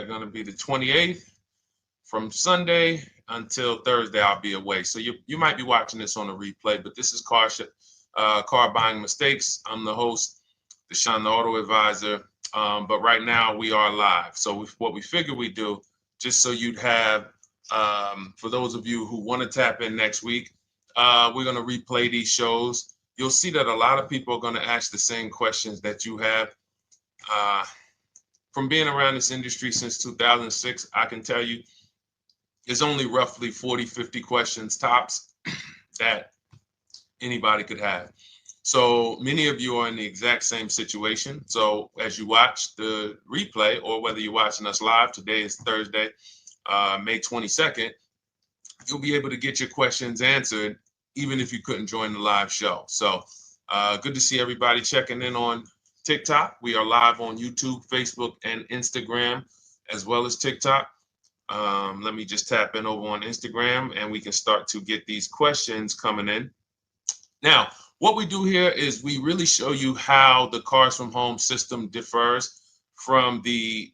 going to be the 28th. From Sunday until Thursday, I'll be away. So you might be watching this on a replay, but this is Car Buying Mistakes. I'm the host, Deshone the Auto Advisor. But right now we are live. So what we figured we'd do, just so you'd have, for those of you who want to tap in next week, we're going to replay these shows. You'll see that a lot of people are going to ask the same questions that you have. From being around this industry since 2006, I can tell you there's only roughly 40, 50 questions tops that anybody could have. So many of you are in the exact same situation. So as you watch the replay, or whether you're watching us live, today is Thursday, May 22nd, you'll be able to get your questions answered, even if you couldn't join the live show. So good to see everybody checking in on TikTok. We are live on YouTube, Facebook, and Instagram, as well as TikTok. Let me just tap in over on Instagram and we can start to get these questions coming in. Now, what we do here is we really show you how the Cars from Home system differs from the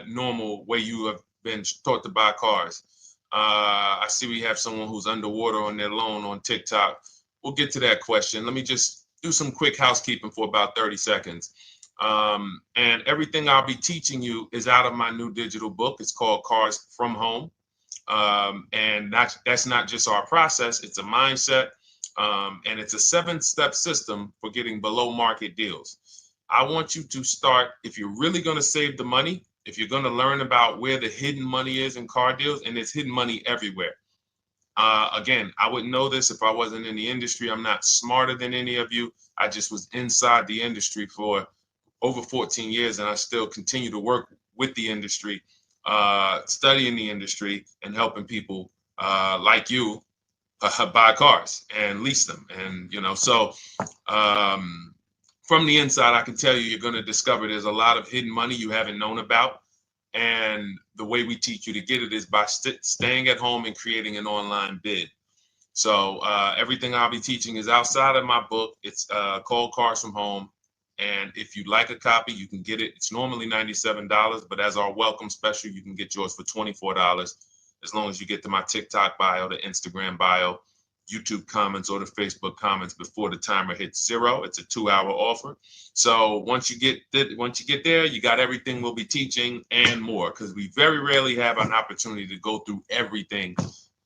normal way you have been taught to buy cars. I see we have someone who's underwater on their loan on TikTok. We'll get to that question. Let me just do some quick housekeeping for about 30 seconds. And everything I'll be teaching you is out of my new digital book. It's called Cars from Home. And that's not just our process, it's a mindset. And it's a 7-step system for getting below market deals. I want you to start, if you're really going to save the money, if you're going to learn about where the hidden money is in car deals, and there's hidden money everywhere. Again, I wouldn't know this if I wasn't in the industry. I'm not smarter than any of you. I just was inside the industry for over 14 years, and I still continue to work with the industry, studying the industry and helping people like you buy cars and lease them. And, so from the inside, I can tell you, you're going to discover there's a lot of hidden money you haven't known about. And the way we teach you to get it is by staying at home and creating an online bid. So everything I'll be teaching is outside of my book. It's called Cars from Home. And if you'd like a copy, you can get it. It's normally $97, but as our welcome special, you can get yours for $24, as long as you get to my TikTok bio, the Instagram bio, YouTube comments, or the Facebook comments before the timer hits 0. It's a 2-hour offer. So once you get there, you got everything we'll be teaching and more, because we very rarely have an opportunity to go through everything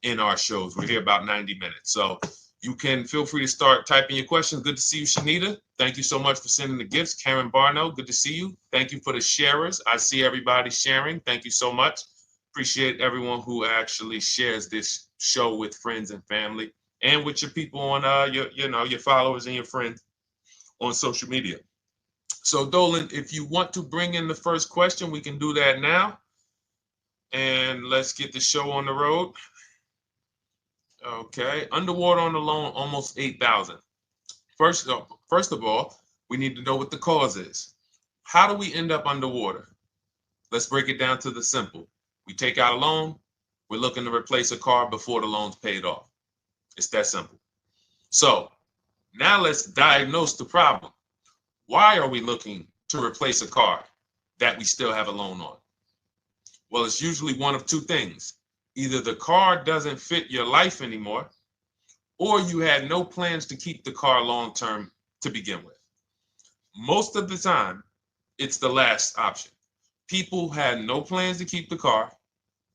in our shows. We're here about 90 minutes. So you can feel free to start typing your questions. Good to see you, Shanita. Thank you so much for sending the gifts. Karen Barno, good to see you. Thank you for the sharers. I see everybody sharing. Thank you so much. Appreciate everyone who actually shares this show with friends and family, and with your people on your followers and your friends on social media. So Dolan, if you want to bring in the first question, we can do that now. And let's get the show on the road. Okay, underwater on the loan, almost 8,000. First of all, we need to know what the cause is. How do we end up underwater? Let's break it down to the simple. We take out a loan, we're looking to replace a car before the loan's paid off. It's that simple. So now let's diagnose the problem. Why are we looking to replace a car that we still have a loan on? Well, it's usually one of two things. Either the car doesn't fit your life anymore, or you had no plans to keep the car long-term to begin with. Most of the time, it's the last option. People had no plans to keep the car,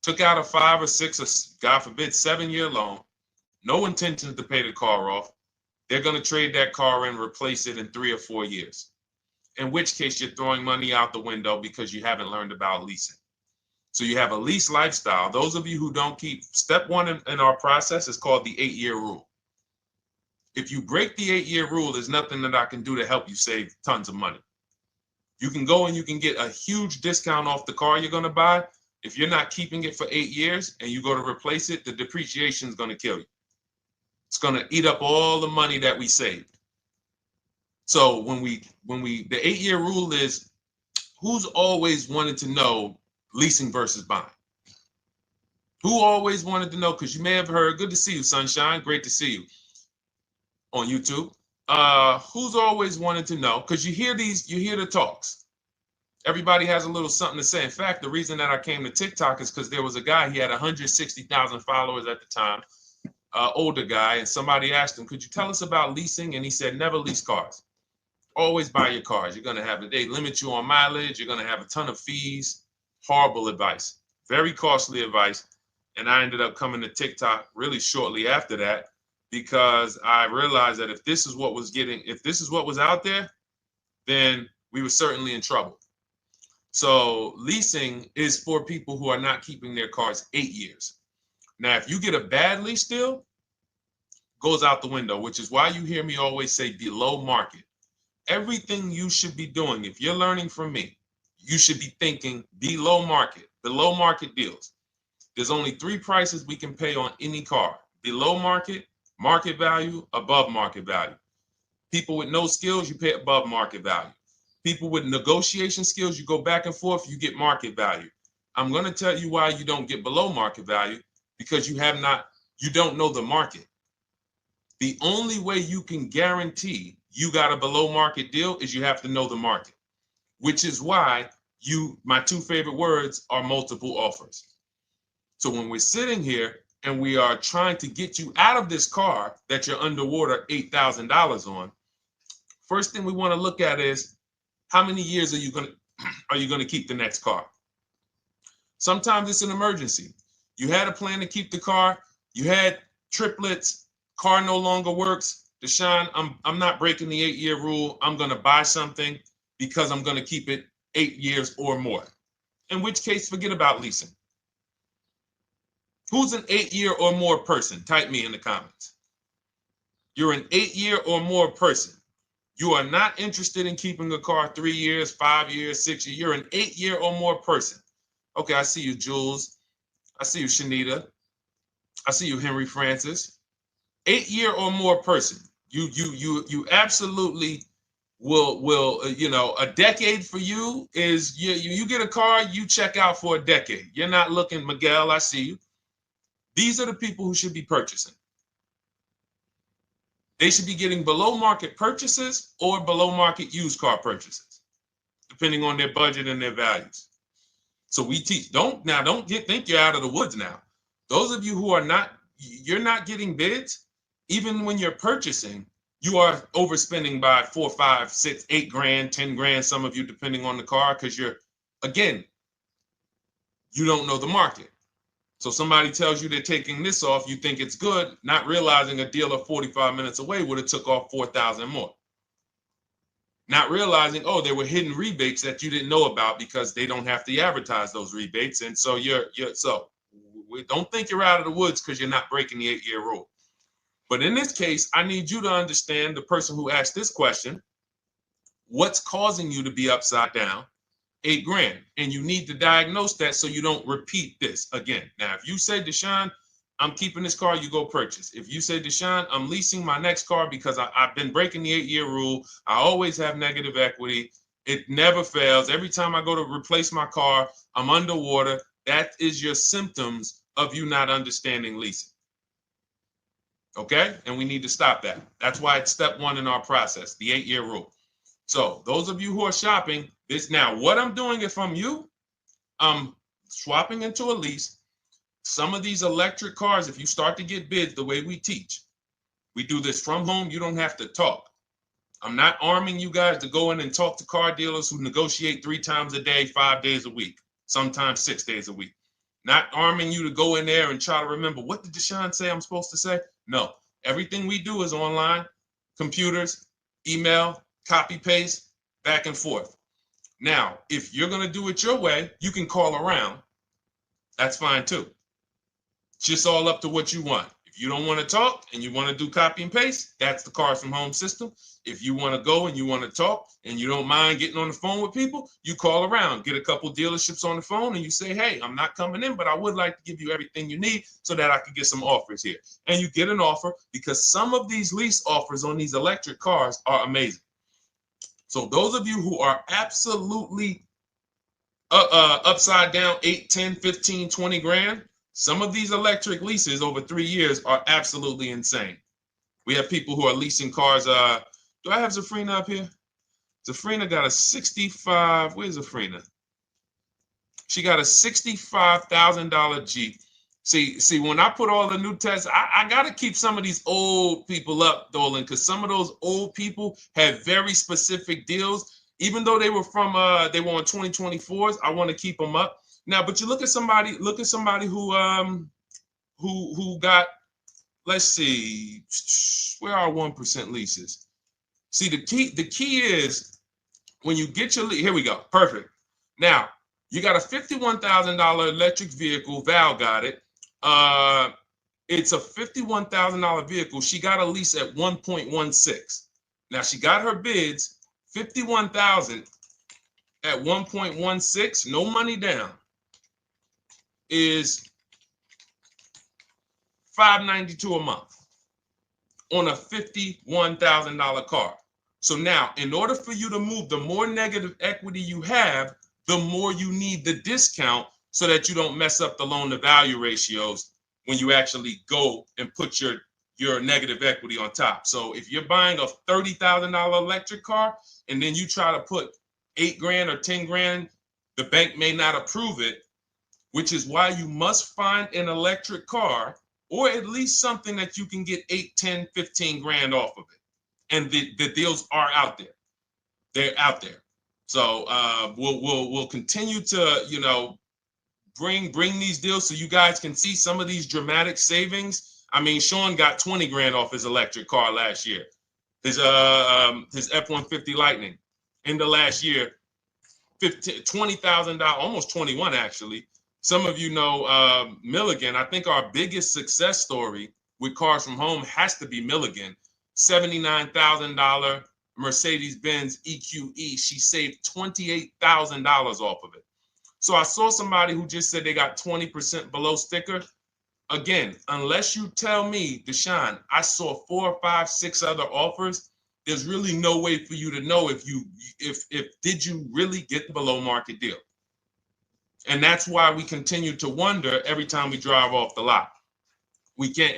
took out a 5 or 6 or, God forbid, 7-year loan, no intention to pay the car off. They're going to trade that car and replace it in 3 or 4 years, in which case you're throwing money out the window because you haven't learned about leasing. So you have a lease lifestyle. Those of you who don't keep, step 1 in our process is called the 8-year rule. If you break the 8-year rule, there's nothing that I can do to help you save tons of money. You can go and you can get a huge discount off the car you're going to buy. If you're not keeping it for 8 years and you go to replace it, the depreciation is going to kill you. It's going to eat up all the money that we saved. So the 8-year rule is, who's always wanted to know leasing versus buying? Who always wanted to know? Because you may have heard, good to see you, Sunshine. Great to see you on YouTube. Who's always wanted to know? Because you hear the talks. Everybody has a little something to say. In fact, the reason that I came to TikTok is because there was a guy, he had 160,000 followers at the time, older guy, and somebody asked him, could you tell us about leasing? And he said, never lease cars. Always buy your cars. You're going to have, they limit you on mileage. You're going to have a ton of fees. Horrible advice. Very costly advice. And I ended up coming to TikTok really shortly after that because I realized that if this is what was out there, then we were certainly in trouble. So leasing is for people who are not keeping their cars 8 years. Now, if you get a bad lease deal, goes out the window, which is why you hear me always say below market. Everything you should be doing, if you're learning from me, you should be thinking below market deals. There's only 3 prices we can pay on any car: below market, market value, above market value. People with no skills, you pay above market value. People with negotiation skills, you go back and forth, you get market value. I'm going to tell you why you don't get below market value, because you don't know the market. The only way you can guarantee you got a below market deal is you have to know the market, which is why my 2 favorite words are multiple offers. So when we're sitting here and we are trying to get you out of this car that you're underwater $8,000 on, first thing we want to look at is how many years are you going to keep the next car? Sometimes it's an emergency. You had a plan to keep the car. You had triplets. Car no longer works. Deshone, I'm not breaking the 8-year rule. I'm going to buy something because I'm going to keep it 8 years or more. In which case, forget about leasing. Who's an 8-year or more person? Type me in the comments. You're an 8-year or more person. You are not interested in keeping a car 3 years, 5 years, 6 years. You're an 8-year or more person. Okay, I see you, Jules. I see you, Shanita. I see you, Henry Francis. 8-year or more person. You absolutely will a decade for you is you get a car, you check out for a decade. You're not looking, Miguel, I see you. These are the people who should be purchasing. They should be getting below market purchases or below market used car purchases, depending on their budget and their values. So we teach, think you're out of the woods now. Those of you who you're not getting bids, even when you're purchasing, you are overspending by 4, 5, 6, 8 grand, 10 grand, some of you, depending on the car, because you don't know the market. So somebody tells you they're taking this off, you think it's good, not realizing a dealer 45 minutes away would have took off 4,000 more. Not realizing, there were hidden rebates that you didn't know about because they don't have to advertise those rebates. And so don't think you're out of the woods because you're not breaking the 8-year rule. But in this case, I need you to understand, the person who asked this question, what's causing you to be upside down 8 grand? And you need to diagnose that so you don't repeat this again. Now, if you say, Deshone, I'm keeping this car, you go purchase. If you say, Deshone, I'm leasing my next car because I've been breaking the 8-year rule. I always have negative equity. It never fails. Every time I go to replace my car, I'm underwater. That is your symptoms of you not understanding leasing. Okay? And we need to stop that. That's why it's step 1 in our process, the 8-year rule. So those of you who are shopping this now, what I'm doing if I'm you, I'm swapping into a lease. Some of these electric cars, if you start to get bids the way we teach, we do this from home. You don't have to talk. I'm not arming you guys to go in and talk to car dealers who negotiate 3 times a day, 5 days a week, sometimes 6 days a week. Not arming you to go in there and try to remember, what did Deshone say I'm supposed to say? No, everything we do is online, computers, email, copy, paste, back and forth. Now, if you're going to do it your way, you can call around. That's fine too. It's just all up to what you want. If you don't want to talk and you want to do copy and paste, that's the Cars from Home system. If you want to go and you want to talk and you don't mind getting on the phone with people, you call around, get a couple dealerships on the phone and you say, hey, I'm not coming in, but I would like to give you everything you need so that I could get some offers here. And you get an offer, because some of these lease offers on these electric cars are amazing. So those of you who are absolutely upside down 8, 10, 15, 20 grand, some of these electric leases over 3 years are absolutely insane. We have people who are leasing cars. Do I have Zafrina up here? Zafrina got a 65. Where's Zafrina? She got a $65,000 Jeep. See, when I put all the new tests, I got to keep some of these old people up, Dolan, because some of those old people have very specific deals. Even though they were on 2024s, I want to keep them up. Now, but you look at somebody who got, let's see, where are 1% leases? See, the key is when you get your lease, here we go, perfect. Now, you got a $51,000 electric vehicle, Val got it. It's a $51,000 vehicle. She got a lease at 1.16. Now she got her bids, 51,000 at 1.16, no money down, is $592 a month on a $51,000 car. So now, in order for you to move, the more negative equity you have, the more you need the discount so that you don't mess up the loan to value ratios when you actually go and put your negative equity on top. So if you're buying a $30,000 electric car and then you try to put $8,000 or $10,000, the bank may not approve it, which is why you must find an electric car or at least something that you can get 8, 10, 15 grand off of it. And the deals are out there. They're out there. So we'll continue to, bring these deals so you guys can see some of these dramatic savings. I mean, Sean got 20 grand off his electric car last year. His F-150 Lightning in the last year, $20,000, almost 21 actually. Some of you know Milligan. I think our biggest success story with Cars from Home has to be Milligan. $79,000 Mercedes-Benz EQE. She saved $28,000 off of it. So I saw somebody who just said they got 20% below sticker. Again, unless you tell me, Deshone, I saw 4, 5, 6 other offers, there's really no way for you to know if did you really get the below market deal. And that's why we continue to wonder every time we drive off the lot. We can't,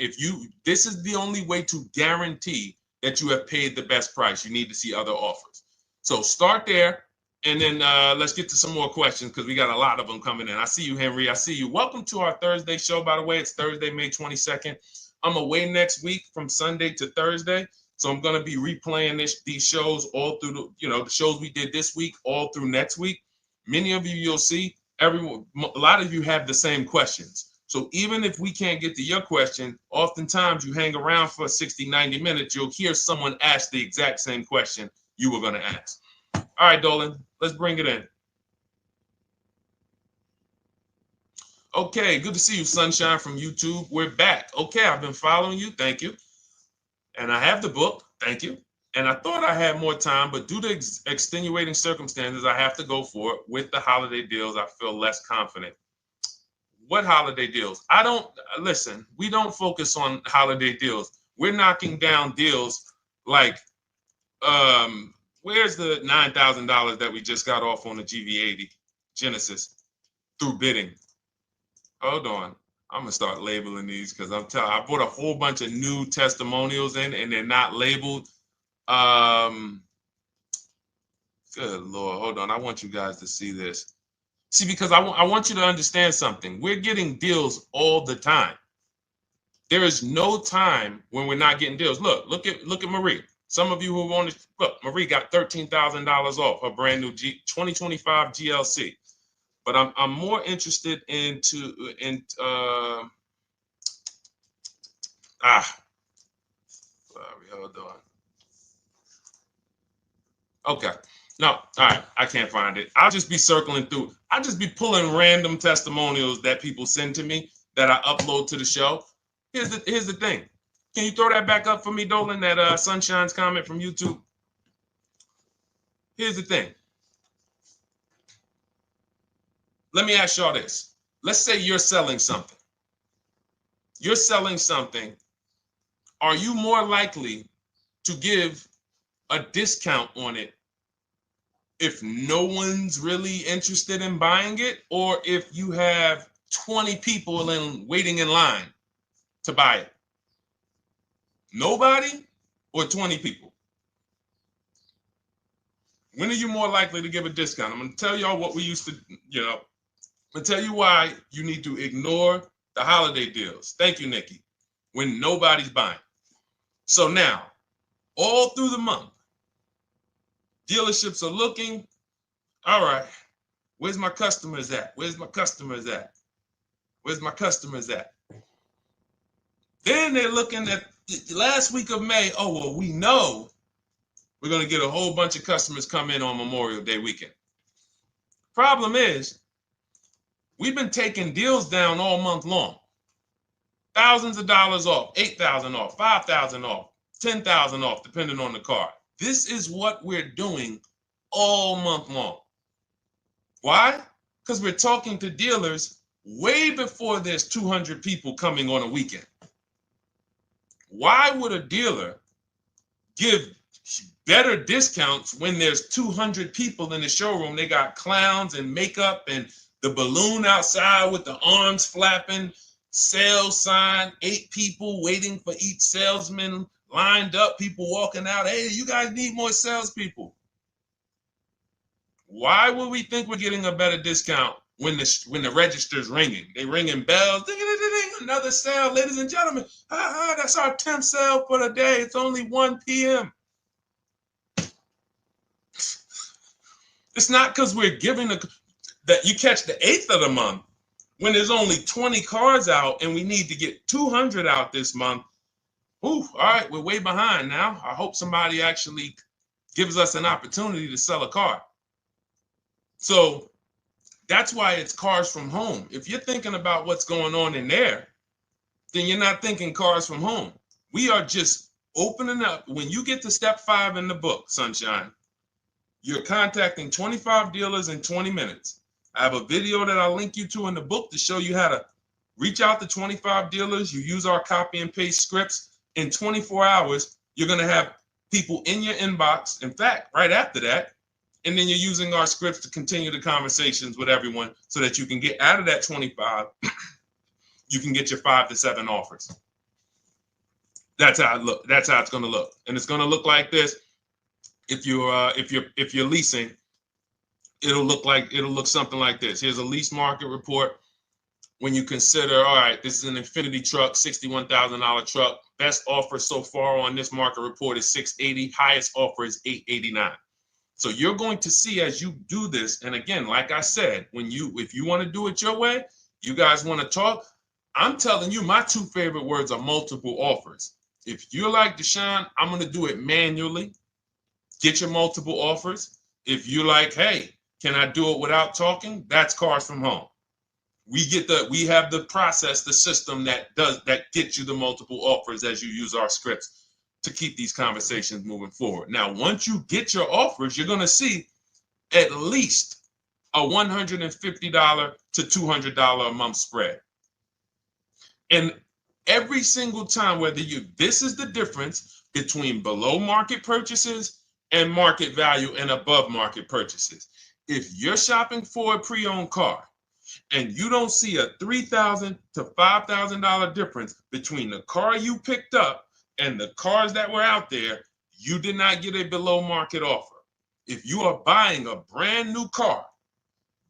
this is the only way to guarantee that you have paid the best price. You need to see other offers. So start there. And then let's get to some more questions because we got a lot of them coming in. I see you, Henry. I see you. Welcome to our Thursday show, by the way. It's Thursday, May 22nd. I'm away next week from Sunday to Thursday. So I'm going to be replaying these shows all through, the shows we did this week, all through next week. Many of you, you'll see, a lot of you have the same questions. So even if we can't get to your question, oftentimes you hang around for 60, 90 minutes, you'll hear someone ask the exact same question you were going to ask. All right, Dolan, let's bring it in. Okay, good to see you, Sunshine from YouTube. We're back. Okay, I've been following you. Thank you. And I have the book. Thank you. And I thought I had more time, but due to extenuating circumstances, I have to go for it. With the holiday deals, I feel less confident. What holiday deals? Listen, we don't focus on holiday deals. We're knocking down deals like, where's the $9,000 that we just got off on the GV80 Genesis through bidding? Hold on. I'm going to start labeling these because I bought a whole bunch of new testimonials in and they're not labeled. Good Lord. Hold on. I want you guys to see this. See, because I want you to understand something. We're getting deals all the time. There is no time when we're not getting deals. Look at Marie. Some of you who want to look, Marie got $13,000 off her brand new 2025 GLC. But I'm more interested sorry, hold on. Okay. No, all right. I can't find it. I'll just be circling through. I'll just be pulling random testimonials that people send to me that I upload to the show. Here's the thing. Can you throw that back up for me, Dolan, that Sunshine's comment from YouTube? Here's the thing. Let me ask y'all this. Let's say you're selling something. You're selling something. Are you more likely to give a discount on it if no one's really interested in buying it, or if you have 20 people waiting in line to buy it? Nobody or 20 people? When are you more likely to give a discount? I'm going to tell y'all what we used to, I'm going to tell you why you need to ignore the holiday deals. Thank you, Nikki. When nobody's buying. So now, all through the month, dealerships are looking, all right, where's my customers at? Where's my customers at? Where's my customers at? Then they're looking at the last week of May. Oh, well, we know we're going to get a whole bunch of customers come in on Memorial Day weekend. Problem is, we've been taking deals down all month long. Thousands of dollars off, 8,000 off, 5,000 off, 10,000 off, depending on the car. This is what we're doing all month long. Why? Because we're talking to dealers way before there's 200 people coming on a weekend. Why would a dealer give better discounts when there's 200 people in the showroom? They got clowns and makeup and the balloon outside with the arms flapping, sales sign, 8 people waiting for each salesman lined up, people walking out. Hey, you guys need more salespeople. Why would we think we're getting a better discount when the register's ringing? They ringing bells, ding, ding, ding, ding, another sale, ladies and gentlemen. That's our 10th sale for the day. It's only 1 p.m. It's not because we're giving that you catch the 8th of the month when there's only 20 cars out and we need to get 200 out this month. Ooh, all right, we're way behind now. I hope somebody actually gives us an opportunity to sell a car. So that's why it's cars from home. If you're thinking about what's going on in there, then you're not thinking cars from home. We are just opening up. When you get to step 5 in the book, Sunshine, you're contacting 25 dealers in 20 minutes. I have a video that I'll link you to in the book to show you how to reach out to 25 dealers. You use our copy and paste scripts. In 24 hours, you're going to have people in your inbox. In fact, right after that, and then you're using our scripts to continue the conversations with everyone so that you can get out of that 25, you can get your 5 to 7 offers. That's how it look. That's how it's going to look. And it's going to look like this. If you're leasing, it'll look something like this. Here's a lease market report. When you consider, all right, this is an Infinity truck, $61,000 truck. Best offer so far on this market report is $680. Highest offer is $889. So you're going to see as you do this, and again, like I said, if you want to do it your way, you guys want to talk, I'm telling you, my 2 favorite words are multiple offers. If you're like Deshone, I'm going to do it manually. Get your multiple offers. If you're like, hey, can I do it without talking? That's cars from home. We have the process, the system that gets you the multiple offers as you use our scripts to keep these conversations moving forward. Now, once you get your offers, you're going to see at least a $150 to $200 a month spread. And every single time, this is the difference between below market purchases and market value and above market purchases. If you're shopping for a pre-owned car and you don't see a $3,000 to $5,000 difference between the car you picked up and the cars that were out there, you did not get a below market offer. If you are buying a brand new car,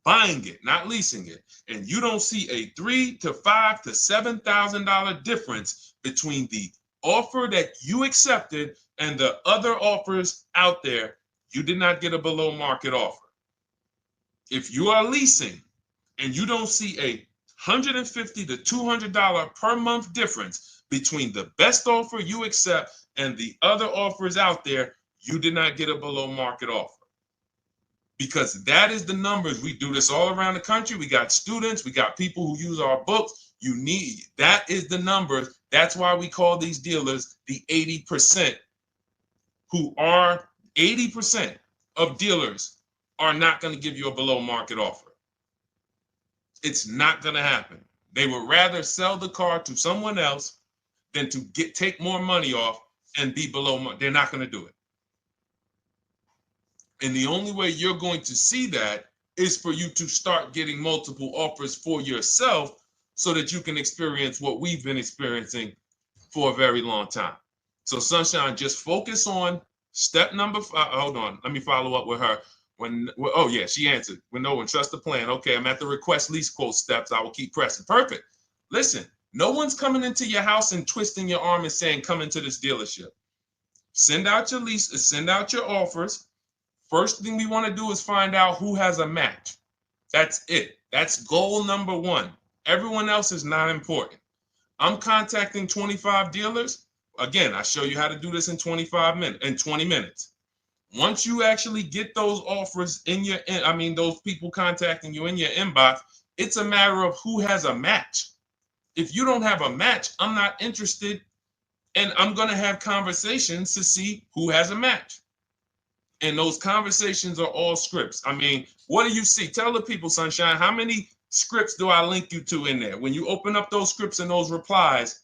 buying it, not leasing it, and you don't see a $3,000 to $5,000 to $7,000 difference between the offer that you accepted and the other offers out there, you did not get a below market offer. If you are leasing and you don't see a $150 to $200 per month difference between the best offer you accept and the other offers out there, you did not get a below market offer. Because that is the numbers. We do this all around the country. We got students, we got people who use our books. That is the numbers. That's why we call these dealers the 80%, who are 80% of dealers are not going to give you a below market offer. It's not going to happen. They would rather sell the car to someone else than to take more money off and be below market. They're not going to do it. And the only way you're going to see that is for you to start getting multiple offers for yourself so that you can experience what we've been experiencing for a very long time. So Sunshine, just focus on Step number five, hold on, let me follow up with her. Oh yeah, she answered. When no one trusts the plan. Okay, I'm at the request lease quote steps. I will keep pressing. Perfect. Listen, no one's coming into your house and twisting your arm and saying, come into this dealership. Send out your leases, send out your offers. First thing we want to do is find out who has a match. That's it. That's goal number one. Everyone else is not important. I'm contacting 25 dealers. Again, I show you how to do this in 20 minutes. Once you actually get those offers in your, those people contacting you in your inbox, it's a matter of who has a match. If you don't have a match, I'm not interested, and I'm going to have conversations to see who has a match. And those conversations are all scripts. I mean, what do you see? Tell the people, Sunshine, how many scripts do I link you to in there? When you open up those scripts and those replies,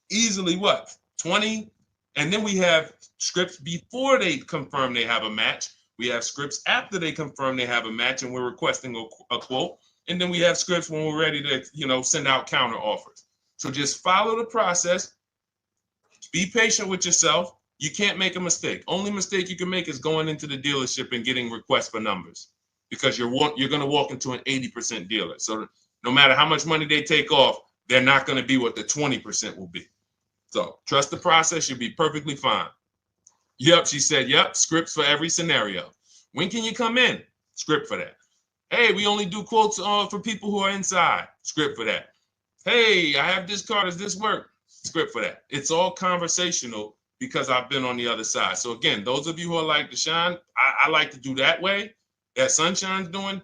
easily what? 20? And then we have scripts before they confirm they have a match. We have scripts after they confirm they have a match and we're requesting a quote. And then we have scripts when we're ready to, send out counter offers. So just follow the process. Be patient with yourself. You can't make a mistake. Only mistake you can make is going into the dealership and getting requests for numbers, because you're going to walk into an 80% dealer. So no matter how much money they take off, they're not going to be what the 20% will be. So trust the process. You'll be perfectly fine. Yep, she said, yep, scripts for every scenario. When can you come in? Script for that. Hey, we only do quotes for people who are inside. Script for that. Hey, I have this car. Does this work? Script for that. It's all conversational because I've been on the other side. So again, those of you who are like Deshone, I like to do that way, that Sunshine's doing.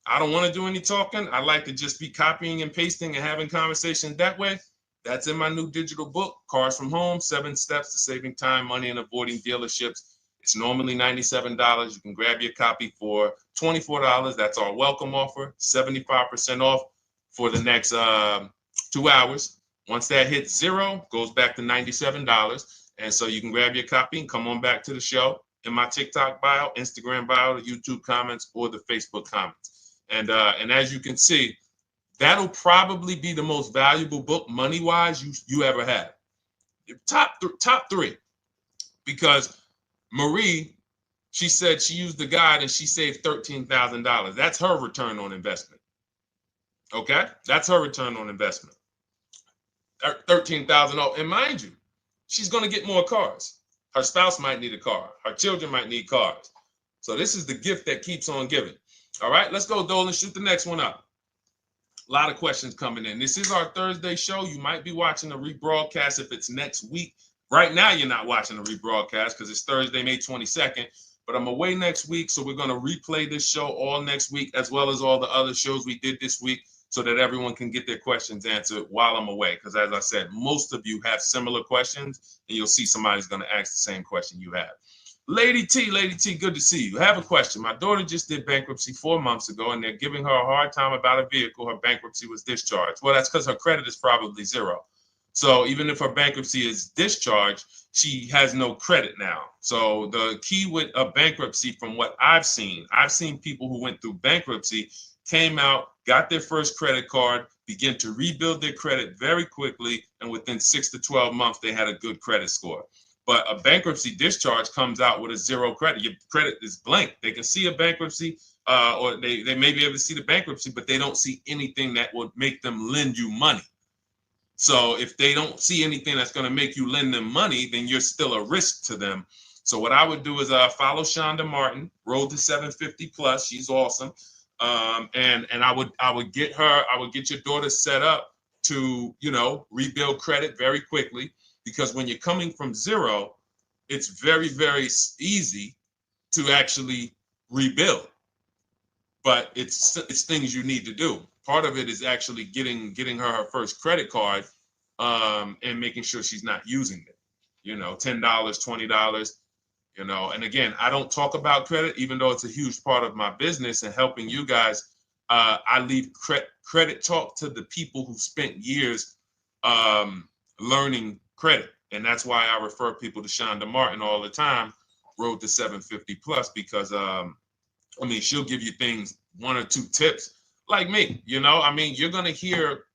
I don't want to do any talking. I like to just be copying and pasting and having conversations that way. That's in my new digital book, Cars from Home, 7 Steps to Saving Time, Money, and Avoiding Dealerships. It's normally $97. You can grab your copy for $24. That's our welcome offer, 75% off for the next 2 hours. Once that hits zero, goes back to $97. And so you can grab your copy and come on back to the show in my TikTok bio, Instagram bio, the YouTube comments, or the Facebook comments. And as you can see, that'll probably be the most valuable book money-wise you ever have. Top three. Because Marie, she said she used the guide and she saved $13,000. That's her return on investment. Okay? That's her return on investment. $13,000. And mind you, she's going to get more cars. Her spouse might need a car. Her children might need cars. So this is the gift that keeps on giving. All right, let's go, Dolan. Shoot the next one up. A lot of questions coming in. This is our Thursday show. You might be watching a rebroadcast if it's next week. Right now, you're not watching a rebroadcast because it's Thursday, May 22nd. But I'm away next week, so we're going to replay this show all next week, as well as all the other shows we did this week, so that everyone can get their questions answered while I'm away. Because as I said, most of you have similar questions, and you'll see somebody's going to ask the same question you have. Lady T, good to see you. I have a question. My daughter just did bankruptcy 4 months ago, and they're giving her a hard time about a vehicle. Her bankruptcy was discharged. Well, that's because her credit is probably zero. So even if her bankruptcy is discharged, she has no credit now. So the key with a bankruptcy, from what I've seen people who went through bankruptcy, came out, got their first credit card, began to rebuild their credit very quickly, and within 6 to 12 months, they had a good credit score. But a bankruptcy discharge comes out with a zero credit. Your credit is blank. They can see a bankruptcy, or they may be able to see the bankruptcy, but they don't see anything that would make them lend you money. So if they don't see anything that's going to make you lend them money, then you're still a risk to them. So what I would do is follow Shonda Martin, Road to 750 Plus. She's awesome. And I would get your daughter set up to, rebuild credit very quickly, because when you're coming from zero, it's very, very easy to actually rebuild. But it's things you need to do. Part of it is actually getting her first credit card, and making sure she's not using it. $10, $20. And again, I don't talk about credit, even though it's a huge part of my business and helping you guys. I leave credit talk to the people who spent years learning credit. And that's why I refer people to Shonda Martin all the time, Road to 750 Plus, because she'll give you things, 1 or 2 tips, like me. You're going to hear,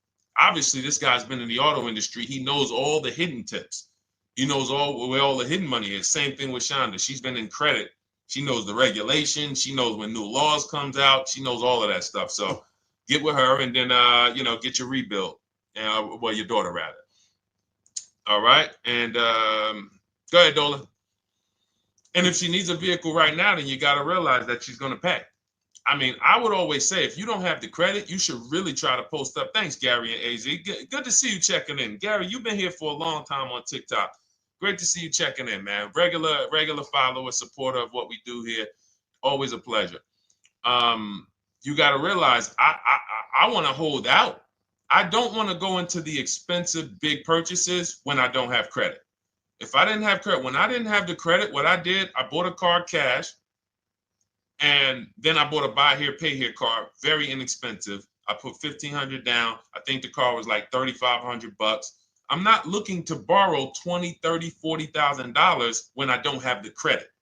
obviously this guy's been in the auto industry. He knows all the hidden tips. He knows where all the hidden money is. Same thing with Shonda. She's been in credit. She knows the regulations. She knows when new laws comes out. She knows all of that stuff. So get with her and then, get your rebuild. Well, your daughter rather. All right. And go ahead, Dola. And if she needs a vehicle right now, then you got to realize that she's going to pay. I mean, I would always say if you don't have the credit, you should really try to post up. Thanks, Gary and AZ. Good to see you checking in. Gary, you've been here for a long time on TikTok. Great to see you checking in, man. Regular follower, supporter of what we do here. Always a pleasure. You got to realize I want to hold out. I don't want to go into the expensive big purchases when I don't have credit. If I didn't have credit, when I didn't have the credit, what I did, I bought a car cash. And then I bought a buy here, pay here car, very inexpensive. I put $1,500 down. I think the car was like $3,500. I'm not looking to borrow $20,000, $30,000, $40,000 when I don't have the credit.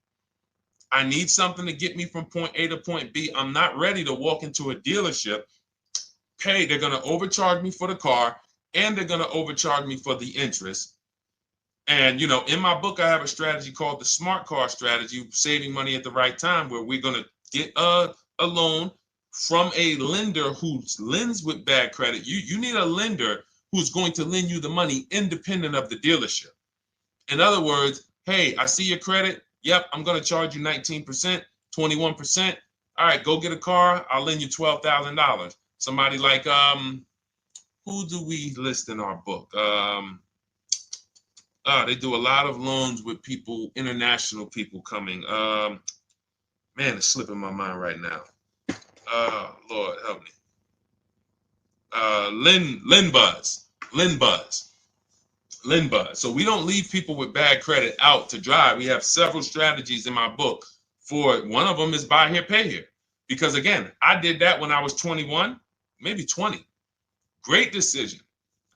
I need something to get me from point A to point B. I'm not ready to walk into a dealership, pay. They're going to overcharge me for the car, and they're going to overcharge me for the interest. And, in my book, I have a strategy called the smart car strategy, saving money at the right time, where we're going to get a loan from a lender who lends with bad credit. You need a lender who's going to lend you the money independent of the dealership. In other words, hey, I see your credit. Yep, I'm going to charge you 19%, 21%. All right, go get a car. I'll lend you $12,000. Somebody like, who do we list in our book? They do a lot of loans with people, international people coming. Man, it's slipping my mind right now. Lord help me. LendBuzz. So we don't leave people with bad credit out to dry. We have several strategies in my book. For one of them is buy here, pay here. Because again, I did that when I was 21, maybe 20. Great decision.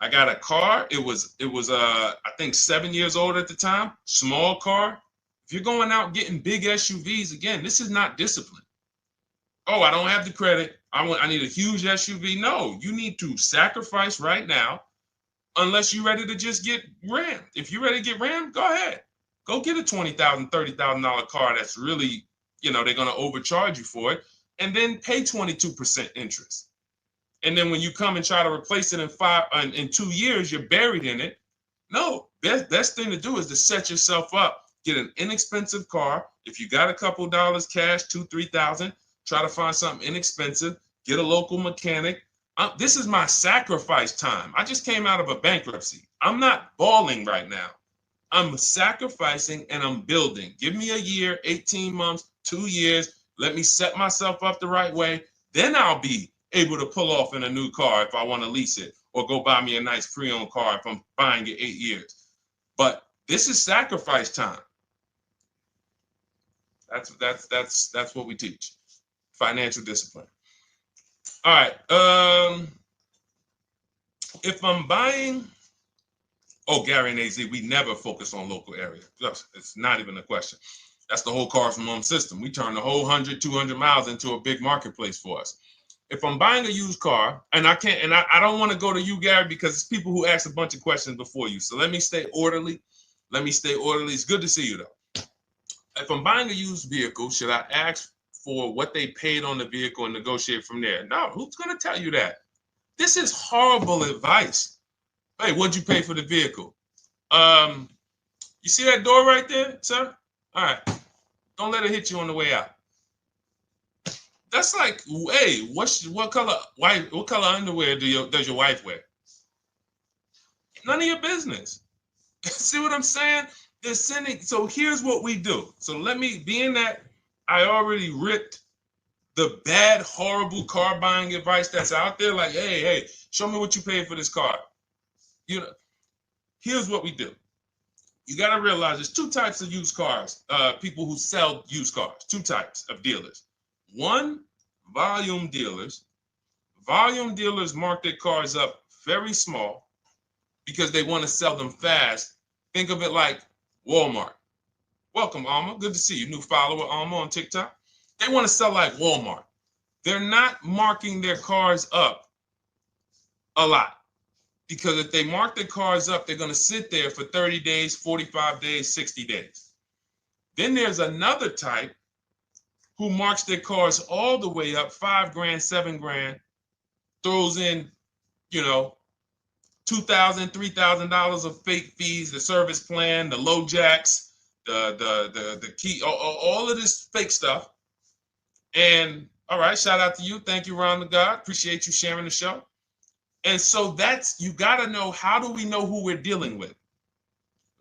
I got a car. It was I think 7 years old at the time. Small car. If you're going out getting big SUVs, again, this is not discipline. Oh, I don't have the credit. I need a huge SUV. No, you need to sacrifice right now, unless you're ready to just get rammed. If you're ready to get rammed, go ahead. Go get a $20,000, $30,000 car that's really, they're going to overcharge you for it, and then pay 22% interest. And then when you come and try to replace it in 2 years, you're buried in it. No, best thing to do is to set yourself up. Get an inexpensive car. If you got a couple dollars cash, $2,000, $3,000, try to find something inexpensive. Get a local mechanic. This is my sacrifice time. I just came out of a bankruptcy. I'm not balling right now. I'm sacrificing and I'm building. Give me a year, 18 months, 2 years. Let me set myself up the right way. Then I'll be able to pull off in a new car if I want to lease it, or go buy me a nice pre-owned car if I'm buying it 8 years. But this is sacrifice time. That's what we teach. Financial discipline. All right. If I'm buying, Gary and AZ, we never focus on local area. It's not even a question. That's the whole car from home system. We turn the whole 100, 200 miles into a big marketplace for us. If I'm buying a used car, and I don't want to go to you, Gary, because it's people who ask a bunch of questions before you. So let me stay orderly. It's good to see you, though. If I'm buying a used vehicle, should I ask for what they paid on the vehicle and negotiate from there? No, who's going to tell you that? This is horrible advice. Hey, what'd you pay for the vehicle? You see that door right there, sir? All right. Don't let it hit you on the way out. That's like, hey, what color underwear does your wife wear? None of your business. See what I'm saying? They're sending. So here's what we do. So being that I already ripped the bad, horrible car buying advice that's out there, like, hey, show me what you paid for this car. Here's what we do. You got to realize there's two types of used cars, people who sell used cars, two types of dealers. One, volume dealers. Volume dealers mark their cars up very small because they want to sell them fast. Think of it like Walmart. Welcome, Alma. Good to see you. New follower, Alma, on TikTok. They want to sell like Walmart. They're not marking their cars up a lot. Because if they mark their cars up, they're going to sit there for 30 days, 45 days, 60 days. Then there's another type who marks their cars all the way up, 5 grand, 7 grand, throws in, you know, $2,000, $3,000 of fake fees, the service plan, the low jacks, the key, all of this fake stuff. And all right, shout out to you. Thank you, Ron the God. Appreciate you sharing the show. And so that's, you got to know, how do we know who we're dealing with?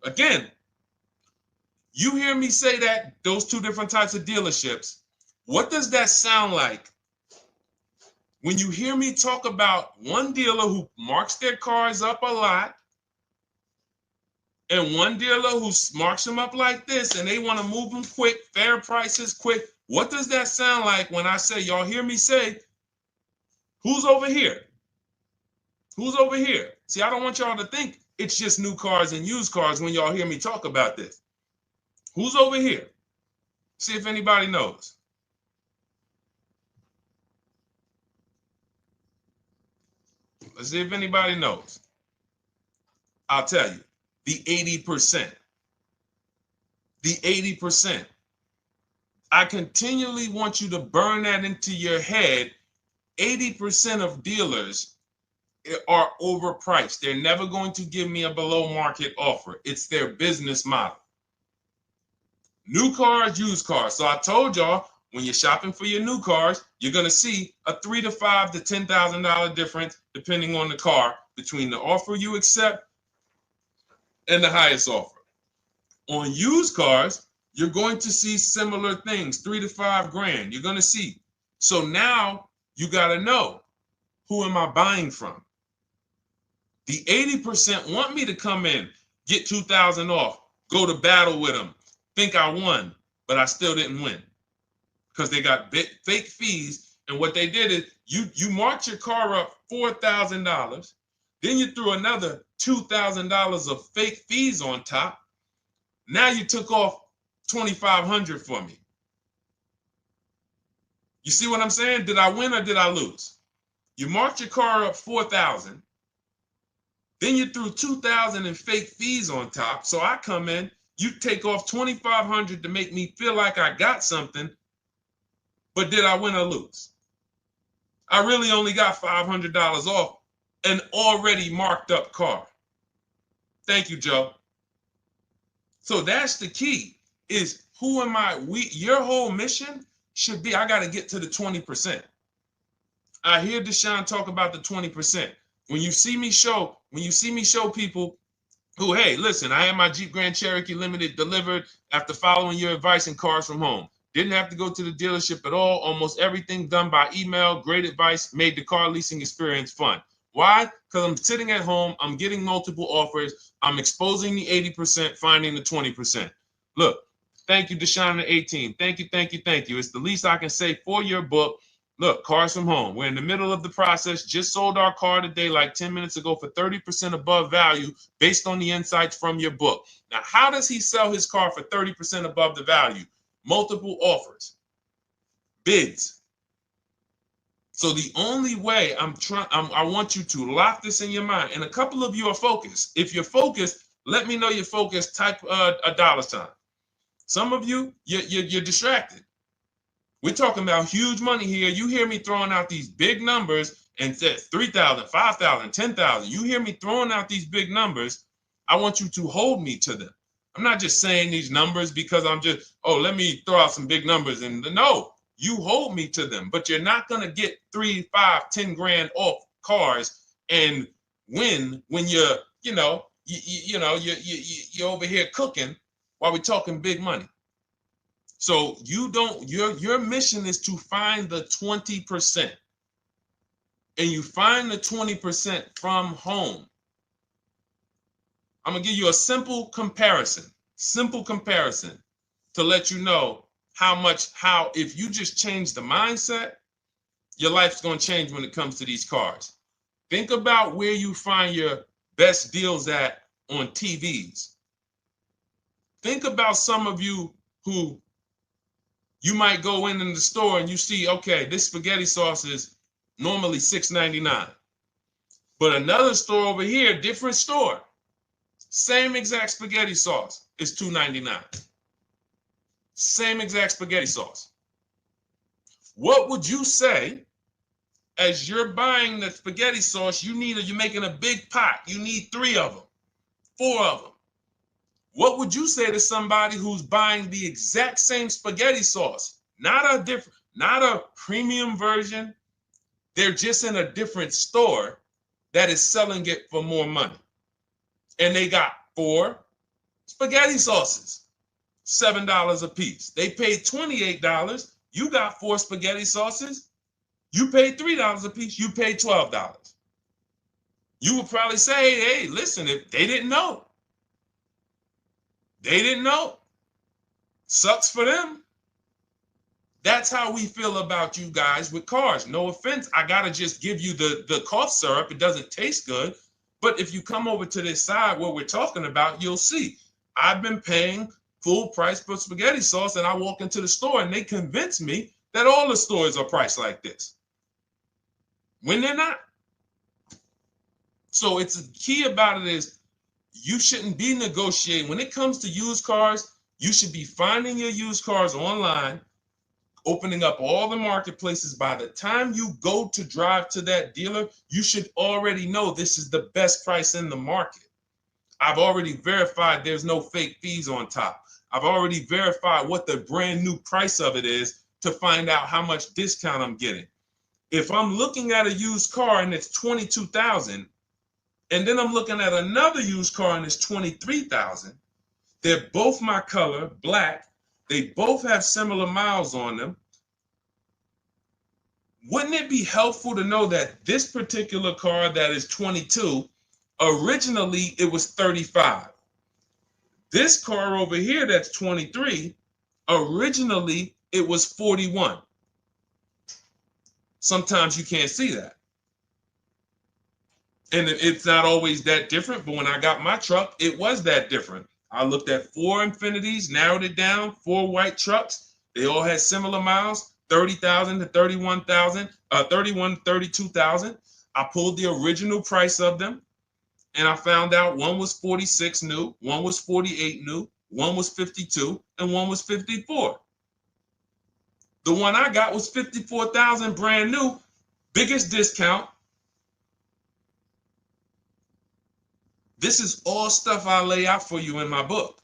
Again, you hear me say that, those two different types of dealerships. What does that sound like when you hear me talk about one dealer who marks their cars up a lot and one dealer who marks them up like this and they want to move them quick, fair prices, quick? What does that sound like when I say, y'all hear me say, who's over here? Who's over here? See, I don't want y'all to think it's just new cars and used cars when y'all hear me talk about this. Who's over here? See if anybody knows. Let's see if anybody knows. I'll tell you, the 80%. The 80%. I continually want you to burn that into your head. 80% of dealers are overpriced. They're never going to give me a below market offer. It's their business model. New cars, used cars. So I told y'all, when you're shopping for your new cars, you're going to see a $3,000 to $5,000 to $10,000 difference, depending on the car, between the offer you accept and the highest offer. On used cars, you're going to see similar things, 3 to 5 grand. You're going to see. So now you got to know, who am I buying from? The 80% want me to come in, get 2,000 off, go to battle with them, think I won, but I still didn't win because they got fake fees. And what they did is you marked your car up $4,000, then you threw another $2,000 of fake fees on top. Now you took off $2,500 for me. You see what I'm saying? Did I win or did I lose? You marked your car up $4,000. Then you threw $2,000 in fake fees on top. So I come in, you take off $2,500 to make me feel like I got something. But did I win or lose? I really only got $500 off an already marked up car. Thank you, Joe. So that's the key, is who am I? Your whole mission should be, I got to get to the 20%. I hear Deshone talk about the 20%. When you see me show people who, hey, listen, I had my Jeep Grand Cherokee Limited delivered after following your advice and cars from home. Didn't have to go to the dealership at all. Almost everything done by email. Great advice. Made the car leasing experience fun. Why? Because I'm sitting at home. I'm getting multiple offers. I'm exposing the 80%, finding the 20%. Look, thank you, Deshone the 18. Thank you, thank you, thank you. It's the least I can say for your book. Look, cars from home. We're in the middle of the process. Just sold our car today, like 10 minutes ago, for 30% above value based on the insights from your book. Now, how does he sell his car for 30% above the value? Multiple offers, bids. So the only way I want you to lock this in your mind. And a couple of you are focused. If you're focused, let me know you're focused. Type a $. Some of you, you're distracted. We're talking about huge money here. You hear me throwing out these big numbers and said 3,000, 5,000, 10,000. You hear me throwing out these big numbers. I want you to hold me to them. I'm not just saying these numbers because I'm just, let me throw out some big numbers. And no, you hold me to them, but you're not going to get 3, 5, 10 grand off cars and win when you're over here cooking while we're talking big money. So your mission is to find the 20%. And you find the 20% from home. I'm going to give you a simple comparison to let you know how if you just change the mindset, your life's going to change when it comes to these cars. Think about where you find your best deals at on TVs. Think about some of you who you might go in the store and you see, okay, this spaghetti sauce is normally $6.99. But another store over here, different store, same exact spaghetti sauce is $2.99. Same exact spaghetti sauce. What would you say as you're buying the spaghetti sauce? You're making a big pot. You need 3 of them, 4 of them. What would you say to somebody who's buying the exact same spaghetti sauce? Not a premium version. They're just in a different store that is selling it for more money. And they got 4 spaghetti sauces, $7 a piece. They paid $28. You got 4 spaghetti sauces. You paid $3 a piece. You paid $12. You would probably say, hey, listen, if they didn't know. They didn't know. Sucks for them. That's how we feel about you guys with cars. No offense. I got to just give you the cough syrup. It doesn't taste good. But if you come over to this side where we're talking about, you'll see. I've been paying full price for spaghetti sauce, and I walk into the store and they convince me that all the stores are priced like this, when they're not. So it's the key about it is you shouldn't be negotiating. When it comes to used cars, you should be finding your used cars online, opening up all the marketplaces. By the time you go to drive to that dealer, you should already know this is the best price in the market. I've already verified there's no fake fees on top. I've already verified what the brand new price of it is to find out how much discount I'm getting. If I'm looking at a used car and it's $22,000, and then I'm looking at another used car and it's $23,000, they're both my color, black. They both have similar miles on them. Wouldn't it be helpful to know that this particular car that is 22, originally it was 35? This car over here that's 23, originally it was 41. Sometimes you can't see that. And it's not always that different, but when I got my truck, it was that different. I looked at 4 Infinities, narrowed it down, 4 white trucks. They all had similar miles, 30,000 to 31,000, 31, 32,000. I pulled the original price of them, and I found out one was 46 new, one was 48 new, one was 52, and one was 54. The one I got was 54,000 brand new, biggest discount. This is all stuff I lay out for you in my book.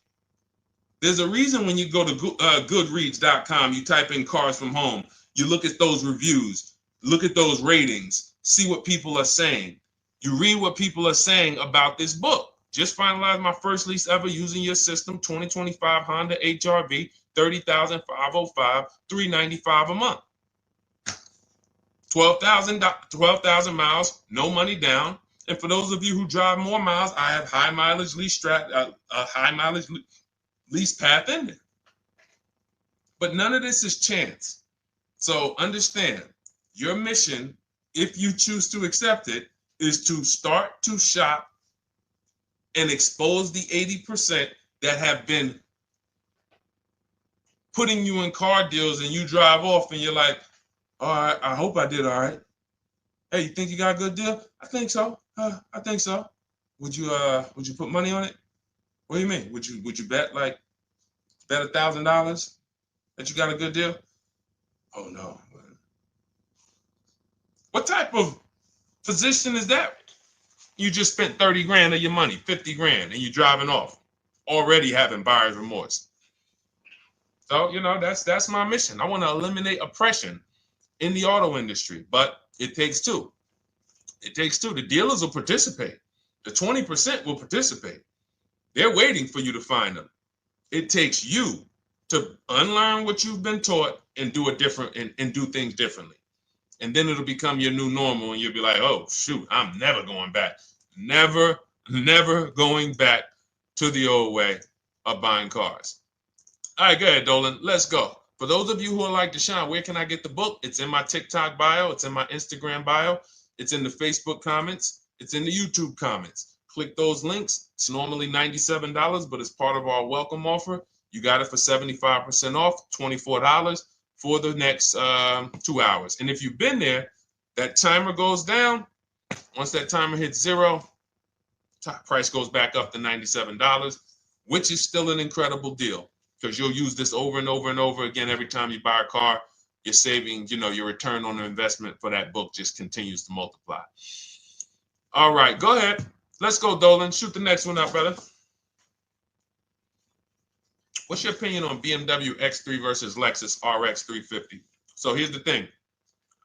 There's a reason when you go to Goodreads.com, you type in cars from home, you look at those reviews, look at those ratings, see what people are saying. You read what people are saying about this book. Just finalized my first lease ever using your system, 2025 Honda HRV, 30,505, $395 a month. 12,000 miles, no money down. And for those of you who drive more miles, I have high mileage lease lease path in there. But none of this is chance. So understand, your mission, if you choose to accept it, is to start to shop and expose the 80% that have been putting you in car deals, and you drive off and you're like, all right, I hope I did all right. Hey, you think you got a good deal? I think so. I think so. Would you put money on it? What do you mean? Would you bet $1,000 that you got a good deal? Oh no. What type of position is that? You just spent 30 grand of your money, 50 grand, and you're driving off, already having buyer's remorse. So, that's my mission. I want to eliminate oppression in the auto industry, but it takes two. It takes two. The dealers will participate. The 20% will participate. They're waiting for you to find them. It takes you to unlearn what you've been taught and do it different and do things differently. And then it'll become your new normal, and you'll be like, oh, shoot, I'm never going back. Never going back to the old way of buying cars. All right, go ahead, Dolan. Let's go. For those of you who are like Deshone, where can I get the book? It's in my TikTok bio. It's in my Instagram bio. It's in the Facebook comments. It's in the YouTube comments. Click those links. It's normally $97, but it's part of our welcome offer. You got it for 75% off, $24 for the next 2 hours. And if you've been there, that timer goes down. Once that timer hits 0, top price goes back up to $97, which is still an incredible deal because you'll use this over and over and over again every time you buy a car. You're saving, your return on the investment for that book just continues to multiply. All right, go ahead. Let's go, Dolan. Shoot the next one up, brother. What's your opinion on BMW X3 versus Lexus RX 350? So here's the thing.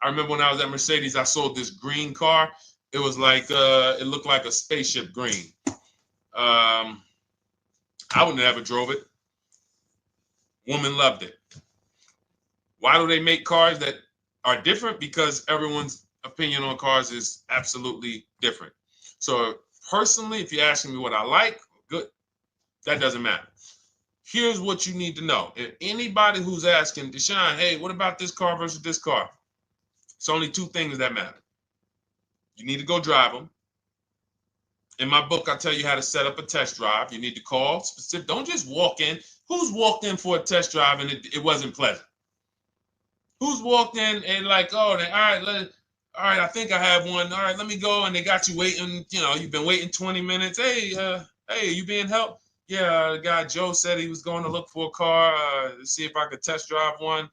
I remember when I was at Mercedes, I sold this green car. It was like, it looked like a spaceship green. I would never drove it. Woman loved it. Why do they make cars that are different? Because everyone's opinion on cars is absolutely different. So personally, if you're asking me what I like, good. That doesn't matter. Here's what you need to know. If anybody who's asking, Deshone, hey, what about this car versus this car? It's only two things that matter. You need to go drive them. In my book, I tell you how to set up a test drive. You need to call specific. Don't just walk in. Who's walked in for a test drive and it wasn't pleasant? Who's walked in and like, oh, all right, I think I have one. All right, let me go. And they got you waiting. You've been waiting 20 minutes. Hey, you being helped? Yeah, the guy Joe said he was going to look for a car to see if I could test drive one.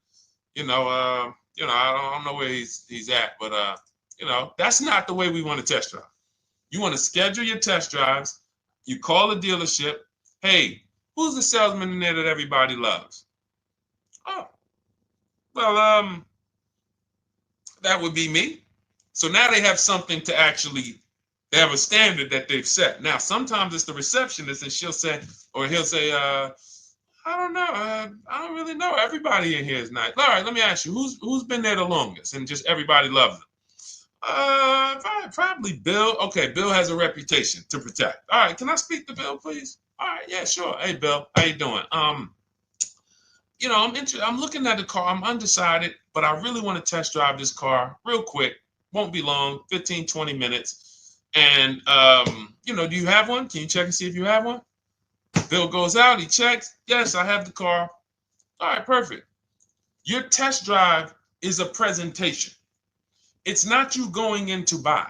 I don't know where he's at, but that's not the way we want to test drive. You want to schedule your test drives. You call the dealership. Hey, who's the salesman in there that everybody loves? Oh, well, that would be me. So now they have something to actually, they have a standard that they've set. Now, sometimes it's the receptionist and he'll say, I don't know. I don't really know. Everybody in here is nice. All right, let me ask you, who's been there the longest? And just everybody loves them. Probably Bill. Okay, Bill has a reputation to protect. All right, can I speak to Bill, please? All right, yeah, sure. Hey, Bill, how you doing? I'm looking at the car. I'm undecided, but I really want to test drive this car real quick. Won't be long, 15, 20 minutes. And, do you have one? Can you check and see if you have one? Bill goes out, he checks. Yes, I have the car. All right, perfect. Your test drive is a presentation. It's not you going in to buy.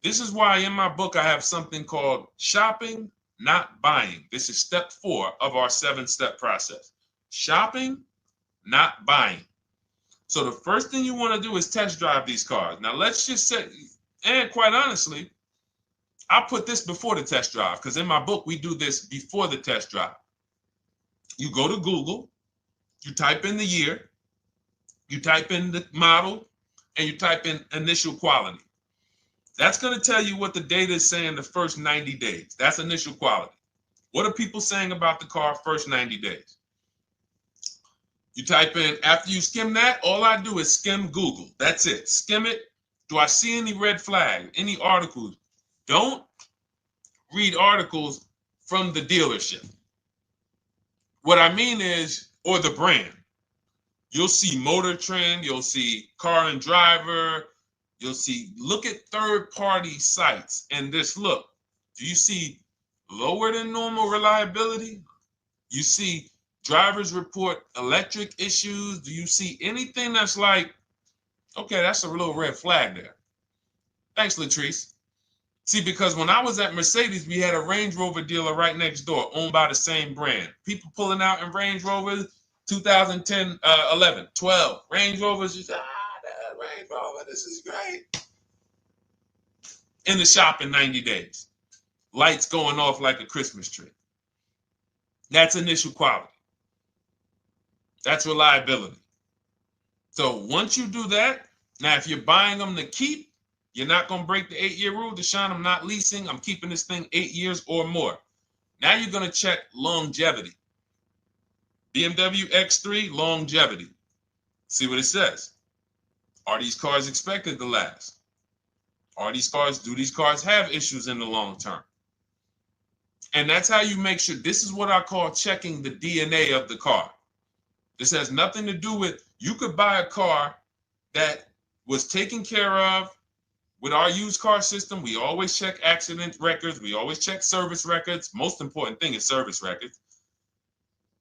This is why in my book I have something called shopping, not buying. This is step 4 of our 7-step process. Shopping, not buying. So the first thing you want to do is test drive these cars. Now let's just say, and quite honestly, I put this before the test drive because in my book we do this before the test drive. You go to Google, you type in the year, you type in the model, and you type in initial quality. That's going to tell you what the data is saying the first 90 days. That's initial quality. What are people saying about the car first 90 days? You type in, after you skim that, all I do is skim Google. That's it. Skim it. Do I see any red flag, any articles? Don't read articles from the dealership. What I mean is, or the brand. You'll see Motor Trend, you'll see Car and Driver, look at third-party sites and just look. Do you see lower than normal reliability? You see drivers report electric issues? Do you see anything that's like, okay, that's a little red flag there? Thanks, Latrice. See, because when I was at Mercedes, we had a Range Rover dealer right next door owned by the same brand. People pulling out in Range Rovers, 2010, 11, 12. Range Rovers, that Range Rover, this is great. In the shop in 90 days. Lights going off like a Christmas tree. That's initial quality. That's reliability. So once you do that, now if you're buying them to keep, you're not going to break the 8-year rule. Deshone, I'm not leasing. I'm keeping this thing 8 years or more. Now you're going to check longevity. BMW X3, longevity. See what it says. Are these cars expected to last? Do these cars have issues in the long term? And that's how you make sure. This is what I call checking the DNA of the car. This has nothing to do with, you could buy a car that was taken care of. With our used car system, we always check accident records. We always check service records. Most important thing is service records.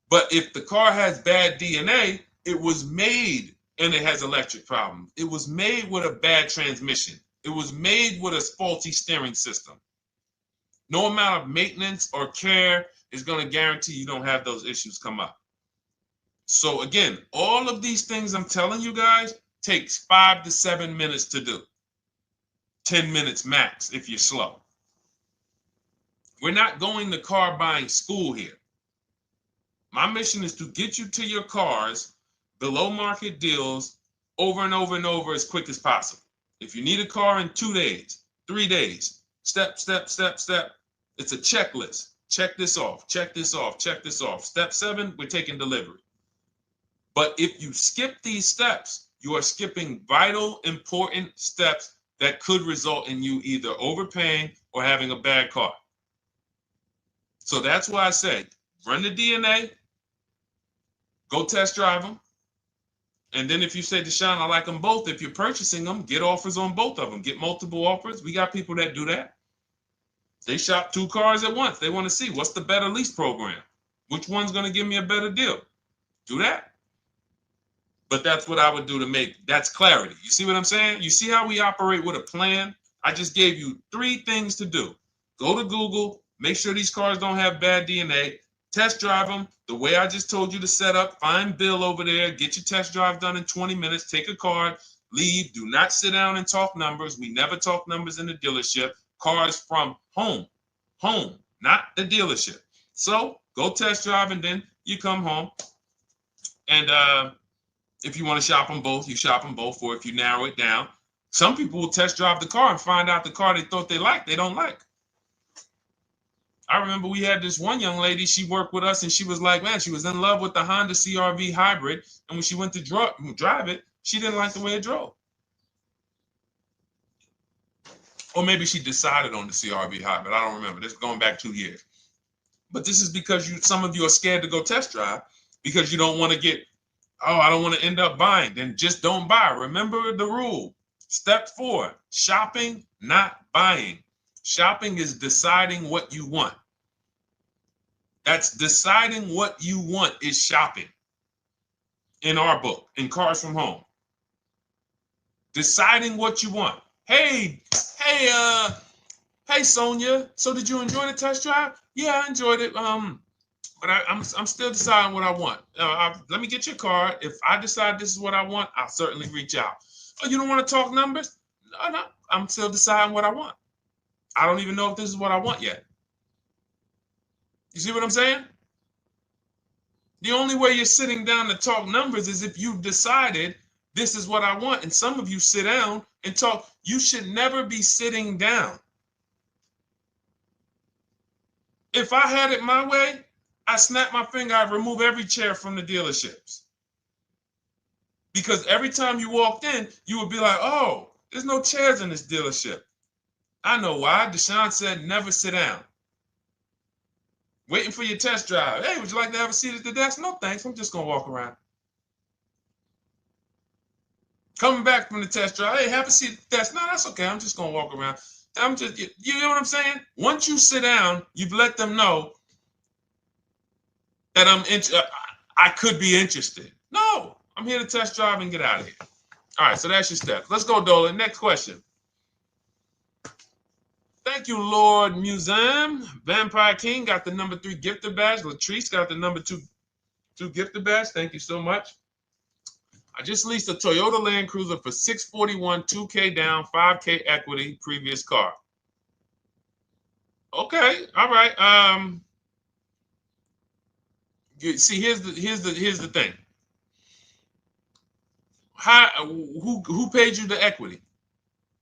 But if the car has bad DNA, it was made and it has electric problems. It was made with a bad transmission. It was made with a faulty steering system. No amount of maintenance or care is going to guarantee you don't have those issues come up. So again, all of these things I'm telling you guys takes 5 to 7 minutes to do. 10 minutes max if you're slow. We're not going to car buying school here. My mission is to get you to your cars below market deals over and over and over as quick as possible. If you need a car in 2 days, 3 days, step, step, step, step. It's a checklist. Check this off, check this off, check this off. Step 7, we're taking delivery. But if you skip these steps, you are skipping vital, important steps that could result in you either overpaying or having a bad car. So that's why I say, run the DNA, go test drive them. And then if you say, Deshone, I like them both, if you're purchasing them, get offers on both of them. Get multiple offers. We got people that do that. They shop 2 cars at once. They want to see what's the better lease program. Which one's going to give me a better deal? Do that. But that's what I would do to make, that's clarity. You see what I'm saying? You see how we operate with a plan? I just gave you 3 things to do. Go to Google, make sure these cars don't have bad DNA, test drive them the way I just told you to set up, find Bill over there, get your test drive done in 20 minutes, take a card, leave, do not sit down and talk numbers. We never talk numbers in the dealership. Cars from home, not the dealership. So go test drive and then you come home. And if you want to shop them both, you shop them both. Or if you narrow it down, some people will test drive the car and find out the car they thought they liked, they don't like. I remember we had this one young lady, she worked with us and she was like, man, she was in love with the Honda CR-V hybrid. And when she went to drive it, she didn't like the way it drove. Or maybe she decided on the CR-V hybrid. I don't remember. This is going back 2 years. But this is because some of you are scared to go test drive because you don't want to get, oh, I don't want to end up buying. Then just don't buy. Remember the rule. Step 4, shopping, not buying. Shopping is deciding what you want. That's deciding what you want is shopping. In our book, in Cars from Home. Deciding what you want. Hey, Sonia. So did you enjoy the test drive? Yeah, I enjoyed it. But I'm still deciding what I want. Let me get your card. If I decide this is what I want, I'll certainly reach out. Oh, you don't want to talk numbers? No. I'm still deciding what I want. I don't even know if this is what I want yet. You see what I'm saying? The only way you're sitting down to talk numbers is if you've decided this is what I want. And some of you sit down and talk. You should never be sitting down. If I had it my way, I snap my finger, I'd remove every chair from the dealerships. Because every time you walked in, you would be like, oh, there's no chairs in this dealership. I know why. Deshone said never sit down. Waiting for your test drive. Hey, would you like to have a seat at the desk? No, thanks. I'm just going to walk around. Coming back from the test drive. Hey, have a seat at the desk. No, that's okay. I'm just going to walk around. You know what I'm saying? Once you sit down, you've let them know that I could be interested. No, I'm here to test drive and get out of here. All right, so that's your steps. Let's go, Dolan. Next question. Thank you, Lord Museum. Vampire King got the number 3 gifter badge. Latrice got the number 2 gifter badge. Thank you so much. I just leased a Toyota Land Cruiser for $641, $2K down, $5K equity, previous car. Okay, all right. See, here's the thing. Who paid you the equity?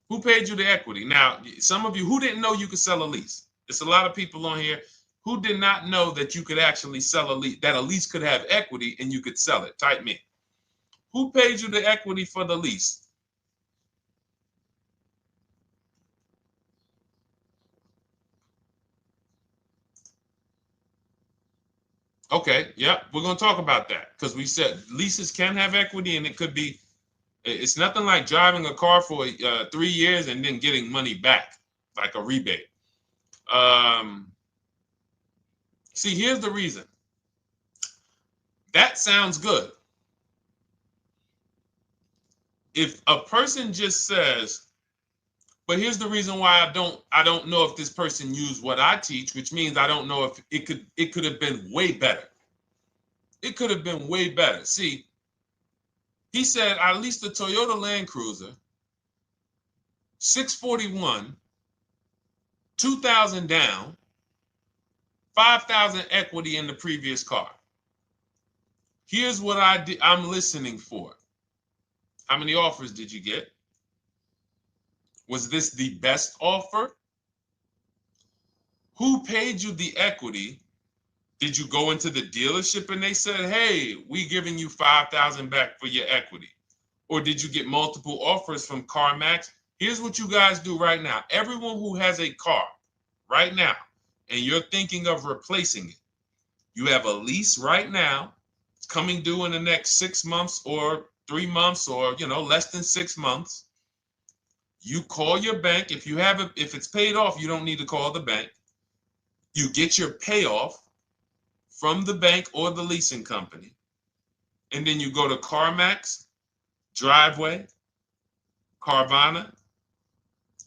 Who paid you the equity? Now, some of you who didn't know you could sell a lease. There's a lot of people on here who did not know that you could actually sell a lease, that a lease could have equity and you could sell it. Type me. Who paid you the equity for the lease? Okay, yep, we're going to talk about that because we said leases can have equity and it could be, it's nothing like driving a car for 3 years and then getting money back, like a rebate. See, here's the reason. That sounds good. If a person just says, But here's the reason why I don't know if this person used what I teach, which means I don't know if it could have been way better. It could have been way better. See, he said I leased a Toyota Land Cruiser, 641, 2,000 down, 5,000 equity in the previous car. Here's what I'm listening for. How many offers did you get? Was this the best offer? Who paid you the equity? Did you go into the dealership and they said, hey, we giving you 5,000 back for your equity? Or did you get multiple offers from CarMax? Here's what you guys do right now. Everyone who has a car right now, and you're thinking of replacing it, you have a lease right now. It's coming due in the next 6 months or 3 months or, less than 6 months. You call your bank. If it's paid off, you don't need to call the bank. You get your payoff from the bank or the leasing company. And then you go to CarMax, Driveway, Carvana,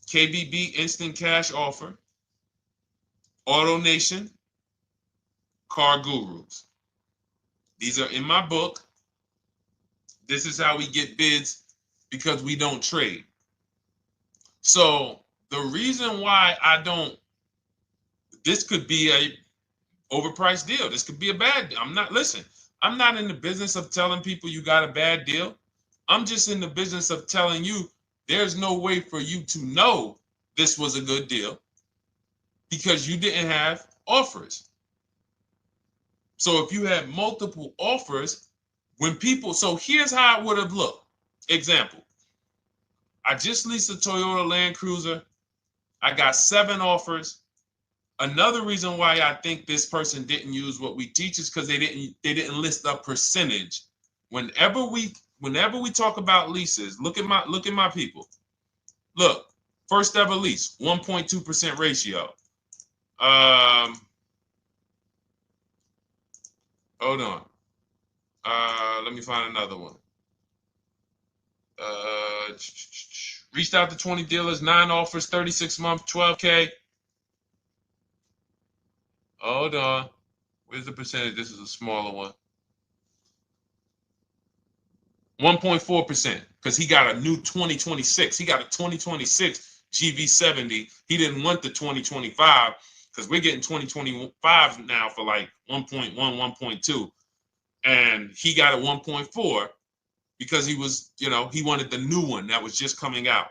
KBB Instant Cash Offer, AutoNation, Car Gurus. These are in my book. This is how we get bids because we don't trade. So the reason why this could be a overpriced deal. This could be a bad deal. I'm not in the business of telling people you got a bad deal. I'm just in the business of telling you there's no way for you to know this was a good deal because you didn't have offers. So if you had multiple offers, so here's how it would have looked. Example, I just leased a Toyota Land Cruiser. I got 7 offers. Another reason why I think this person didn't use what we teach is because they didn't list a percentage. Whenever we talk about leases, look at my people. Look, first ever lease, 1.2% ratio. Hold on. Let me find another one. Reached out to 20 dealers, 9 offers, 36 months, 12K. Hold on. Where's the percentage? This is a smaller one. 1.4%, because he got a new 2026. He got a 2026 GV70. He didn't want the 2025 because we're getting 2025 now for like 1.1, 1.2. And he got a 1.4 because he was, he wanted the new one that was just coming out.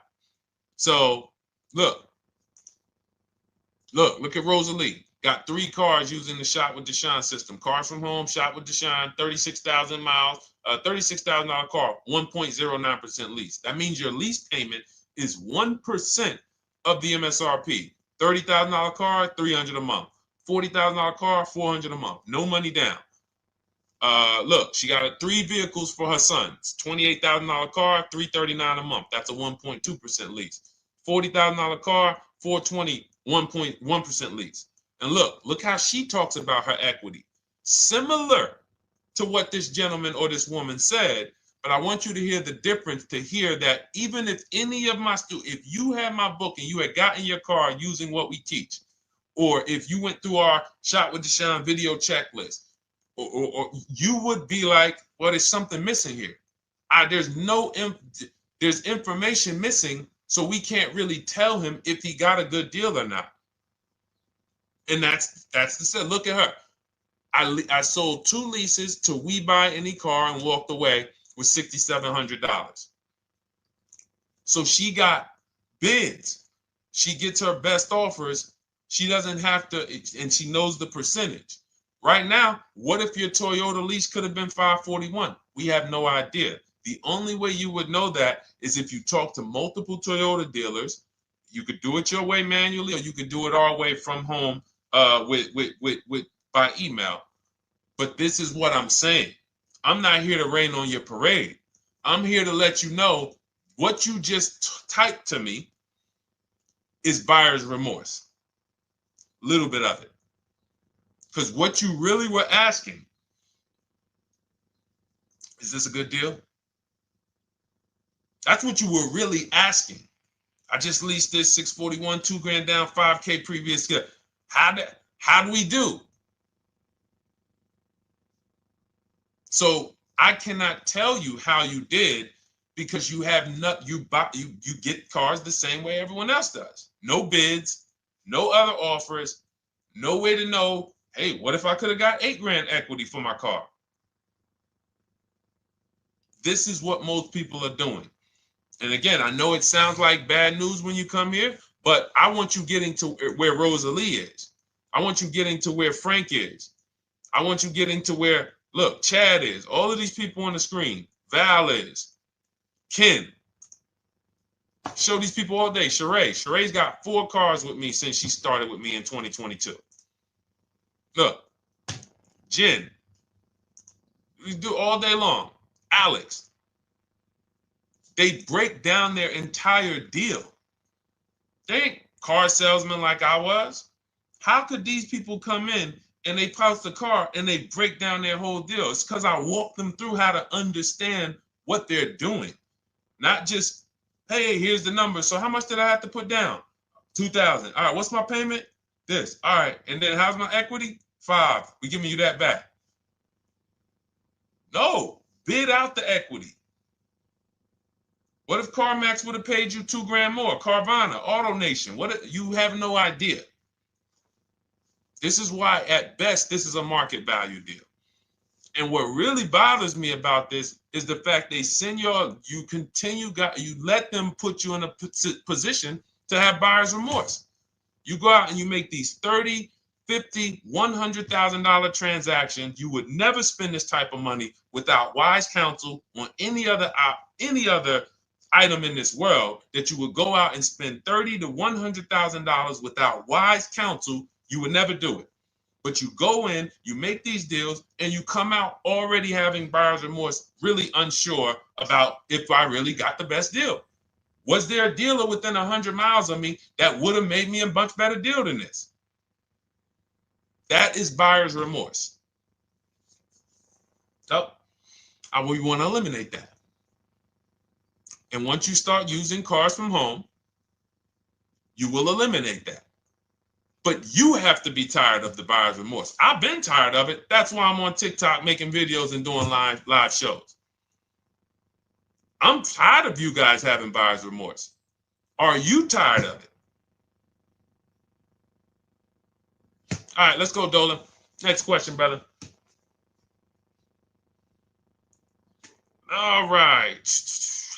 So look at Rosalie. Got 3 cars using the Shop with Deshone system. Cars from home, Shop with Deshone, 36,000 miles, $36,000 car, 1.09% lease. That means your lease payment is 1% of the MSRP. $30,000 car, $300 a month. $40,000 car, $400 a month. No money down. Look, she got 3 vehicles for her sons. $28,000 car, $339 a month. That's a 1.2% lease. $40,000 car, $420, 1.1% lease. And look how she talks about her equity. Similar to what this gentleman or this woman said, but I want you to hear the difference, to hear that even if any of my students, if you had my book and you had gotten your car using what we teach, or if you went through our Shop with Deshone video checklist, or you would be like, well, there's something missing here. There's information missing, so we can't really tell him if he got a good deal or not. And that's the set. Look at her. I sold 2 leases to We Buy Any Car and walked away with $6,700. So she got bids. She gets her best offers. She doesn't have to, and she knows the percentage. Right now, what if your Toyota lease could have been 541? We have no idea. The only way you would know that is if you talk to multiple Toyota dealers. You could do it your way manually, or you could do it our way from home by email. But this is what I'm saying. I'm not here to rain on your parade. I'm here to let you know what you just typed to me is buyer's remorse. A little bit of it. Because what you really were asking, is this a good deal? That's what you were really asking. I just leased this 641, 2 grand down, 5K previous. How do we do? So I cannot tell you how you did because you have not you get cars the same way everyone else does. No bids, no other offers, no way to know, hey, what if I could have got 8 grand equity for my car? This is what most people are doing. And again, I know it sounds like bad news when you come here, but I want you getting to where Rosalie is. I want you getting to where Frank is. I want you getting to where, look, Chad is. All of these people on the screen. Val is. Ken. Show these people all day. Sheree. Sheree's got 4 cars with me since she started with me in 2022. Look. Jen. We do all day long. Alex. They break down their entire deal. They ain't car salesmen like I was. How could these people come in and they post the car and they break down their whole deal? It's because I walk them through how to understand what they're doing. Not just, hey, here's the number. So how much did I have to put down? 2,000. All right, what's my payment? This. All right, and then how's my equity? 5. We giving you that back. No, bid out the equity. What if CarMax would have paid you 2 grand more? Carvana, AutoNation, what? You have no idea. This is why, at best, this is a market value deal. And what really bothers me about this is the fact they send you let them put you in a position to have buyer's remorse. You go out and you make these $30,000, $50,000, $100,000 transactions. You would never spend this type of money without wise counsel on any other item in this world, that you would go out and spend $30,000 to $100,000 without wise counsel. You would never do it. But you go in, you make these deals, and you come out already having buyer's remorse, really unsure about if I really got the best deal. Was there a dealer within 100 miles of me that would have made me a much better deal than this? That is buyer's remorse. So we want to eliminate that. And once you start using cars from home, you will eliminate that. But you have to be tired of the buyer's remorse. I've been tired of it. That's why I'm on TikTok making videos and doing live shows. I'm tired of you guys having buyer's remorse. Are you tired of it? All right, let's go, Dolan. Next question, brother. All right.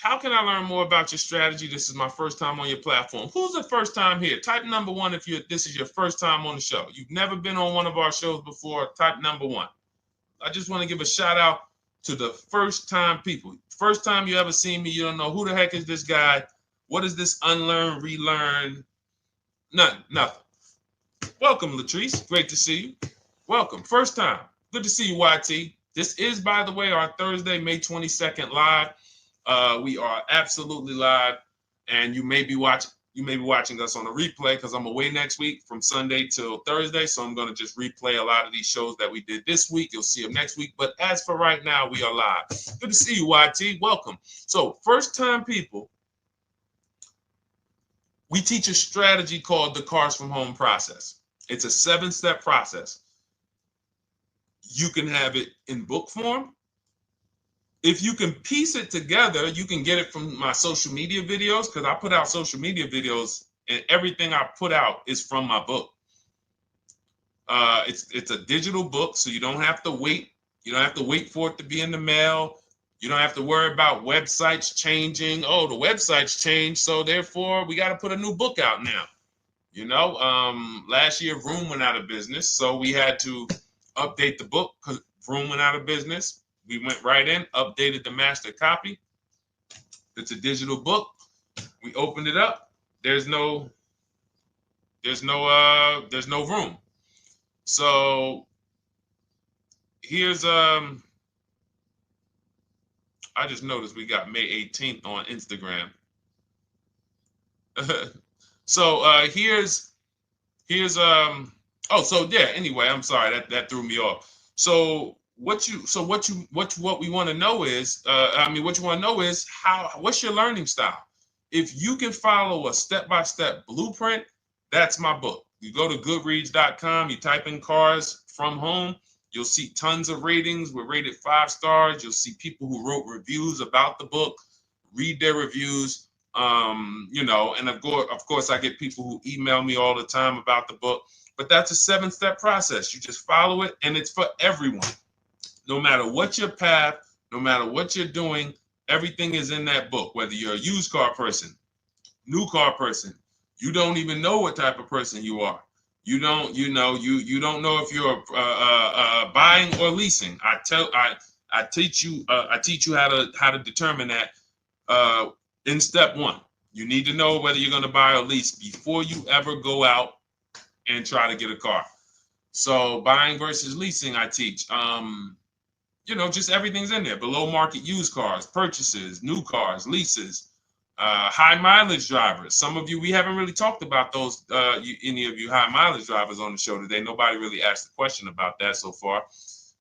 How can I learn more about your strategy? This is my first time on your platform. Who's the first time here? Type number 1 if this is your first time on the show. You've never been on one of our shows before. Type number 1. I just want to give a shout out to the first time people. First time you ever seen me, you don't know who the heck is this guy. What is this unlearn, relearn? Nothing. Welcome, Latrice. Great to see you. Welcome. First time. Good to see you, YT. This is, by the way, our Thursday, May 22nd live. We are absolutely live, and you may be watching us on a replay because I'm away next week from Sunday till Thursday, so I'm going to just replay a lot of these shows that we did this week. You'll see them next week, but as for right now, we are live. Good to see you, YT. Welcome. So, first-time people, we teach a strategy called the Cars from Home process. It's a 7-step process. You can have it in book form. If you can piece it together, you can get it from my social media videos, because I put out social media videos and everything I put out is from my book. It's a digital book, so you don't have to wait. You don't have to wait for it to be in the mail. You don't have to worry about websites changing. Oh, the website's changed, so therefore we got to put a new book out now. You know, last year Vroom went out of business, so we had to update the book because Vroom went out of business. We went right in, updated the master copy. It's a digital book. We opened it up. There's no room. So here's I just noticed we got May 18th on Instagram. So here's anyway, I'm sorry, that threw me off. So what we want to know is, what's your learning style? If you can follow a step-by-step blueprint, that's my book. You go to goodreads.com, you type in cars from home, you'll see tons of ratings. We're rated 5 stars. You'll see people who wrote reviews about the book, read their reviews. And of course, I get people who email me all the time about the book. But that's a 7-step process. You just follow it, and it's for everyone. No matter what your path, no matter what you're doing, everything is in that book. Whether you're a used car person, new car person, you don't even know what type of person you are. You don't know if you're buying or leasing. I teach you how to determine that in step 1. You need to know whether you're going to buy or lease before you ever go out and try to get a car. So buying versus leasing, I teach. Just everything's in there. Below market used cars, purchases, new cars, leases, high mileage drivers. Some of you, we haven't really talked about those, any of you high mileage drivers on the show today. Nobody really asked a question about that so far.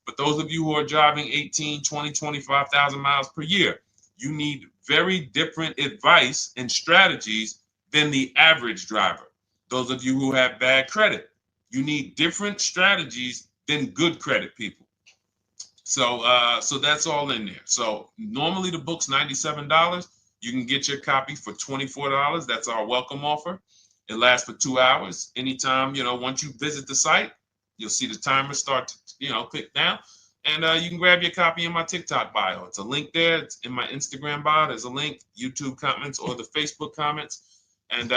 But those of you who are driving 18, 20, 25,000 miles per year, you need very different advice and strategies than the average driver. Those of you who have bad credit, you need different strategies than good credit people. So that's all in there. So normally the book's $97. You can get your copy for $24. That's our welcome offer. It lasts for 2 hours. Anytime, once you visit the site, you'll see the timer start to, click down. And you can grab your copy in my TikTok bio. It's a link there. It's in my Instagram bio. There's a link, YouTube comments or the Facebook comments. And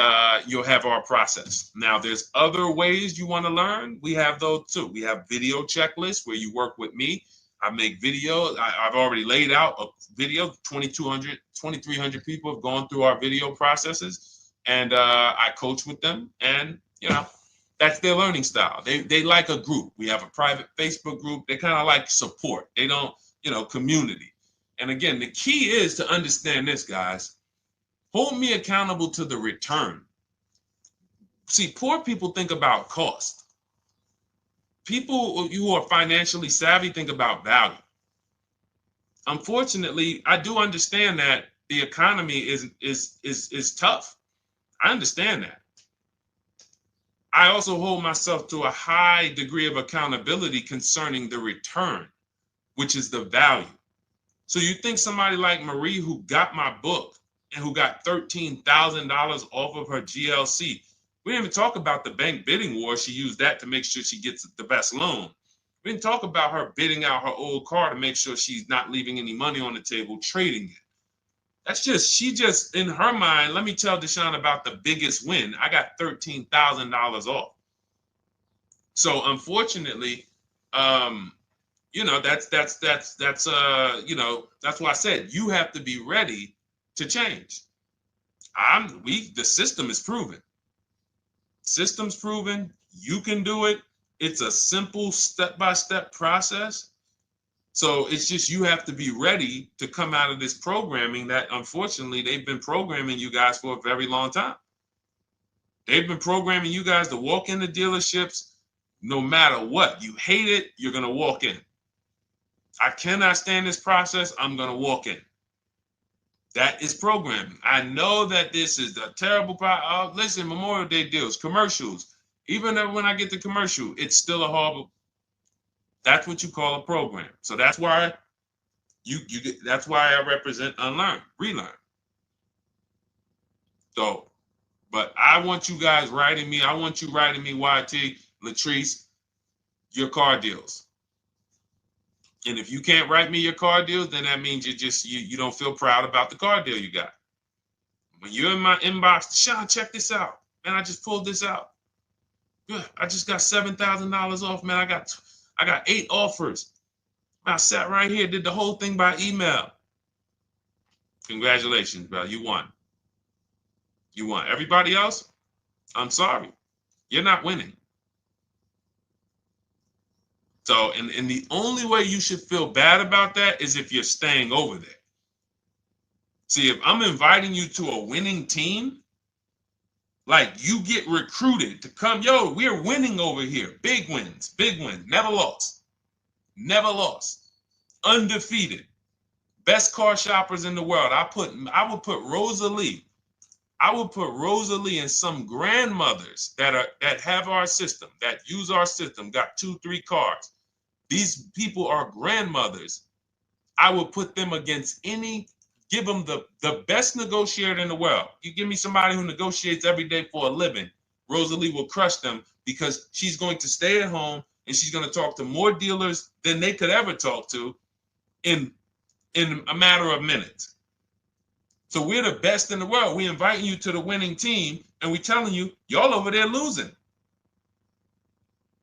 you'll have our process. Now, there's other ways you want to learn. We have those too. We have video checklists where you work with me. I make videos. I've already laid out a video. 2,300 people have gone through our video processes, and I coach with them. And that's their learning style. They like a group. We have a private Facebook group. They kind of like support. They don't, community. And again, the key is to understand this, guys. Hold me accountable to the return. See, poor people think about cost. People who are financially savvy think about value. Unfortunately, I do understand that the economy is tough. I understand that. I also hold myself to a high degree of accountability concerning the return, which is the value. So you think somebody like Marie, who got my book and who got $13,000 off of her GLC, we didn't even talk about the bank bidding war. She used that to make sure she gets the best loan. We didn't talk about her bidding out her old car to make sure she's not leaving any money on the table, trading it. She just, in her mind, let me tell Deshone about the biggest win. I got $13,000 off. So unfortunately, that's why I said you have to be ready to change. The system is proven. System's proven. You can do it. It's a simple step-by-step process. So it's just you have to be ready to come out of this programming that, unfortunately, they've been programming you guys for a very long time. They've been programming you guys to walk into dealerships no matter what. You hate it, you're going to walk in. I cannot stand this process, I'm going to walk in. That is programming. I know that this is a terrible problem. Listen, Memorial Day deals, commercials. Even when I get the commercial, it's still a horrible. That's what you call a program. So that's why that's why I represent unlearn, relearn. So, but I want you guys writing me. I want you writing me, YT, Latrice, your car deals. And if you can't write me your car deals, then that means you don't feel proud about the car deal you got. When you're in my inbox, Deshone, check this out. Man, I just pulled this out. Yeah, I just got $7,000 off, man. I got 8 offers. I sat right here, did the whole thing by email. Congratulations, bro. You won. You won. Everybody else, I'm sorry. You're not winning. So, and the only way you should feel bad about that is if you're staying over there. See, if I'm inviting you to a winning team, like you get recruited to come, yo, we're winning over here. Big wins, never lost. Never lost. Undefeated. Best car shoppers in the world. I would put Rosalie I will put Rosalie and some grandmothers that have our system, that use our system, got 2-3 cars. These people are grandmothers. I will put them against give them the best negotiator in the world. You give me somebody who negotiates every day for a living, Rosalie will crush them because she's going to stay at home and she's going to talk to more dealers than they could ever talk to in a matter of minutes. So we're the best in the world. We're inviting you to the winning team, and we're telling you, y'all over there losing.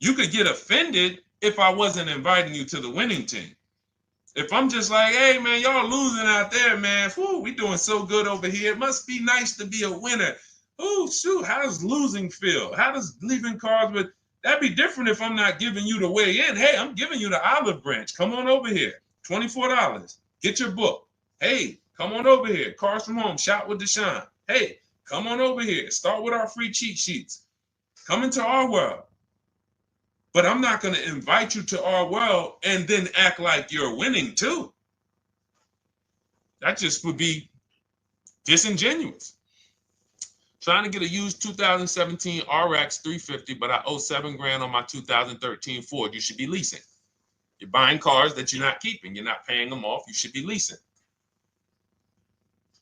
You could get offended if I wasn't inviting you to the winning team. If I'm just like, hey, man, y'all losing out there, man. Whew, we doing so good over here. It must be nice to be a winner. Oh, shoot, how does losing feel? How does leaving cars with... That'd be different if I'm not giving you the way in. Hey, I'm giving you the olive branch. Come on over here. $24. Get your book. Hey, come on over here. Cars from Home. Shop with Deshone. Hey, come on over here. Start with our free cheat sheets. Come into our world. But I'm not going to invite you to our world and then act like you're winning too. That just would be disingenuous. Trying to get a used 2017 RX 350, but I owe $7,000 on my 2013 Ford. You should be leasing. You're buying cars that you're not keeping. You're not paying them off. You should be leasing.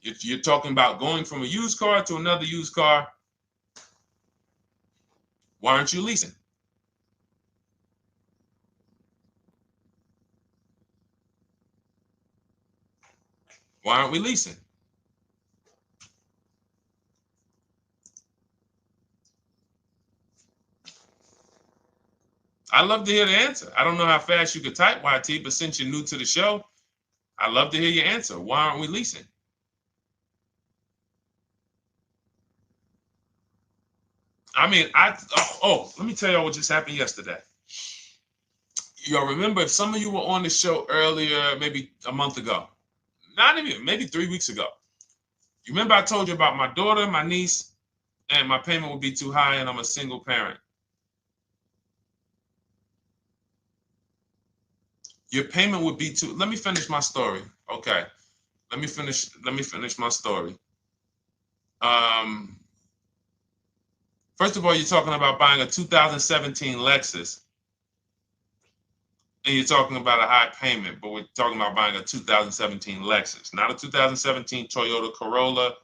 You're talking about going from a used car to another used car. Why aren't you leasing? Why aren't we leasing? I'd love to hear the answer. I don't know how fast you could type, YT, but since you're new to the show, I'd love to hear your answer. Why aren't we leasing? I mean, let me tell y'all what just happened yesterday. Y'all remember, if some of you were on the show earlier, maybe a month ago, not even, maybe 3 weeks ago. You remember I told you about my daughter, my niece, and my payment would be too high, and I'm a single parent. Your payment would be too... Let me finish my story. Okay. Let me finish my story. First of all, you're talking about buying a 2017 Lexus, and you're talking about a high payment, but we're talking about buying a 2017 Lexus, not a 2017 Toyota Corolla,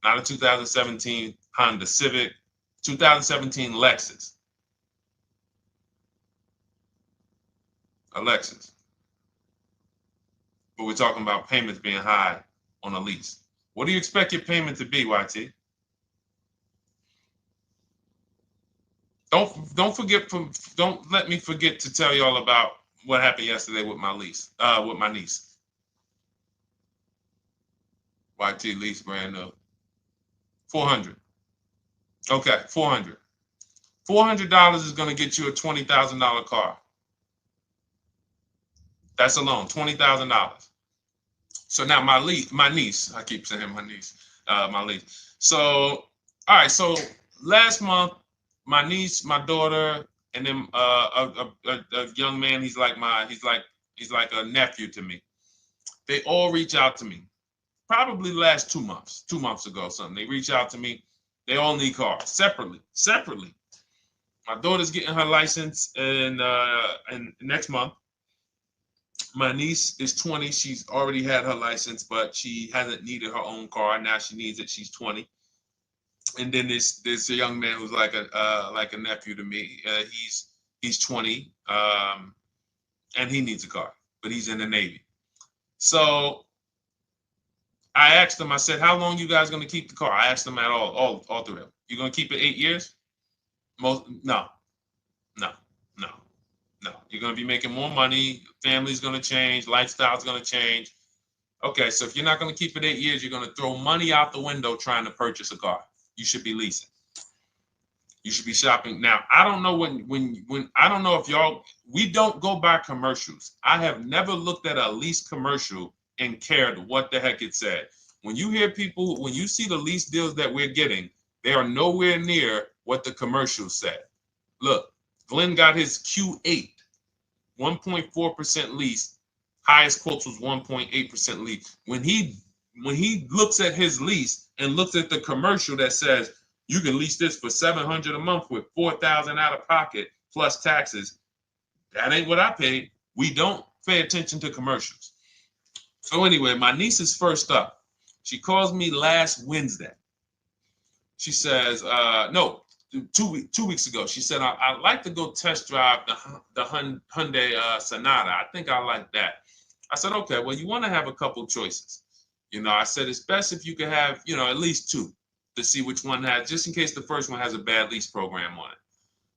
not a 2017 Honda Civic, 2017 Lexus. A Lexus. But we're talking about payments being high on a lease. What do you expect your payment to be, YT? Don't let me forget to tell y'all about what happened yesterday with my niece. YT lease brand new. $400. Okay, $400. $400 is going to get you a $20,000 car. That's alone, $20,000. So now my niece, I keep saying my niece, my niece. So, all right, so last month, my niece, my daughter, and then a young man, he's like a nephew to me. They all reach out to me. Probably the last 2 months ago, something. They reach out to me. They all need cars separately. My daughter's getting her license in next month. My niece is 20. She's already had her license, but she hasn't needed her own car. Now she needs it. She's 20. And then there's a young man who's like a nephew to me. He's 20, and he needs a car, but he's in the Navy. So I asked them. I said, "How long you guys gonna keep the car?" I asked them at all three of them. You gonna keep it 8 years? No. You're gonna be making more money. Family's gonna change. Lifestyle's gonna change. Okay, so if you're not gonna keep it 8 years, you're gonna throw money out the window trying to purchase a car. You should be leasing. You should be shopping. Now, I don't know when I don't know if y'all, we don't go by commercials. I have never looked at a lease commercial and cared what the heck it said. When you hear people, when you see the lease deals that we're getting, they are nowhere near what the commercial said. Look, Glenn got his Q8, 1.4% lease. Highest quotes was 1.8% lease. When he looks at his lease, and looks at the commercial that says you can lease this for $700 a month with $4,000 out of pocket plus taxes, that ain't what I paid. We don't pay attention to commercials. So anyway, my niece is first up. She calls me last Wednesday. She says, no, 2 weeks ago. She said, I'd like to go test drive the Hyundai Sonata. I think I like that. I said, okay, well, you want to have a couple choices. I said, it's best if you could have, at least two to see which one has, just in case the first one has a bad lease program on it.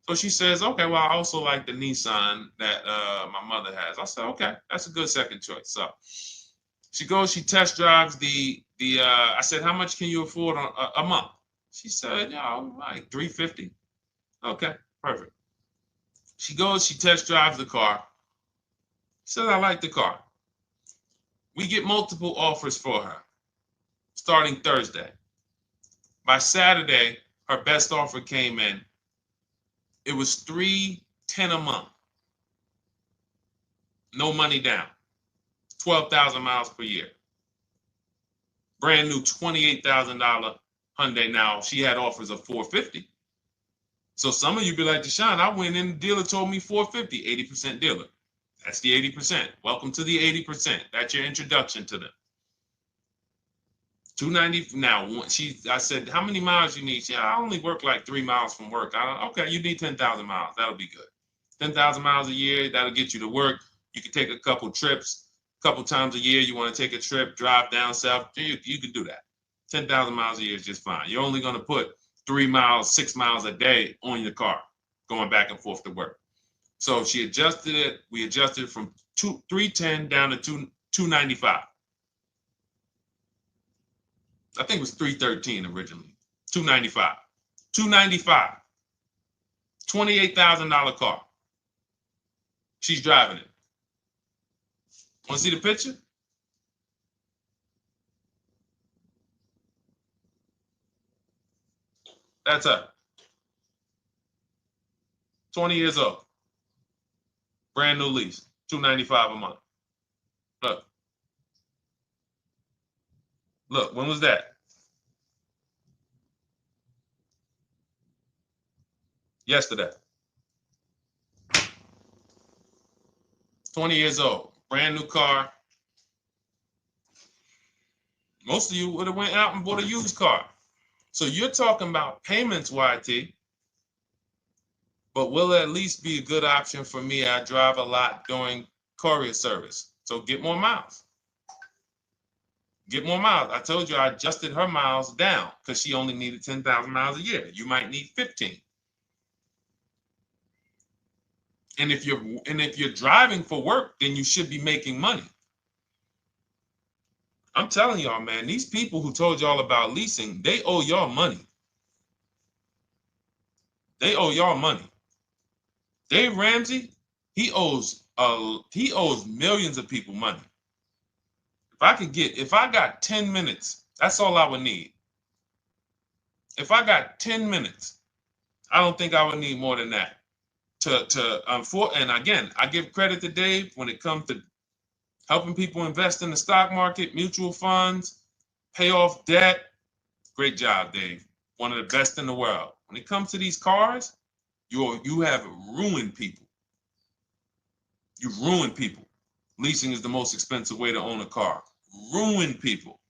So she says, okay, well, I also like the Nissan that my mother has. I said, okay, that's a good second choice. So she goes, she test drives I said, how much can you afford a month? She said, like $350. Okay, perfect. She goes, she test drives the car. She said, I like the car. We get multiple offers for her starting Thursday. By Saturday, her best offer came in. It was $310 a month. No money down. 12,000 miles per year. Brand new $28,000 Hyundai. Now, she had offers of $450. So some of you be like, Deshone, I went in, the dealer told me $450, 80% dealer. That's the 80%. Welcome to the 80%. That's your introduction to them. $290. Now, I said, how many miles you need? She said, I only work like 3 miles from work. Okay, you need 10,000 miles. That'll be good. 10,000 miles a year, that'll get you to work. You can take a couple trips, a couple times a year. You want to take a trip, drive down south. You can do that. 10,000 miles a year is just fine. You're only going to put 3 miles, 6 miles a day on your car, going back and forth to work. So she adjusted it. We adjusted it from 310 down to 295. I think it was 313 originally. 295. 295. $28,000 car. She's driving it. Want to see the picture? That's her. 20 years old. Brand new lease. $295 a month. Look. Look, when was that? Yesterday. 20 years old. Brand new car. Most of you would have went out and bought a used car. So you're talking about payments, YT. But will it at least be a good option for me? I drive a lot during courier service. So get more miles. Get more miles. I told you I adjusted her miles down because she only needed 10,000 miles a year. You might need 15. And if you're driving for work, then you should be making money. I'm telling y'all, man, these people who told y'all about leasing, they owe y'all money. They owe y'all money. Dave Ramsey, he owes millions of people money. If I got 10 minutes, that's all I would need. If I got 10 minutes, I don't think I would need more than that. And again, I give credit to Dave when it comes to helping people invest in the stock market, mutual funds, pay off debt. Great job, Dave. One of the best in the world. When it comes to these cars, you have ruined people. You've ruined people. Leasing is the most expensive way to own a car. Ruined people.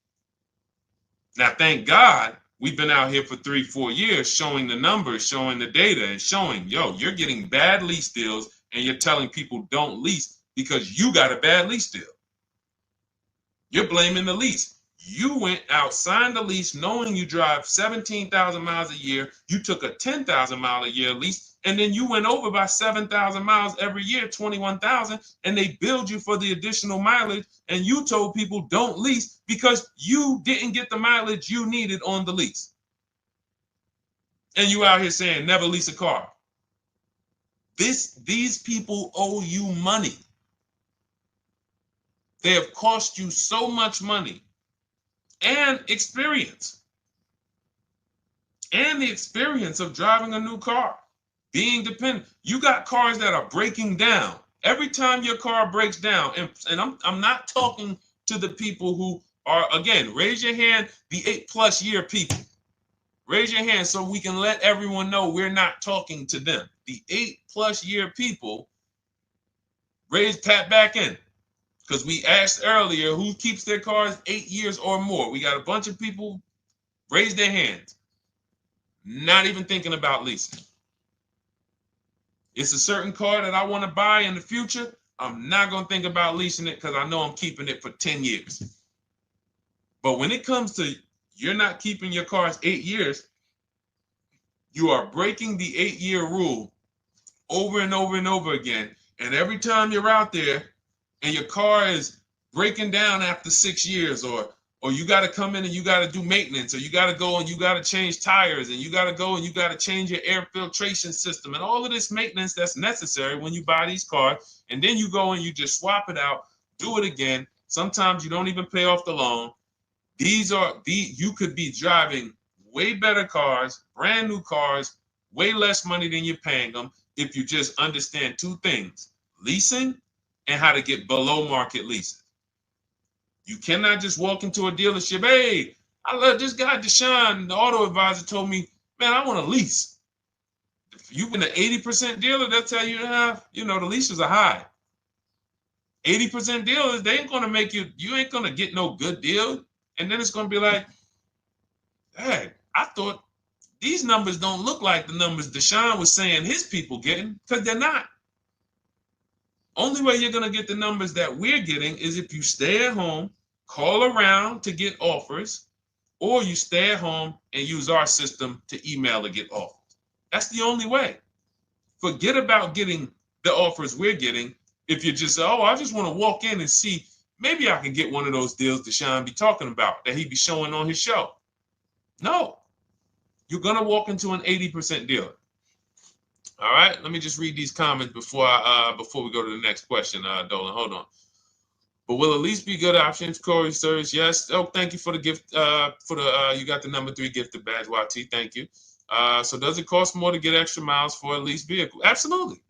Now, thank God, we've been out here for 3-4 years showing the numbers, showing the data, and showing, you're getting bad lease deals, and you're telling people don't lease because you got a bad lease deal. You're blaming the lease. You went out, signed the lease, knowing you drive 17,000 miles a year. You took a 10,000 mile a year lease, and then you went over by 7,000 miles every year, 21,000, and they billed you for the additional mileage, and you told people don't lease because you didn't get the mileage you needed on the lease. And you out here saying never lease a car. These people owe you money. They have cost you so much money and experience. And the experience of driving a new car, being dependent. You got cars that are breaking down. Every time your car breaks down, and I'm not talking to the people who Or again, raise your hand, the 8+ year people. Raise your hand so we can let everyone know we're not talking to them. The 8+ year people, tap back in. Because we asked earlier who keeps their cars 8 years or more. We got a bunch of people raise their hands, not even thinking about leasing. It's a certain car that I want to buy in the future. I'm not going to think about leasing it because I know I'm keeping it for 10 years. But when it comes to you're not keeping your cars 8 years, you are breaking the 8-year rule over and over and over again. And every time you're out there and your car is breaking down after 6 years, or you got to come in and you got to do maintenance, or you got to go and you got to change tires, and you got to go and you got to change your air filtration system, and all of this maintenance that's necessary when you buy these cars, and then you go and you just swap it out, do it again. Sometimes you don't even pay off the loan. You could be driving way better cars, brand new cars, way less money than you're paying them if you just understand two things: leasing and how to get below market leases. You cannot just walk into a dealership. Hey, I love this guy, Deshone, the auto advisor, told me, man, I want to lease. If you've been an 80% dealer, they'll tell you, the leases are high. 80% dealers, they ain't going to make you ain't going to get no good deal. And then it's going to be like, hey, I thought these numbers don't look like the numbers Deshone was saying his people getting, because they're not. Only way you're going to get the numbers that we're getting is if you stay at home, call around to get offers, or you stay at home and use our system to email to get offers. That's the only way. Forget about getting the offers we're getting. If you just say, oh, I just want to walk in and see, maybe I can get one of those deals Deshone be talking about that he be showing on his show. No, you're going to walk into an 80% dealer. All right, let me just read these comments before we go to the next question, Dolan. Hold on. But will a lease be good options? Corey Sirs, yes. Oh, thank you for the gift. You got the number 3 gifted badge, YT. Thank you. So does it cost more to get extra miles for a leased vehicle? Absolutely.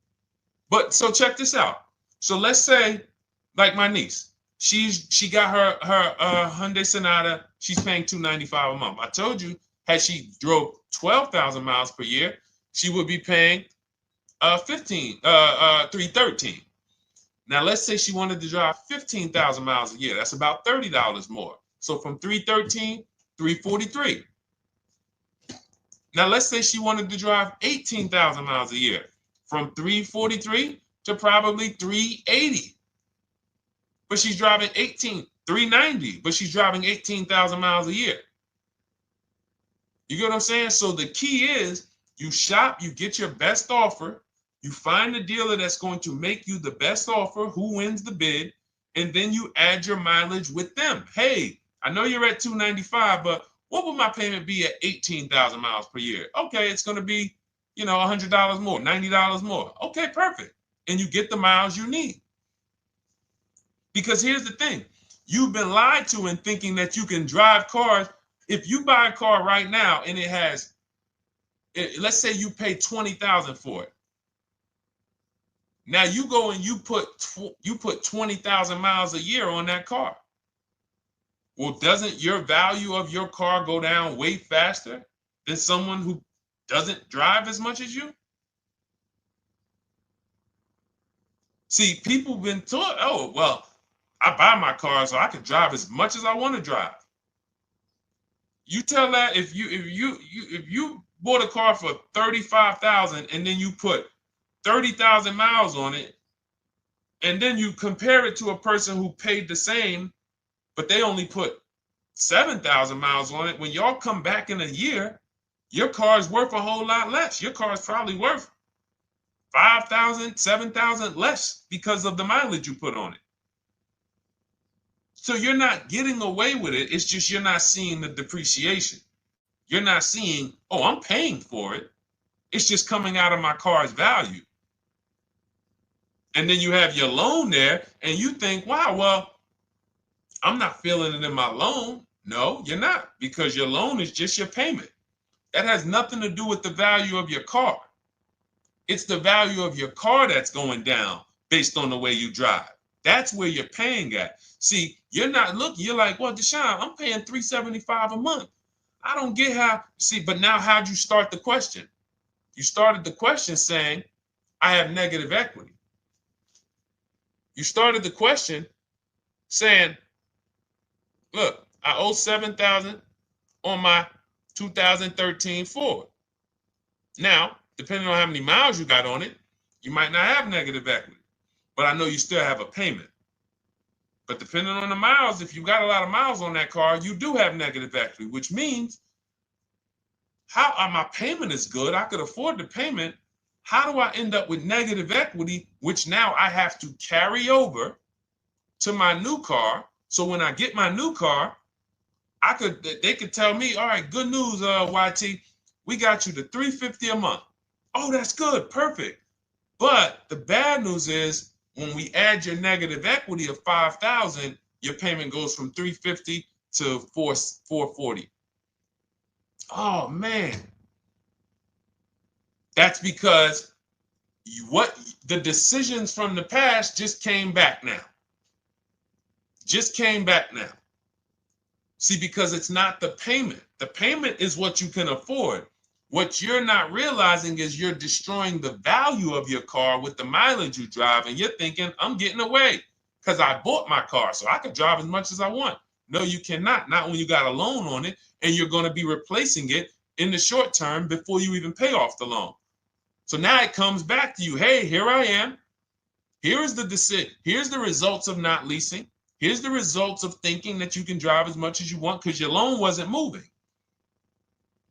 But so check this out. So let's say, like my niece, she got her Hyundai Sonata. She's paying $295 a month. I told you, had she drove 12,000 miles per year, she would be paying $313. Now let's say she wanted to drive 15,000 miles a year. That's about $30 more. So from $313, $343. Now let's say she wanted to drive 18,000 miles a year, from $343 to probably $380. But she's driving $390, but she's driving 18,000 miles a year. You get what I'm saying? So the key is you shop, you get your best offer, you find the dealer that's going to make you the best offer, who wins the bid, and then you add your mileage with them. Hey, I know you're at $295, but what would my payment be at 18,000 miles per year? Okay, it's going to be, $100 more, $90 more. Okay, perfect. And you get the miles you need. Because here's the thing. You've been lied to in thinking that you can drive cars. If you buy a car right now and it has, let's say you pay $20,000 for it. Now you go and you put 20,000 miles a year on that car. Well, doesn't your value of your car go down way faster than someone who doesn't drive as much as you? See, people have been taught, oh, well, I buy my car so I can drive as much as I want to drive. You tell that if you bought a car for $35,000 and then you put 30,000 miles on it, and then you compare it to a person who paid the same, but they only put 7,000 miles on it. When y'all come back in a year, your car is worth a whole lot less. Your car is probably worth 5,000, 7,000 less because of the mileage you put on it. So you're not getting away with it. It's just you're not seeing the depreciation. You're not seeing, oh, I'm paying for it. It's just coming out of my car's value. And then you have your loan there and you think, wow, well, I'm not feeling it in my loan. No, you're not, because your loan is just your payment. That has nothing to do with the value of your car. It's the value of your car that's going down based on the way you drive. That's where you're paying at. See, you're not looking, you're like, well, Deshone, I'm paying $375 a month. I don't get how, see, but now how'd you start the question? You started the question saying, I have negative equity. You started the question saying, look, I owe $7,000 on my 2013 Ford. Now, depending on how many miles you got on it, you might not have negative equity, but I know you still have a payment. But depending on the miles, if you got a lot of miles on that car, you do have negative equity, which means my payment is good. I could afford the payment. How do I end up with negative equity, which now I have to carry over to my new car? So when I get my new car, they could tell me, all right, good news, YT, we got you to $350 a month. Oh, that's good, perfect. But the bad news is when we add your negative equity of $5,000, your payment goes from $350 to $440. Oh man, that's because the decisions from the past just came back now. Just came back now. See, because it's not the payment. The payment is what you can afford. What you're not realizing is you're destroying the value of your car with the mileage you drive, and you're thinking, I'm getting away because I bought my car, so I can drive as much as I want. No, you cannot. Not when you got a loan on it, and you're going to be replacing it in the short term before you even pay off the loan. So now it comes back to you. Hey, here I am. Here's the decision. Here's the results of not leasing. Here's the results of thinking that you can drive as much as you want because your loan wasn't moving.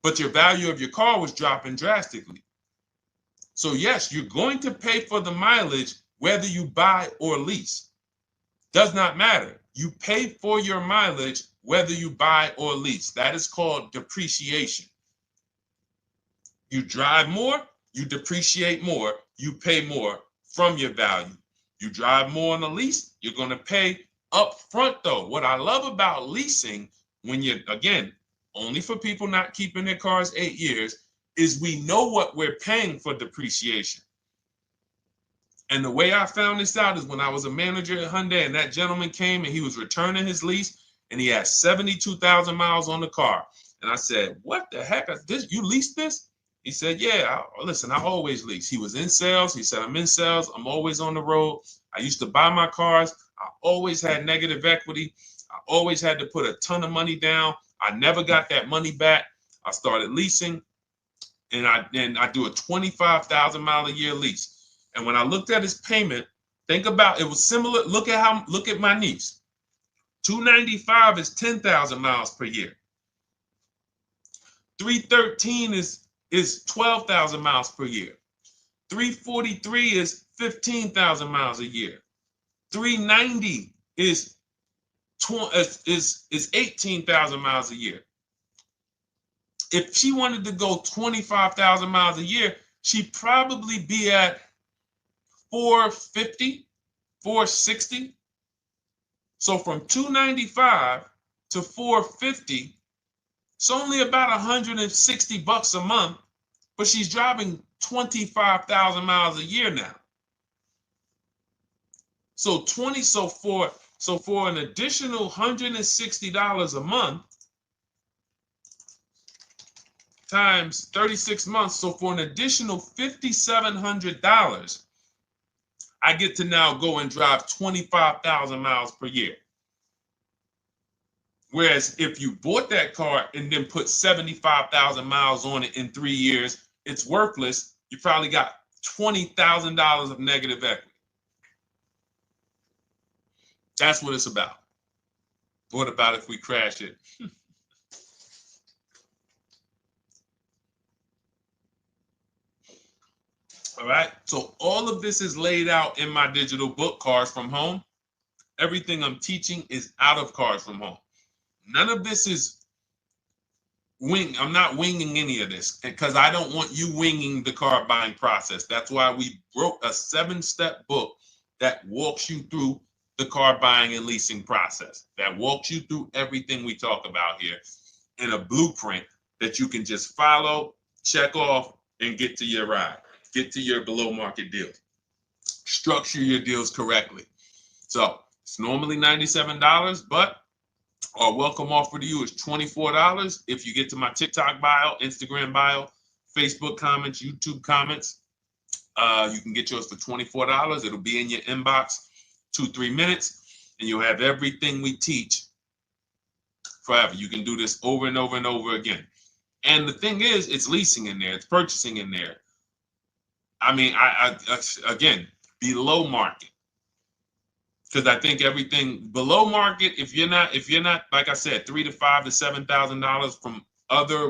But your value of your car was dropping drastically. So yes, you're going to pay for the mileage whether you buy or lease. Does not matter. You pay for your mileage whether you buy or lease. That is called depreciation. You drive more, you depreciate more, you pay more from your value. You drive more on a lease, you're going to pay up front though. What I love about leasing, when you're, again, only for people not keeping their cars 8 years, is we know what we're paying for depreciation. And the way I found this out is when I was a manager at Hyundai and that gentleman came and he was returning his lease and he had 72,000 miles on the car. And I said, what the heck? You leased this? He said, yeah, listen, I always lease. He was in sales. He said, I'm in sales. I'm always on the road. I used to buy my cars. I always had negative equity. I always had to put a ton of money down. I never got that money back. I started leasing, and I do a 25,000 mile a year lease. And when I looked at his payment, think about it was similar. Look at my niece. 295 is 10,000 miles per year. 313 is 12,000 miles per year. 343 is 15,000 miles a year. 390 is 18,000 miles a year. If she wanted to go 25,000 miles a year, she'd probably be at 450, 460. So from 295 to 450, it's only about 160 bucks a month, but she's driving 25,000 miles a year now. So for an additional $160 a month times 36 months, so for an additional $5,700, I get to now go and drive 25,000 miles per year. Whereas if you bought that car and then put 75,000 miles on it in 3 years, it's worthless. You probably got $20,000 of negative equity. That's what it's about. What about if we crash it? All right. So all of this is laid out in my digital book, Cars from Home. Everything I'm teaching is out of Cars from Home. None of this is I'm not winging any of this because I don't want you winging the car buying process. That's why we wrote a 7-step book that walks you through the car buying and leasing process, that walks you through everything we talk about here in a blueprint that you can just follow, check off, and get to your ride, get to your below market deals, structure your deals correctly. So it's normally $97, but our welcome offer to you is $24 if you get to my TikTok bio, Instagram bio, Facebook comments, YouTube comments. You can get yours for $24. It'll be in your inbox 2-3 minutes, and you'll have everything we teach forever. You can do this over and over and over again. And the thing is, it's leasing in there, it's purchasing in there. I mean, I again, below market. Because I think everything below market, if you're not, like I said, $3,000 to $5,000 to $7,000 from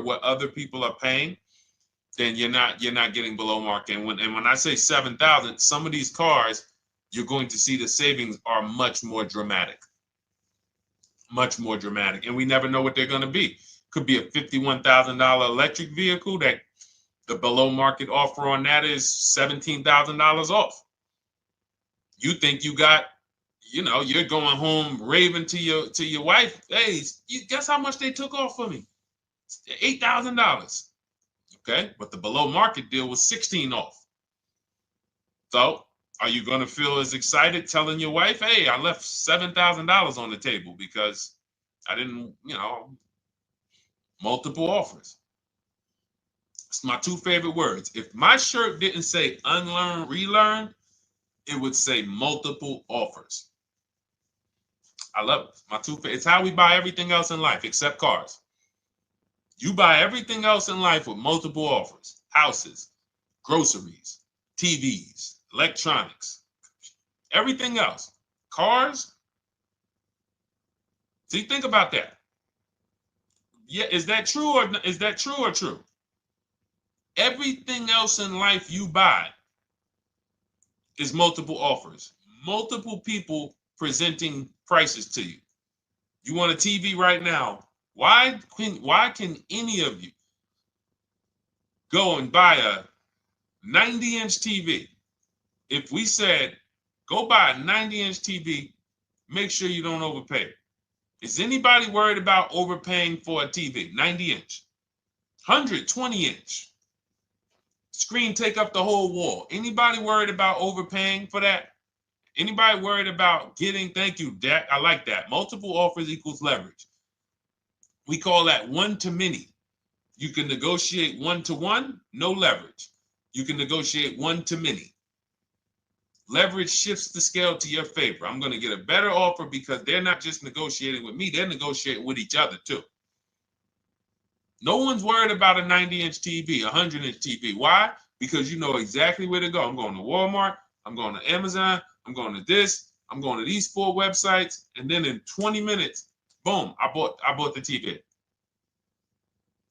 what other people are paying, then you're not getting below market. And when I say 7,000, some of these cars, you're going to see the savings are much more dramatic. Much more dramatic. And we never know what they're going to be. Could be a $51,000 electric vehicle that the below market offer on that is $17,000 off. You think you got, you're going home raving to your wife. Hey, guess how much they took off for me? $8,000. Okay, but the below market deal was $16,000 off. So are you going to feel as excited telling your wife, hey, I left $7,000 on the table because I didn't, multiple offers? It's my two favorite words. If my shirt didn't say unlearn, relearn, it would say multiple offers. I love it. My two favorite. It's how we buy everything else in life except cars. You buy everything else in life with multiple offers. Houses, groceries, TVs, electronics, everything else. Cars. See, think about that. Yeah, is that true or true? Everything else in life you buy is multiple offers. Multiple people presenting prices to you. You want a TV right now. Why can any of you go and buy a 90-inch TV? If we said, go buy a 90-inch TV, make sure you don't overpay. Is anybody worried about overpaying for a TV? 90-inch, 120-inch. Screen take up the whole wall. Anybody worried about overpaying for that? Anybody worried about getting, thank you, Dak, I like that. Multiple offers equals leverage. We call that one to many. You can negotiate 1-to-1, no leverage. You can negotiate 1 to many. Leverage shifts the scale to your favor. I'm going to get a better offer because they're not just negotiating with me, they're negotiating with each other too. No one's worried about a 90-inch TV, a 100-inch TV. Why? Because you know exactly where to go. I'm going to Walmart, I'm going to Amazon, I'm going to this, I'm going to these 4 websites, and then in 20 minutes, boom, I bought the TV.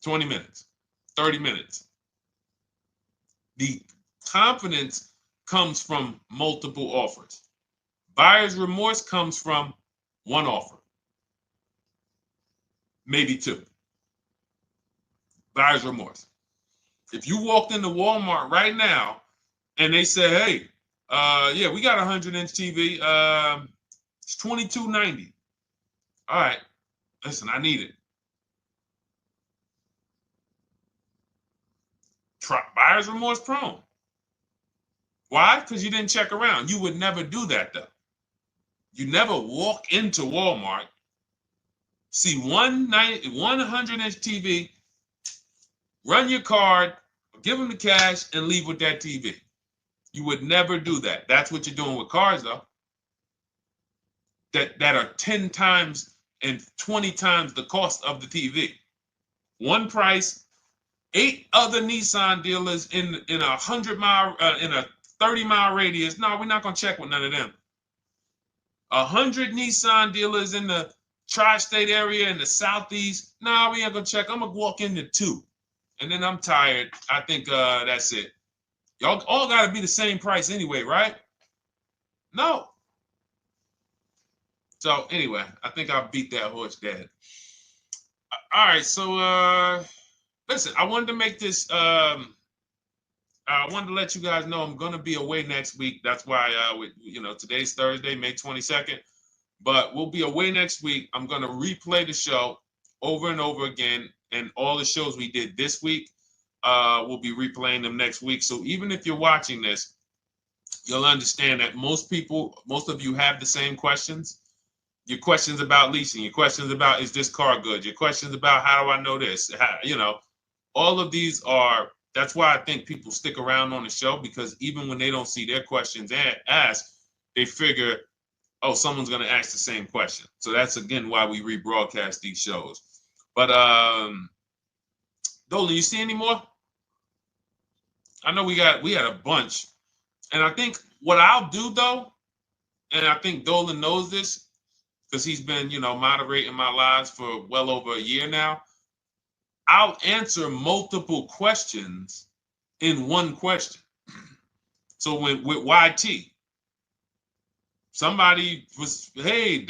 20 minutes, 30 minutes. The confidence comes from multiple offers. Buyer's remorse comes from one offer, maybe 2. Buyer's remorse. If you walked into Walmart right now and they say, hey, yeah, we got a 100-inch TV. It's $22.90. All right, listen, I need it. Buyer's remorse prone. Why? Because you didn't check around. You would never do that, though. You never walk into Walmart, see one 100-inch TV, run your card, give them the cash, and leave with that TV. You would never do that. That's what you're doing with cars, though. That are 10 times and 20 times the cost of the TV. One price, 8 other Nissan dealers in a 100-mile, in a 30-mile radius. No, we're not gonna check with none of them. 100 Nissan dealers in the tri-state area in the southeast. No, we ain't gonna check. I'm gonna walk into 2, and then I'm tired. I think that's it. Y'all all gotta be the same price anyway, right? No. So anyway, I think I beat that horse dead. All right, so listen, I wanted to make this. I wanted to let you guys know I'm gonna be away next week. That's why today's Thursday, May 22nd, but we'll be away next week. I'm gonna replay the show over and over again, and all the shows we did this week, we'll be replaying them next week. So even if you're watching this you'll understand that most of you have the same questions. Your questions about leasing, your questions about, is this car good? Your questions about, how do I know this? All of these are, that's why I think people stick around on the show, because even when they don't see their questions asked, they figure, oh, someone's going to ask the same question. So that's, again, why we rebroadcast these shows. But Dolan, you see any more? I know we had a bunch. And I think what I'll do, though, and I think Dolan knows this because he's been, moderating my lives for well over a year now, I'll answer multiple questions in one question. So with YT, somebody was, hey,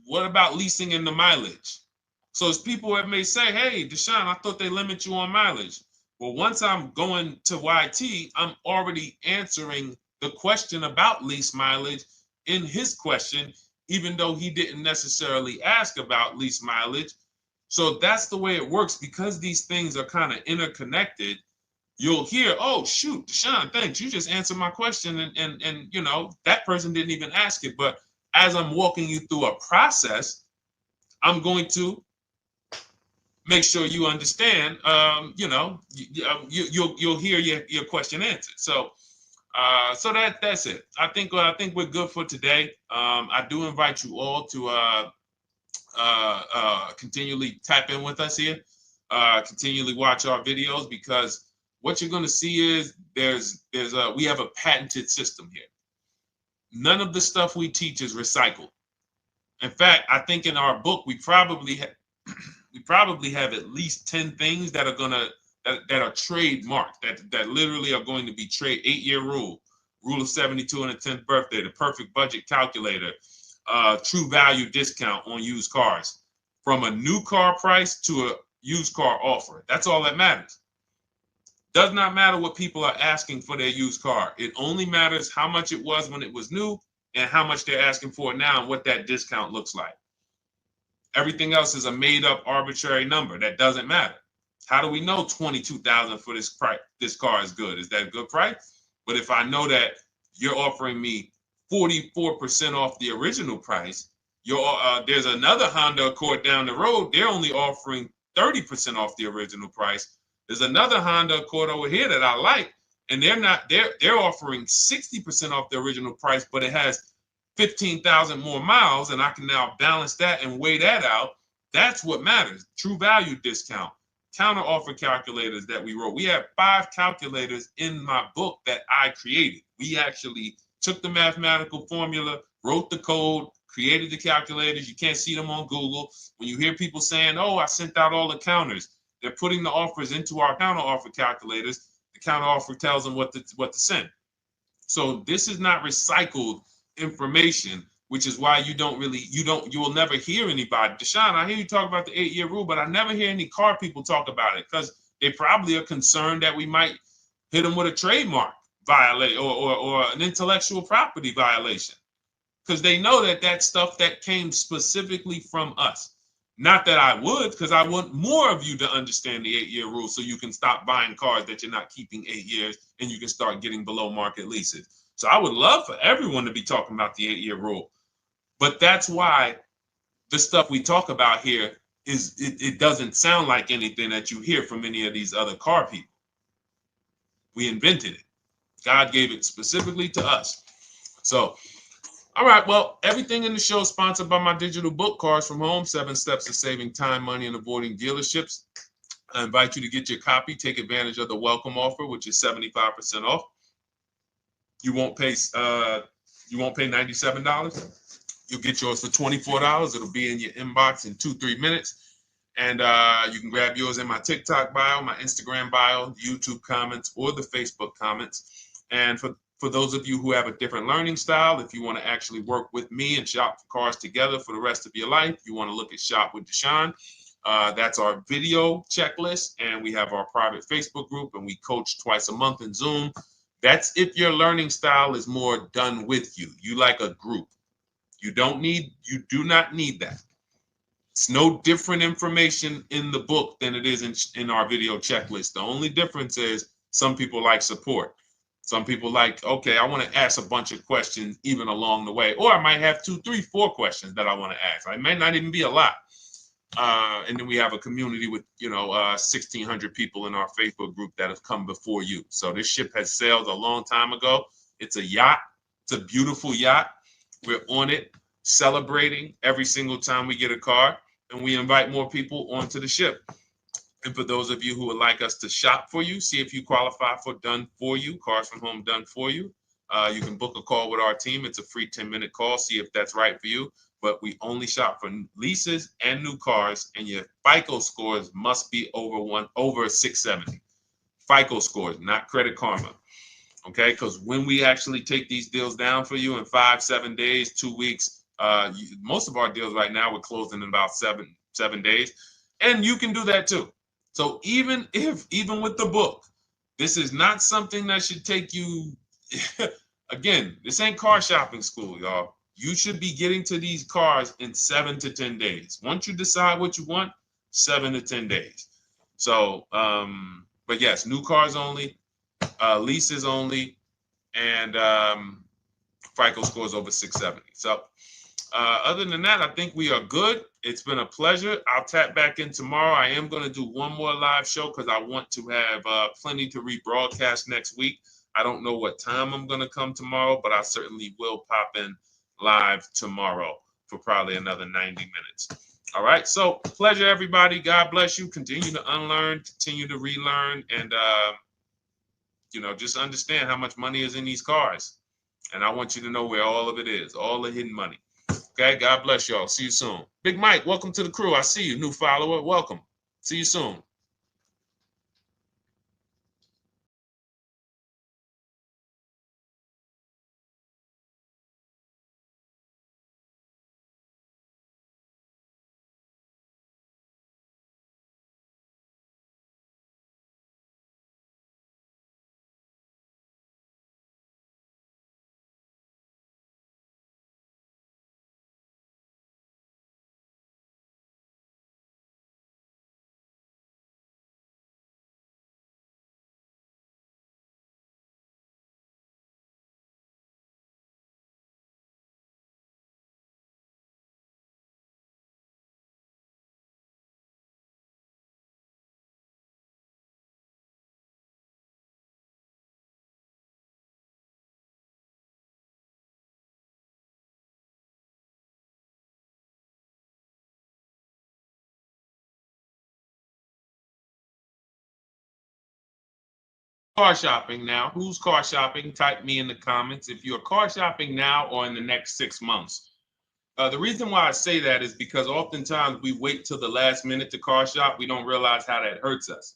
what about leasing in the mileage? So as people that may say, hey, Deshone, I thought they limit you on mileage. Well, once I'm going to YT, I'm already answering the question about lease mileage in his question, even though he didn't necessarily ask about lease mileage. So that's the way it works. Because these things are kind of interconnected, you'll hear, oh, shoot, Deshone, thanks. You just answered my question. And that person didn't even ask it. But as I'm walking you through a process, I'm going to make sure you understand, you'll hear your question answered. So that's it. I think we're good for today. I do invite you all to continually tap in with us here, continually watch our videos, because what you're going to see is we have a patented system here. None of the stuff we teach is recycled. In fact, I think in our book we probably have at least 10 things that are that are trademarked, that literally are going to be 8-year rule of 72 on the 10th birthday, the perfect budget calculator, true value discount on used cars, from a new car price to a used car offer. That's all that matters. Does not matter what people are asking for their used car. It only matters how much it was when it was new and how much they're asking for it now and what that discount looks like. Everything else is a made up arbitrary number that doesn't matter. How do we know $22,000 for this price? This car is good. Is that a good price? But if I know that you're offering me 44% off the original price, there's another Honda Accord down the road. They're only offering 30% off the original price. There's another Honda Accord over here that I like, and they're offering 60% off the original price, but it has 15,000 more miles, and I can now balance that and weigh that out. That's what matters. True value discount, counter offer calculators that we wrote. We have 5 calculators in my book that I created. We actually took the mathematical formula, wrote the code, created the calculators. You can't see them on Google. When you hear people saying, oh, I sent out all the counters, they're putting the offers into our counter offer calculators. The counter offer tells them what to send. So this is not recycled information, which is why you will never hear anybody. Deshone, I hear you talk about the 8-year rule, but I never hear any car people talk about it, because they probably are concerned that we might hit them with a trademark violation or an intellectual property violation, because they know that stuff that came specifically from us. Not that I would, because I want more of you to understand the 8-year rule, so you can stop buying cars that you're not keeping 8 years and you can start getting below market leases. So I would love for everyone to be talking about the 8-year rule. But that's why the stuff we talk about here it doesn't sound like anything that you hear from any of these other car people. We invented it. God gave it specifically to us. So, all right, well, everything in the show is sponsored by my digital book, Cars from Home, 7 Steps to Saving Time, Money, and Avoiding Dealerships. I invite you to get your copy. Take advantage of the welcome offer, which is 75% off. You won't pay $97. You'll get yours for $24. It'll be in your inbox in 2-3 minutes. And you can grab yours in my TikTok bio, my Instagram bio, YouTube comments, or the Facebook comments. And for those of you who have a different learning style, if you want to actually work with me and shop for cars together for the rest of your life, you want to look at Shop with Deshone. That's our video checklist. And we have our private Facebook group, and we coach twice a month in Zoom. That's if your learning style is more done with you. You like a group. You do not need that. It's no different information in the book than it is in our video checklist. The only difference is some people like support. Some people like, okay, I want to ask a bunch of questions even along the way, or I might have 2, 3, 4 questions that I want to ask. It might not even be a lot. And then we have a community with 1,600 people in our Facebook group that have come before you. So this ship has sailed a long time ago. It's a yacht. It's a beautiful yacht. We're on it, celebrating every single time we get a car, and we invite more people onto the ship. And for those of you who would like us to shop for you, see if you qualify for Done For You, Cars from Home Done For You. You can book a call with our team. It's a free 10-minute call. See if that's right for you. But we only shop for leases and new cars, and your FICO scores must be over 670. FICO scores, not Credit Karma. Okay, because when we actually take these deals down for you in 5, 7 days, 2 weeks, most of our deals right now we're closing in about seven days, and you can do that too. So even with the book, this is not something that should take you. Again, this ain't car shopping school, y'all. You should be getting to these cars in 7 to 10 days. Once you decide what you want, 7 to 10 days. So, but yes, new cars only, leases only, and FICO scores over 670. So other than that, I think we are good. It's been a pleasure. I'll tap back in tomorrow. I am going to do one more live show because I want to have plenty to rebroadcast next week. I don't know what time I'm going to come tomorrow, but I certainly will pop in live tomorrow for probably another 90 minutes. All right. So pleasure, everybody. God bless you. Continue to unlearn, continue to relearn, and, just understand how much money is in these cars. And I want you to know where all of it is, all the hidden money. Okay. God bless y'all. See you soon. Big Mike, welcome to the crew. I see you. New follower. Welcome. See you soon. Car shopping now. Who's car shopping? Type me in the comments if you're car shopping now or in the next 6 months. The reason why I say that is because oftentimes we wait till the last minute to car shop. We don't realize how that hurts us.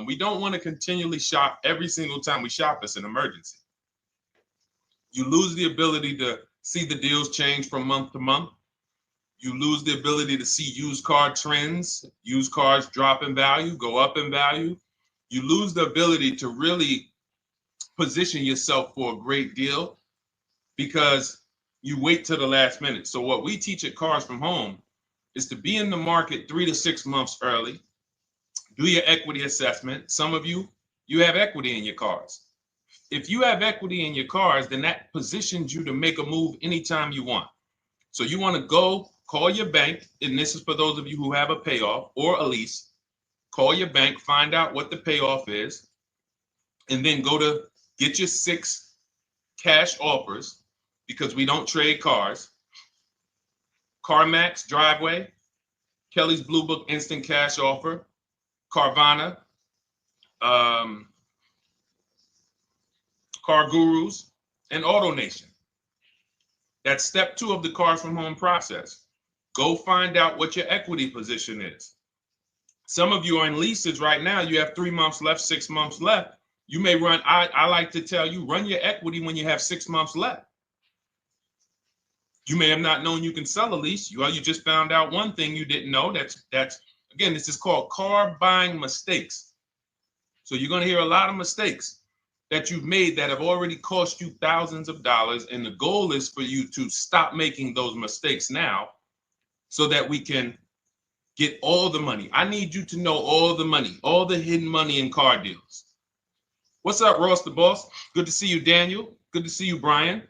We don't want to continually shop every single time we shop. It's an emergency. You lose the ability to see the deals change from month to month. You lose the ability to see used car trends, used cars drop in value, go up in value. You lose the ability to really position yourself for a great deal because you wait till the last minute. So what we teach at Cars from Home is to be in the market 3 to 6 months early. Do your equity assessment. Some of you have equity in your cars. If you have equity in your cars, then that positions you to make a move anytime you want. So you want to go call your bank, and this is for those of you who have a payoff or a lease. Call your bank, find out what the payoff is, and then go to get your 6 cash offers, because we don't trade cars. CarMax Driveway, Kelly's Blue Book Instant Cash Offer, Carvana, Car Gurus, and AutoNation. That's step 2 of the Cars from Home process. Go find out what your equity position is. Some of you are in leases right now. You have 3 months left, 6 months left. You may run, I like to tell you, run your equity when you have 6 months left. You may have not known you can sell a lease. You just found out one thing you didn't know. That's again, this is called car buying mistakes. So you're going to hear a lot of mistakes that you've made that have already cost you thousands of dollars. And the goal is for you to stop making those mistakes now so that we can get all the money. I need you to know all the money, all the hidden money in car deals. What's up, Ross the Boss? Good to see you, Daniel. Good to see you, Brian.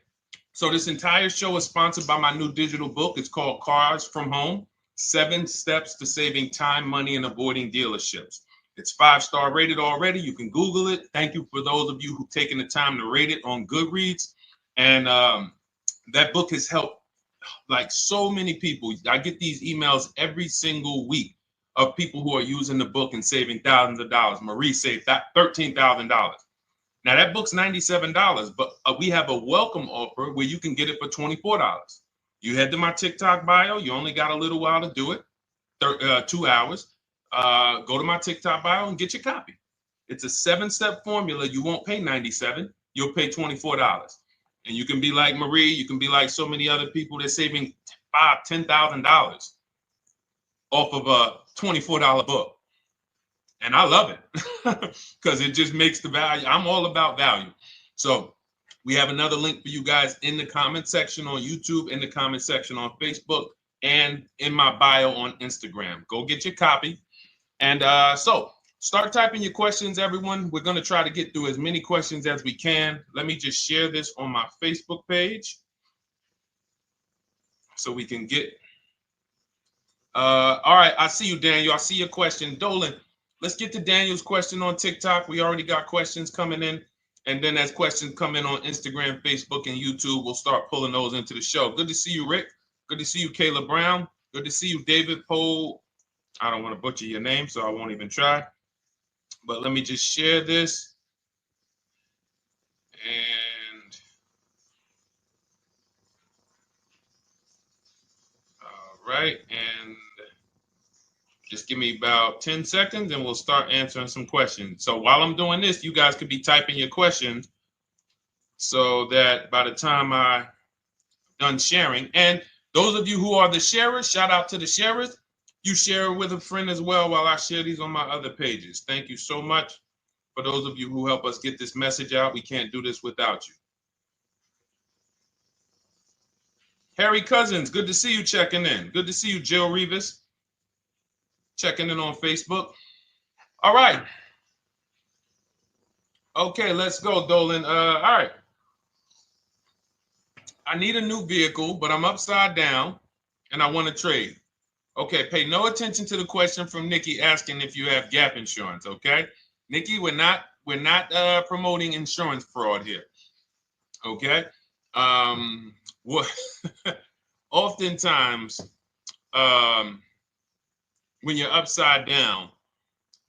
So this entire show is sponsored by my new digital book. It's called Cars from Home, 7 Steps to Saving Time, Money, and Avoiding Dealerships. It's 5-star rated already. You can Google it. Thank you for those of you who've taken the time to rate it on Goodreads. And that book has helped like so many people. I get these emails every single week of people who are using the book and saving thousands of dollars. Marie saved $13,000. Now that book's $97, but we have a welcome offer where you can get it for $24. You head to my TikTok bio. You only got a little while to do it, 2 hours. Go to my TikTok bio and get your copy. It's a 7-step formula. You won't pay $97. You'll pay $24. And you can be like Marie. You can be like so many other people. They're saving $5,000, $10,000 off of a $24 book. And I love it because it just makes the value. I'm all about value. So we have another link for you guys in the comment section on YouTube, in the comment section on Facebook, and in my bio on Instagram. Go get your copy. And so start typing your questions, everyone. We're going to try to get through as many questions as we can. Let me just share this on my Facebook page so we can get. All right. I see you, Daniel. I see your question. Dolan, let's get to Daniel's question on TikTok. We already got questions coming in. And then as questions come in on Instagram, Facebook, and YouTube, we'll start pulling those into the show. Good to see you, Rick. Good to see you, Kayla Brown. Good to see you, David Poe. I don't want to butcher your name, so I won't even try. But let me just share this. And all right. And just give me about 10 seconds and we'll start answering some questions. So while I'm doing this, you guys could be typing your questions so that by the time I'm done sharing, and those of you who are the sharers, shout out to the sharers. You share it with a friend as well while I share these on my other pages. Thank you so much for those of you who help us get this message out. We can't do this without you. Harry Cousins, good to see you checking in. Good to see you, Jill Rivas, checking in on Facebook. All right. Okay, let's go, Dolan. All right. I need a new vehicle, but I'm upside down and I want to trade. Okay, pay no attention to the question from Nikki asking if you have gap insurance, okay? Nikki, we're not promoting insurance fraud here, okay? Oftentimes, when you're upside down,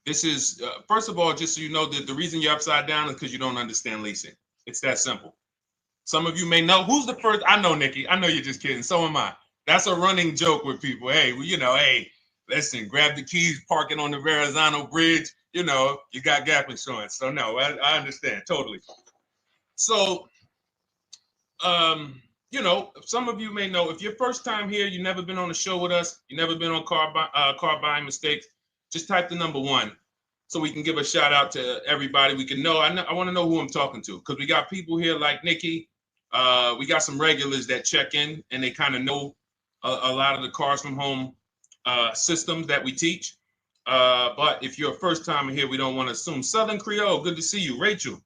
this is, first of all, just so you know that the reason you're upside down is because you don't understand leasing. It's that simple. Some of you may know, who's the first? I know, Nikki. I know you're just kidding. So am I. That's a running joke with people. Hey, well, you know, hey, listen, grab the keys, park it on the Verrazano Bridge. You know, you got gap insurance. So no, I understand totally. So, you know, some of you may know, if you're first time here, you've never been on a show with us, you've never been on car buying mistakes, just type the number 1 so we can give a shout out to everybody. We can know. I want to know who I'm talking to because we got people here like Nikki. We got some regulars that check in and they kind of know a lot of the Cars from Home systems that we teach. But if you're a first timer here, we don't want to assume. Southern Creole, good to see you. Rachel,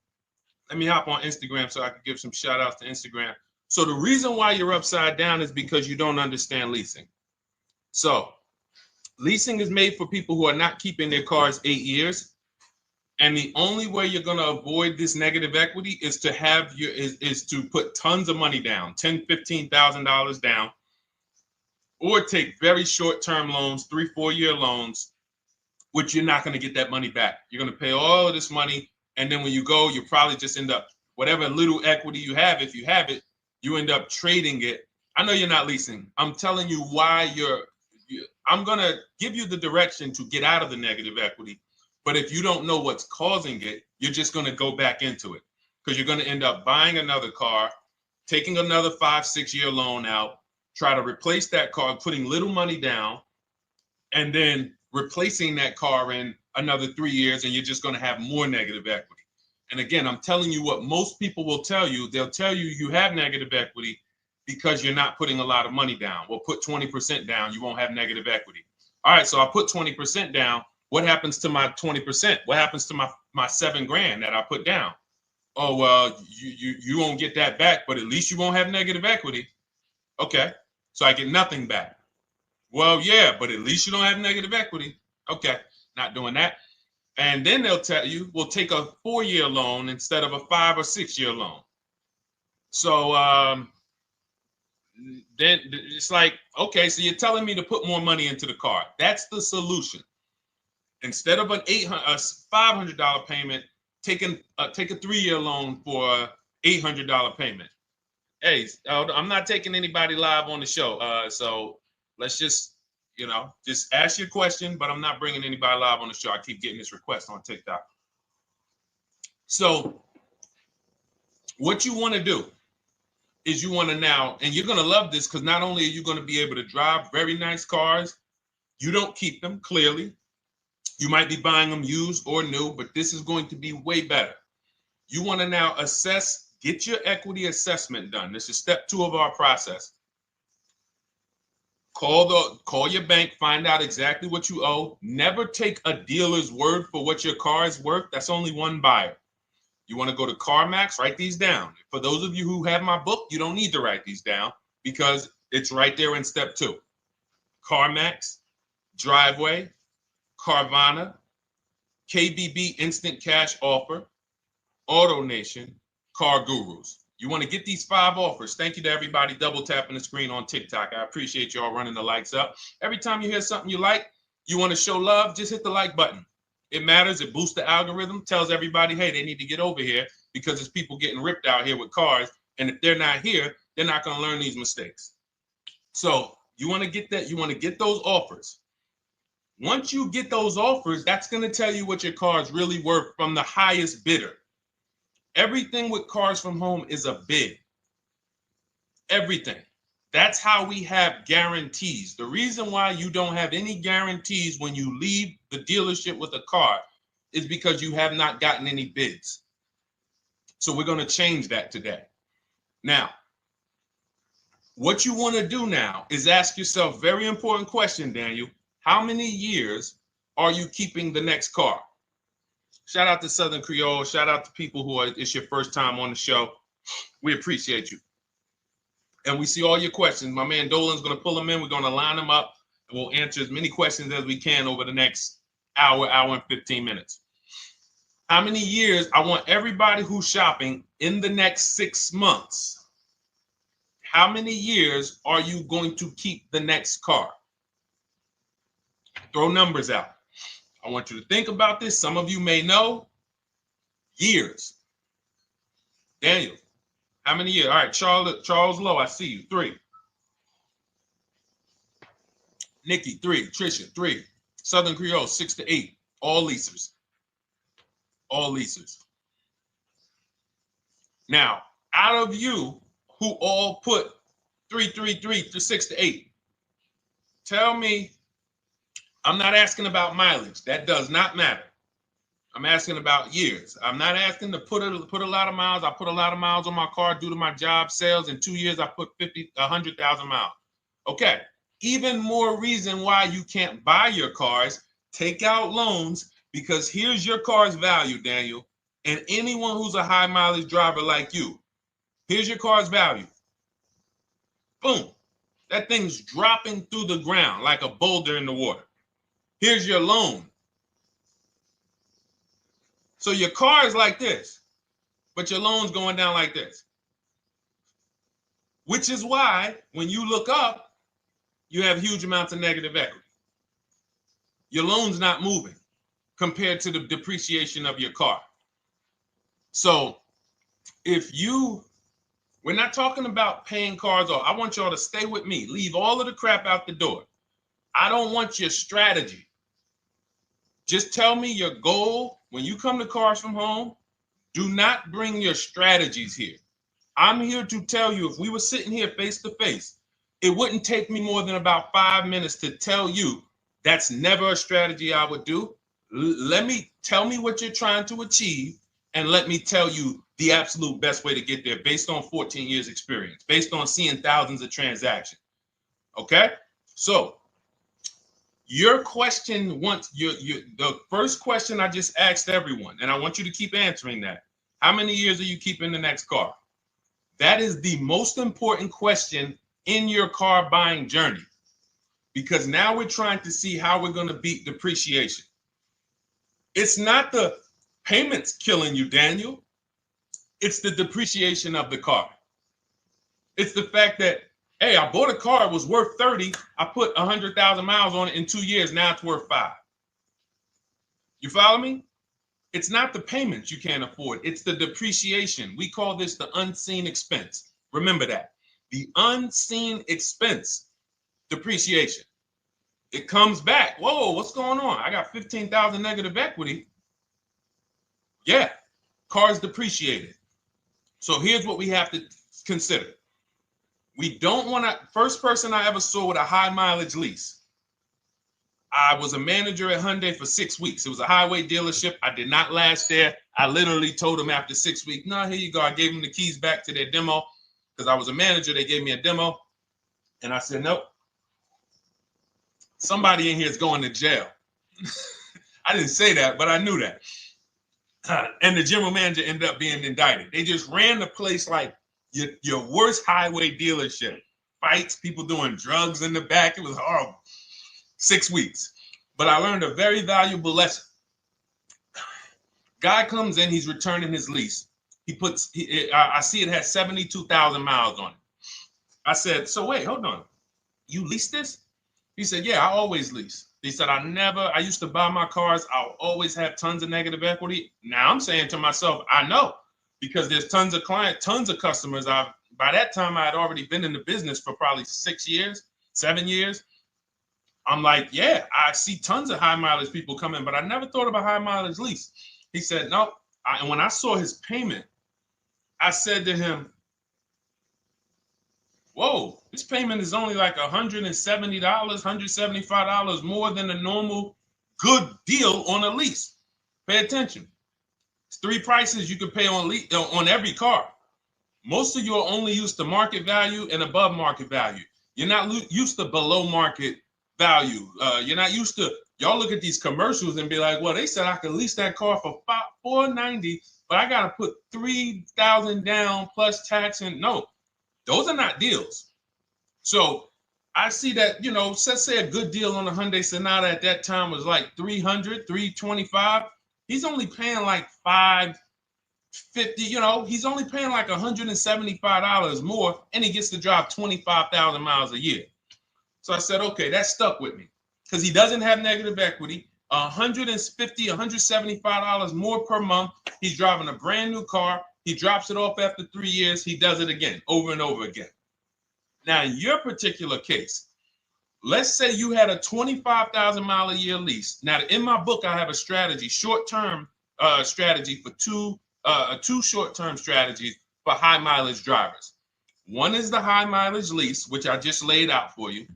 let me hop on Instagram so I can give some shout outs to Instagram. So the reason why you're upside down is because you don't understand leasing. So leasing is made for people who are not keeping their cars 8 years. And the only way you're going to avoid this negative equity is to have is to put tons of money down, $10,000, $15,000 down, or take very short-term loans, 3-4 year loans, which you're not going to get that money back. You're going to pay all of this money. And then when you go, you probably just end up, whatever little equity you have, if you have it, you end up trading it. I know you're not leasing. I'm telling you why I'm going to give you the direction to get out of the negative equity. But if you don't know what's causing it, you're just going to go back into it because you're going to end up buying another car, taking another 5-6 year loan out, try to replace that car, putting little money down, and then replacing that car in another 3 years, and you're just going to have more negative equity. And again, I'm telling you what most people will tell you. They'll tell you you have negative equity because you're not putting a lot of money down. Well, put 20% down, you won't have negative equity. All right, so I put 20% down. What happens to my 20%? What happens to my my $7,000 that I put down. Oh, well, you won't get that back, but at least you won't have negative equity. Okay, so I get nothing back. Well, yeah, but at least you don't have negative equity. Okay, not doing that. And then they'll tell you, we'll take a 4-year loan instead of a 5 or 6-year loan. So then it's like, okay, so you're telling me to put more money into the car. That's the solution. Instead of a $500 payment, take a 3-year loan for a $800 payment. Hey, I'm not taking anybody live on the show. So let's just, just ask your question, but I'm not bringing anybody live on the show. I keep getting this request on TikTok. So what you want to do is you want to now, and you're going to love this because not only are you going to be able to drive very nice cars, you don't keep them, clearly. You might be buying them used or new, but this is going to be way better. You want to now assess, get your equity assessment done. This is step 2 of our process. Call your bank, find out exactly what you owe. Never take a dealer's word for what your car is worth. That's only one buyer. You want to go to CarMax, write these down. For those of you who have my book, you don't need to write these down because it's right there in step 2. CarMax, Driveway, Carvana, KBB Instant Cash Offer, AutoNation, Car Gurus. You want to get these 5 offers. Thank you to everybody double tapping the screen on TikTok. I appreciate y'all running the likes up. Every time you hear something you like, you want to show love, just hit the like button. It matters. It boosts the algorithm, tells everybody, hey, they need to get over here because there's people getting ripped out here with cars. And if they're not here, they're not going to learn these mistakes. So you want to get that. You want to get those offers. Once you get those offers, that's going to tell you what your car is really worth from the highest bidder. Everything with Cars from Home is a bid. Everything. That's how we have guarantees. The reason why you don't have any guarantees when you leave the dealership with a car is because you have not gotten any bids. So we're going to change that today. Now, what you want to do now is ask yourself, very important question, Daniel. How many years are you keeping the next car? Shout out to Southern Creole. Shout out to people who it's your first time on the show. We appreciate you. And we see all your questions. My man Dolan's going to pull them in. We're going to line them up. And we'll answer as many questions as we can over the next hour and 15 minutes. How many years? I want everybody who's shopping in the next 6 months. How many years are you going to keep the next car? Throw numbers out. I want you to think about this. Some of you may know. Years. Daniel, how many years? All right, Charles Lowe, I see you. 3. Nikki, 3. Trisha, 3. Southern Creole, 6 to 8. All leasers. All leasers. Now, out of you who all put 3 to 6 to 8, tell me. I'm not asking about mileage. That does not matter. I'm asking about years. I'm not asking to put a lot of miles. I put a lot of miles on my car due to my job sales. In 2 years, I put 100,000 miles. Okay. Even more reason why you can't buy your cars. Take out loans because here's your car's value, Daniel. And anyone who's a high mileage driver like you, here's your car's value. Boom. That thing's dropping through the ground like a boulder in the water. Here's your loan. So your car is like this, but your loan's going down like this. Which is why when you look up, you have huge amounts of negative equity. Your loan's not moving compared to the depreciation of your car. So we're not talking about paying cars off. I want y'all to stay with me. Leave all of the crap out the door. I don't want your strategy. Just tell me your goal. When you come to Cars from Home, do not bring your strategies here. I'm here to tell you, if we were sitting here face to face, it wouldn't take me more than about 5 minutes to tell you that's never a strategy I would do. Tell me what you're trying to achieve, and let me tell you the absolute best way to get there based on 14 years experience, based on seeing thousands of transactions. Okay? So Your question the first question I just asked everyone, and I want you to keep answering that. How many years are you keeping the next car? That is the most important question in your car buying journey, because now we're trying to see how we're going to beat depreciation. It's not the payments killing you, Daniel. It's the depreciation of the car. It's the fact that, hey, I bought a car, it was worth 30. I put 100,000 miles on it in 2 years. Now it's worth 5. You follow me? It's not the payments you can't afford. It's the depreciation. We call this the unseen expense. Remember that. The unseen expense, depreciation. It comes back. Whoa, what's going on? I got 15,000 negative equity. Yeah, car's depreciated. So here's what we have to consider. We don't want to, first person I ever saw with a high mileage lease. I was a manager at Hyundai for 6 weeks. It was a highway dealership. I did not last there. I literally told them after 6 weeks, no, here you go. I gave them the keys back to their demo because I was a manager. They gave me a demo. And I said, nope. Somebody in here is going to jail. I didn't say that, but I knew that. And the general manager ended up being indicted. They just ran the place like your worst highway dealership. Fights, people doing drugs in the back. It was horrible. 6 weeks. But I learned a very valuable lesson. Guy comes in, he's returning his lease. I see it has 72,000 miles on it. I said, so wait, hold on. You leased this? He said, yeah, I always lease. He said, I used to buy my cars. I'll always have tons of negative equity. Now I'm saying to myself, I know, because there's tons of clients, tons of customers. By that time, I had already been in the business for probably 6 years, 7 years. I'm like, yeah, I see tons of high mileage people coming, but I never thought of a high mileage lease. He said, no. And when I saw his payment, I said to him, whoa, this payment is only like $170, $175 more than a normal good deal on a lease. Pay attention. It's 3 prices you can pay on every car. Most of you are only used to market value and above market value. You're not used to below market value. You're not used to, y'all look at these commercials and be like, well, they said I could lease that car for $490, but I got to put $3,000 down plus tax. And no, those are not deals. So I see that, let's say a good deal on a Hyundai Sonata at that time was like $300, $325. He's only paying like $550, he's only paying like $175 more, and he gets to drive 25,000 miles a year. So I said, okay, that stuck with me because he doesn't have negative equity. $150, $175 more per month. He's driving a brand new car. He drops it off after 3 years. He does it again, over and over again. Now, in your particular case, let's say you had a 25,000 mile a year lease. Now, in my book, I have a strategy, short-term strategy for two short-term strategies for high mileage drivers. One is the high mileage lease, which I just laid out for you.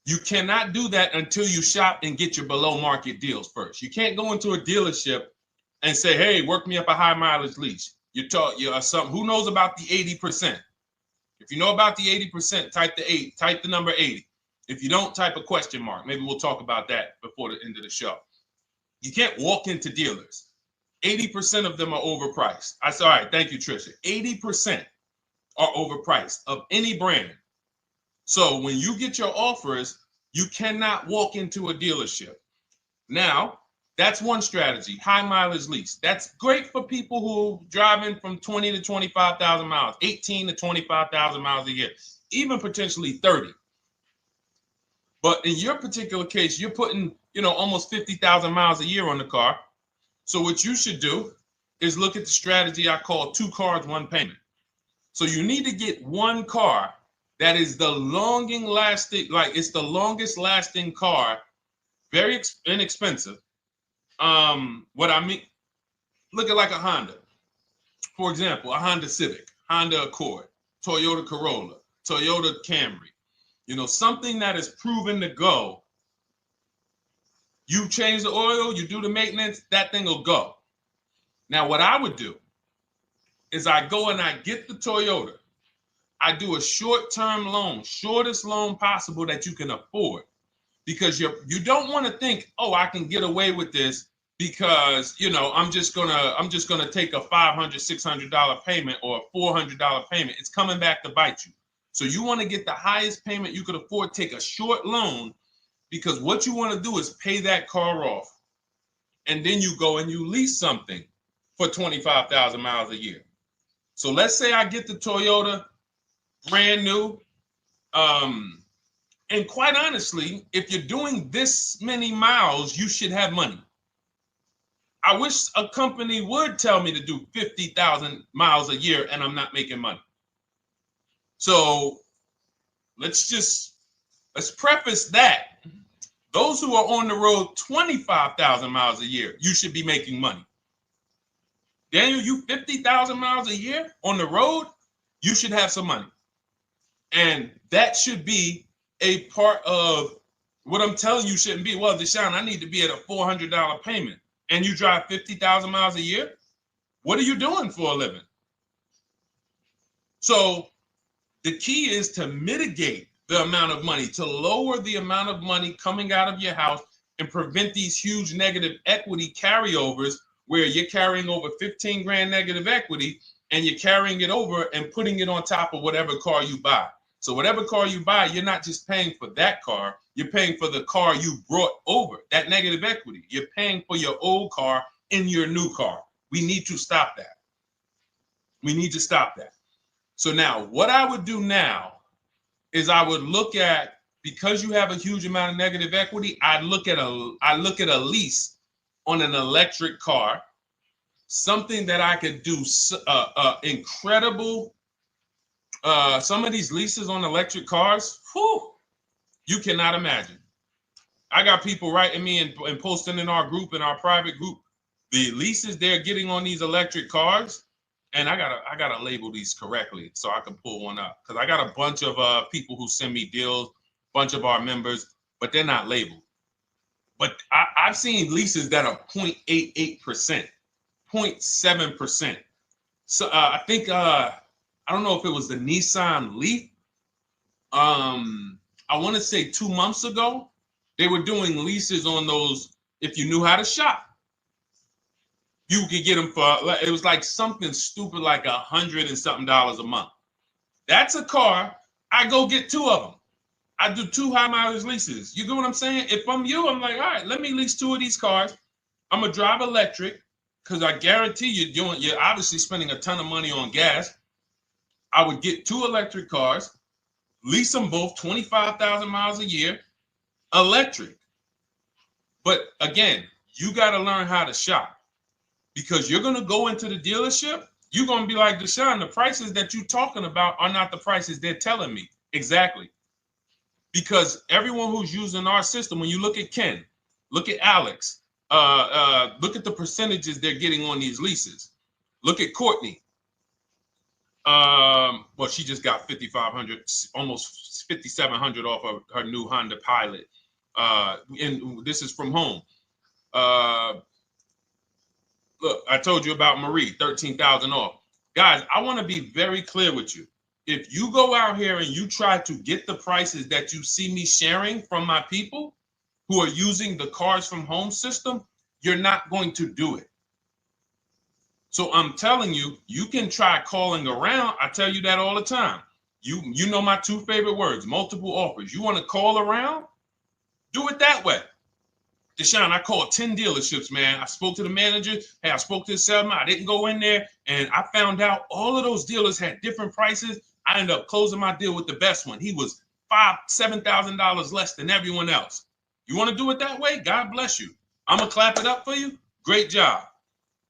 You cannot do that until you shop and get your below market deals first. You can't go into a dealership and say, hey, work me up a high mileage lease. You're who knows about the 80%? If you know about the 80%, type the number 80. If you don't, type a question mark. Maybe we'll talk about that before the end of the show. You can't walk into dealers. 80% of them are overpriced. I said, all right, thank you, Trisha. 80% are overpriced of any brand. So when you get your offers, you cannot walk into a dealership. Now, that's one strategy, high mileage lease. That's great for people who are driving from 20 to 25,000 miles, 18 to 25,000 miles a year, even potentially 30. But in your particular case, you're putting, almost 50,000 miles a year on the car. So what you should do is look at the strategy I call 2 cars, 1 payment. So you need to get one car that is the longest lasting car, very inexpensive. What I mean, look at like a Honda. For example, a Honda Civic, Honda Accord, Toyota Corolla, Toyota Camry. Something that is proven to go. You change the oil, you do the maintenance, that thing will go. Now, what I would do is I go and I get the Toyota. I do a short-term loan, shortest loan possible that you can afford. because you don't want to think, oh, I can get away with this because, you know, I'm just gonna take a $500, $600 payment or a $400 payment. It's coming back to bite you. So you want to get the highest payment you could afford, take a short loan, because what you want to do is pay that car off. And then you go and you lease something for 25,000 miles a year. So let's say I get the Toyota brand new. And quite honestly, if you're doing this many miles, you should have money. I wish a company would tell me to do 50,000 miles a year and I'm not making money. So let's preface that. Those who are on the road 25,000 miles a year, you should be making money. Daniel, you 50,000 miles a year on the road, you should have some money. And that should be a part of what I'm telling you shouldn't be. Well, Deshone, I need to be at a $400 payment. And you drive 50,000 miles a year? What are you doing for a living? So the key is to mitigate the amount of money, to lower the amount of money coming out of your house and prevent these huge negative equity carryovers where you're carrying over 15 grand negative equity and you're carrying it over and putting it on top of whatever car you buy. So whatever car you buy, you're not just paying for that car, you're paying for the car you brought over, that negative equity. You're paying for your old car in your new car. We need to stop that. We need to stop that. So now what I would do now is I would look at, because you have a huge amount of negative equity, I look at a lease on an electric car, something that I could do incredible. Some of these leases on electric cars, whew, you cannot imagine. I got people writing me and posting in our group, in our private group, the leases they're getting on these electric cars. And I gotta label these correctly so I can pull one up, because I got a bunch of people who send me deals, bunch of our members, but they're not labeled. But I've seen leases that are 0.88%, 0.7%. So I think I don't know if it was the Nissan Leaf. I want to say 2 months ago, they were doing leases on those. If you knew how to shop, you could get them for, it was like something stupid like $100 and something a month. That's a car. I go get 2 of them. I do 2 high mileage leases. You get what I'm saying? If I'm you, I'm like, all right, let me lease 2 of these cars. I'm gonna drive electric, because I guarantee you're obviously spending a ton of money on gas. I would get 2 electric cars, lease them both 25,000 miles a year, electric. But again, you got to learn how to shop. Because you're going to go into the dealership, you're going to be like, Deshone, the prices that you're talking about are not the prices they're telling me. Exactly. Because everyone who's using our system, when you look at Ken, look at Alex, look at the percentages they're getting on these leases. Look at Courtney. Well, she just got 5,500, almost 5,700 off of her new Honda Pilot. And this is from home. Look, I told you about Marie, 13,000 off. Guys, I want to be very clear with you. If you go out here and you try to get the prices that you see me sharing from my people who are using the Cars from Home system, you're not going to do it. So I'm telling you, you can try calling around. I tell you that all the time. You know my 2 favorite words, multiple offers. You want to call around? Do it that way. Deshone, I called 10 dealerships, man. I spoke to the manager. Hey, I spoke to the salesman. I didn't go in there, and I found out all of those dealers had different prices. I ended up closing my deal with the best one. He was $5,000, $7,000 less than everyone else. You want to do it that way? God bless you. I'm going to clap it up for you. Great job.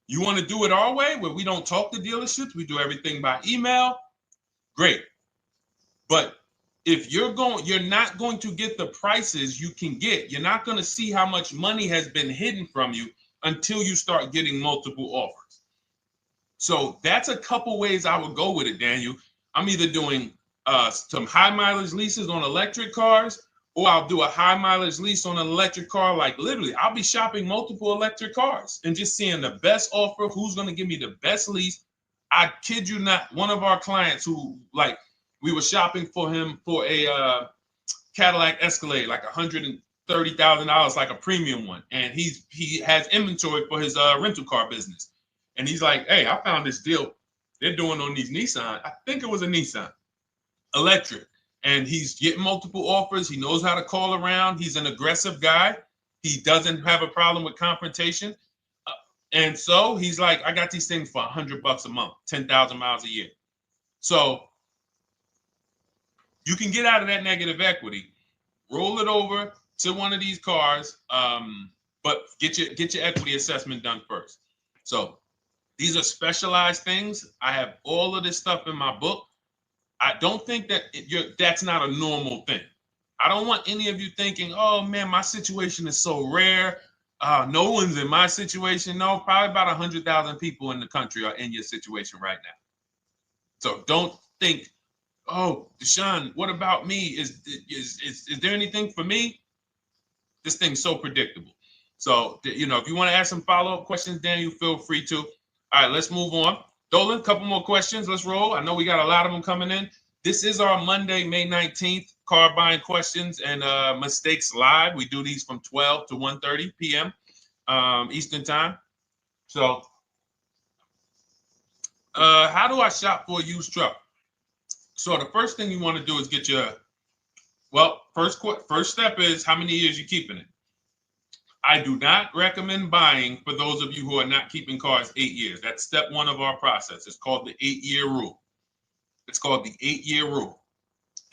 You want to do it our way, where we don't talk to dealerships? We do everything by email? Great. But if you're not going to get the prices you can get. You're not going to see how much money has been hidden from you until you start getting multiple offers. So that's a couple ways I would go with it, Daniel. I'm either doing some high mileage leases on electric cars, or I'll do a high mileage lease on an electric car. Like literally, I'll be shopping multiple electric cars and just seeing the best offer, who's going to give me the best lease. I kid you not, one of our clients who, like, we were shopping for him for a Cadillac Escalade, like $30,000, like a premium one, and he has inventory for his rental car business. And he's like, hey, I found this deal they're doing on these Nissan. I think it was a Nissan electric. And he's getting multiple offers. He knows how to call around. He's an aggressive guy. He doesn't have a problem with confrontation. And so he's like, I got these things for $100 a month, 10,000 miles a year. So you can get out of that negative equity, roll it over to one of these cars, but get your equity assessment done first. So these are specialized things. I have all of this stuff in my book. I don't think that that's not a normal thing. I don't want any of you thinking, oh man, my situation is so rare. No one's in my situation. No, probably about 100,000 people in the country are in your situation right now. So don't think, oh, Deshone, what about me? Is there anything for me? This thing's so predictable. So, if you want to ask some follow-up questions, Daniel, feel free to. All right, let's move on. Dolan, a couple more questions. Let's roll. I know we got a lot of them coming in. This is our Monday, May 19th, car buying questions and mistakes live. We do these from 12 to 1:30 p.m. Eastern time. So how do I shop for a used truck? So the first thing you want to do is get your, first step is how many years you keeping it. I do not recommend buying for those of you who are not keeping cars 8 years. That's step one of our process. It's called the 8-year rule. It's called the 8-year rule.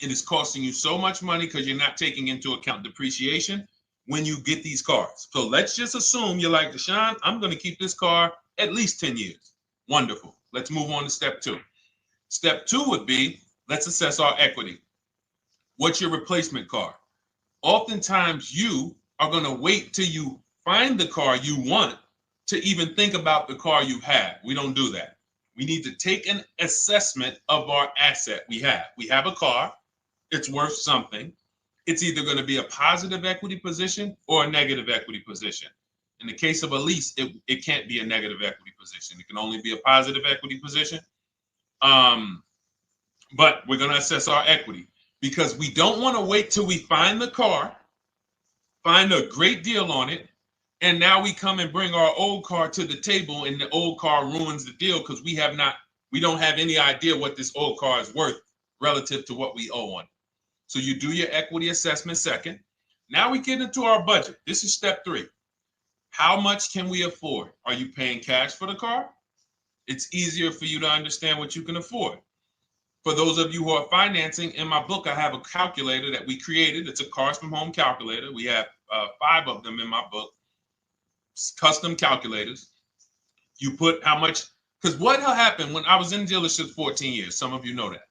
It is costing you so much money because you're not taking into account depreciation when you get these cars. So let's just assume you're like, Deshone, I'm going to keep this car at least 10 years. Wonderful. Let's move on to step two. Step two would be, let's assess our equity. What's your replacement car? Oftentimes you are going to wait till you find the car you want to even think about the car you have. We don't do that. We need to take an assessment of our asset we have. We have a car. It's worth something. It's either going to be a positive equity position or a negative equity position. In the case of a lease, it can't be a negative equity position. It can only be a positive equity position. But we're going to assess our equity because we don't want to wait till we find the car, find a great deal on it, and now we come and bring our old car to the table and the old car ruins the deal because we don't have any idea what this old car is worth relative to what we owe on it. So you do your equity assessment second. Now we get into our budget. This is step three. How much can we afford? Are you paying cash for the car? It's easier for you to understand what you can afford. For those of you who are financing, in my book, I have a calculator that we created. It's a Cars from Home calculator. We have 5 of them in my book, custom calculators. You put how much, because what happened when I was in dealerships 14 years, some of you know that.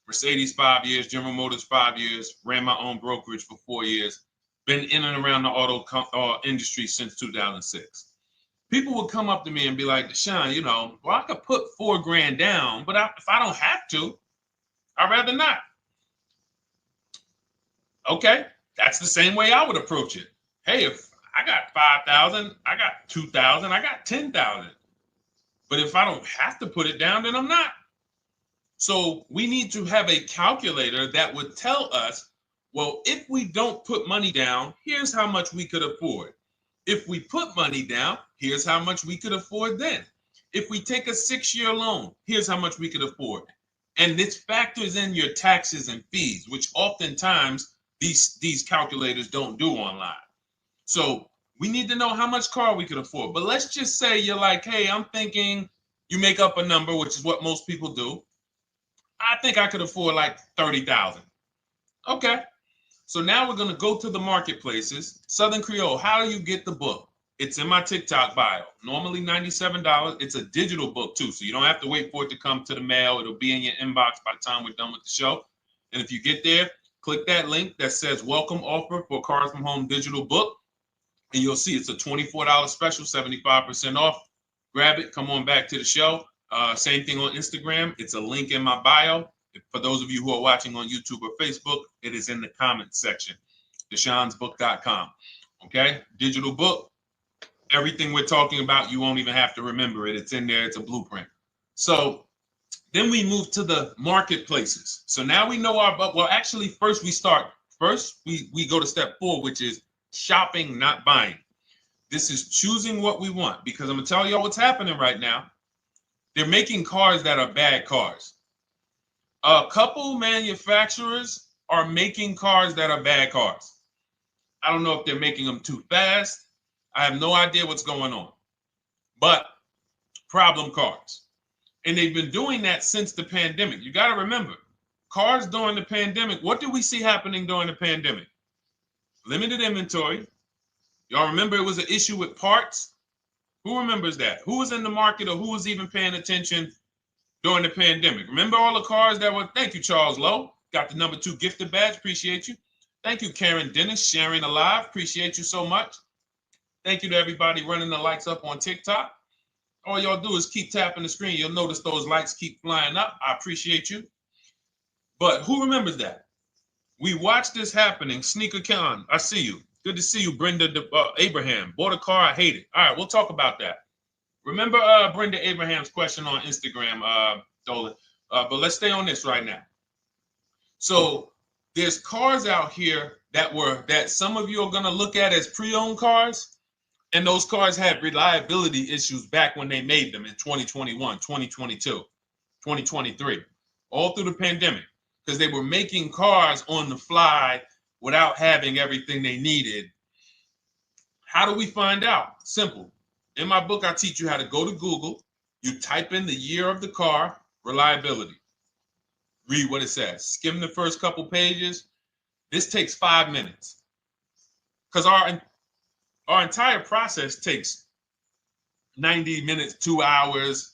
Mercedes 5 years, General Motors 5 years, ran my own brokerage for 4 years, been in and around the auto industry since 2006. People would come up to me and be like, Deshone, I could put $4,000 down, but if I don't have to, I'd rather not. Okay, that's the same way I would approach it. Hey, if I got 5,000, I got 2,000, I got 10,000. But if I don't have to put it down, then I'm not. So we need to have a calculator that would tell us, well, if we don't put money down, here's how much we could afford. If we put money down, here's how much we could afford then. If we take a 6-year loan, here's how much we could afford. And this factors in your taxes and fees, which oftentimes these calculators don't do online. So we need to know how much car we could afford. But let's just say you're like, hey, I'm thinking, you make up a number, which is what most people do. I think I could afford like 30,000. Okay. So now we're going to go to the marketplaces. Southern Creole, how do you get the book? It's in my TikTok bio. Normally $97. It's a digital book too, so you don't have to wait for it to come to the mail. It'll be in your inbox by the time we're done with the show. And if you get there, click that link that says welcome offer for Cars from Home digital book. And you'll see it's a $24 special, 75% off. Grab it. Come on back to the show. Same thing on Instagram. It's a link in my bio. For those of you who are watching on YouTube or Facebook, it is in the comments section. DeshonesBook.com. Okay? Digital book. Everything we're talking about, you won't even have to remember it. It's in there. It's a blueprint. So then we move to the marketplaces. So now we know actually first we go to step 4, which is shopping, not buying. This is choosing what we want, because I'm gonna tell y'all what's happening right now. They're making cars that are bad cars. A couple manufacturers are making cars that are bad cars. I don't know if they're making them too fast. I have no idea what's going on, but problem cars. And they've been doing that since the pandemic. You got to remember, cars during the pandemic, what did we see happening during the pandemic? Limited inventory. Y'all remember it was an issue with parts? Who remembers that? Who was in the market or who was even paying attention during the pandemic? Remember all the cars that were, thank you, Charles Lowe. Got the #2 gifted badge, appreciate you. Thank you, Karen Dennis, sharing alive, appreciate you so much. Thank you to everybody running the likes up on TikTok. All y'all do is keep tapping the screen. You'll notice those likes keep flying up. I appreciate you. But who remembers that? We watched this happening. Sneaker Con, I see you. Good to see you, Brenda Abraham. Bought a car, I hate it. All right, we'll talk about that. Remember Brenda Abraham's question on Instagram, Dolan. But let's stay on this right now. So there's cars out here that some of you are going to look at as pre-owned cars, and those cars had reliability issues back when they made them in 2021, 2022, 2023, all through the pandemic, because they were making cars on the fly without having everything they needed. How do we find out? Simple. In my book, I teach you how to go to Google. You type in the year of the car, reliability. Read what it says. Skim the first couple pages. This takes 5 minutes, because our entire process takes 90 minutes, 2 hours.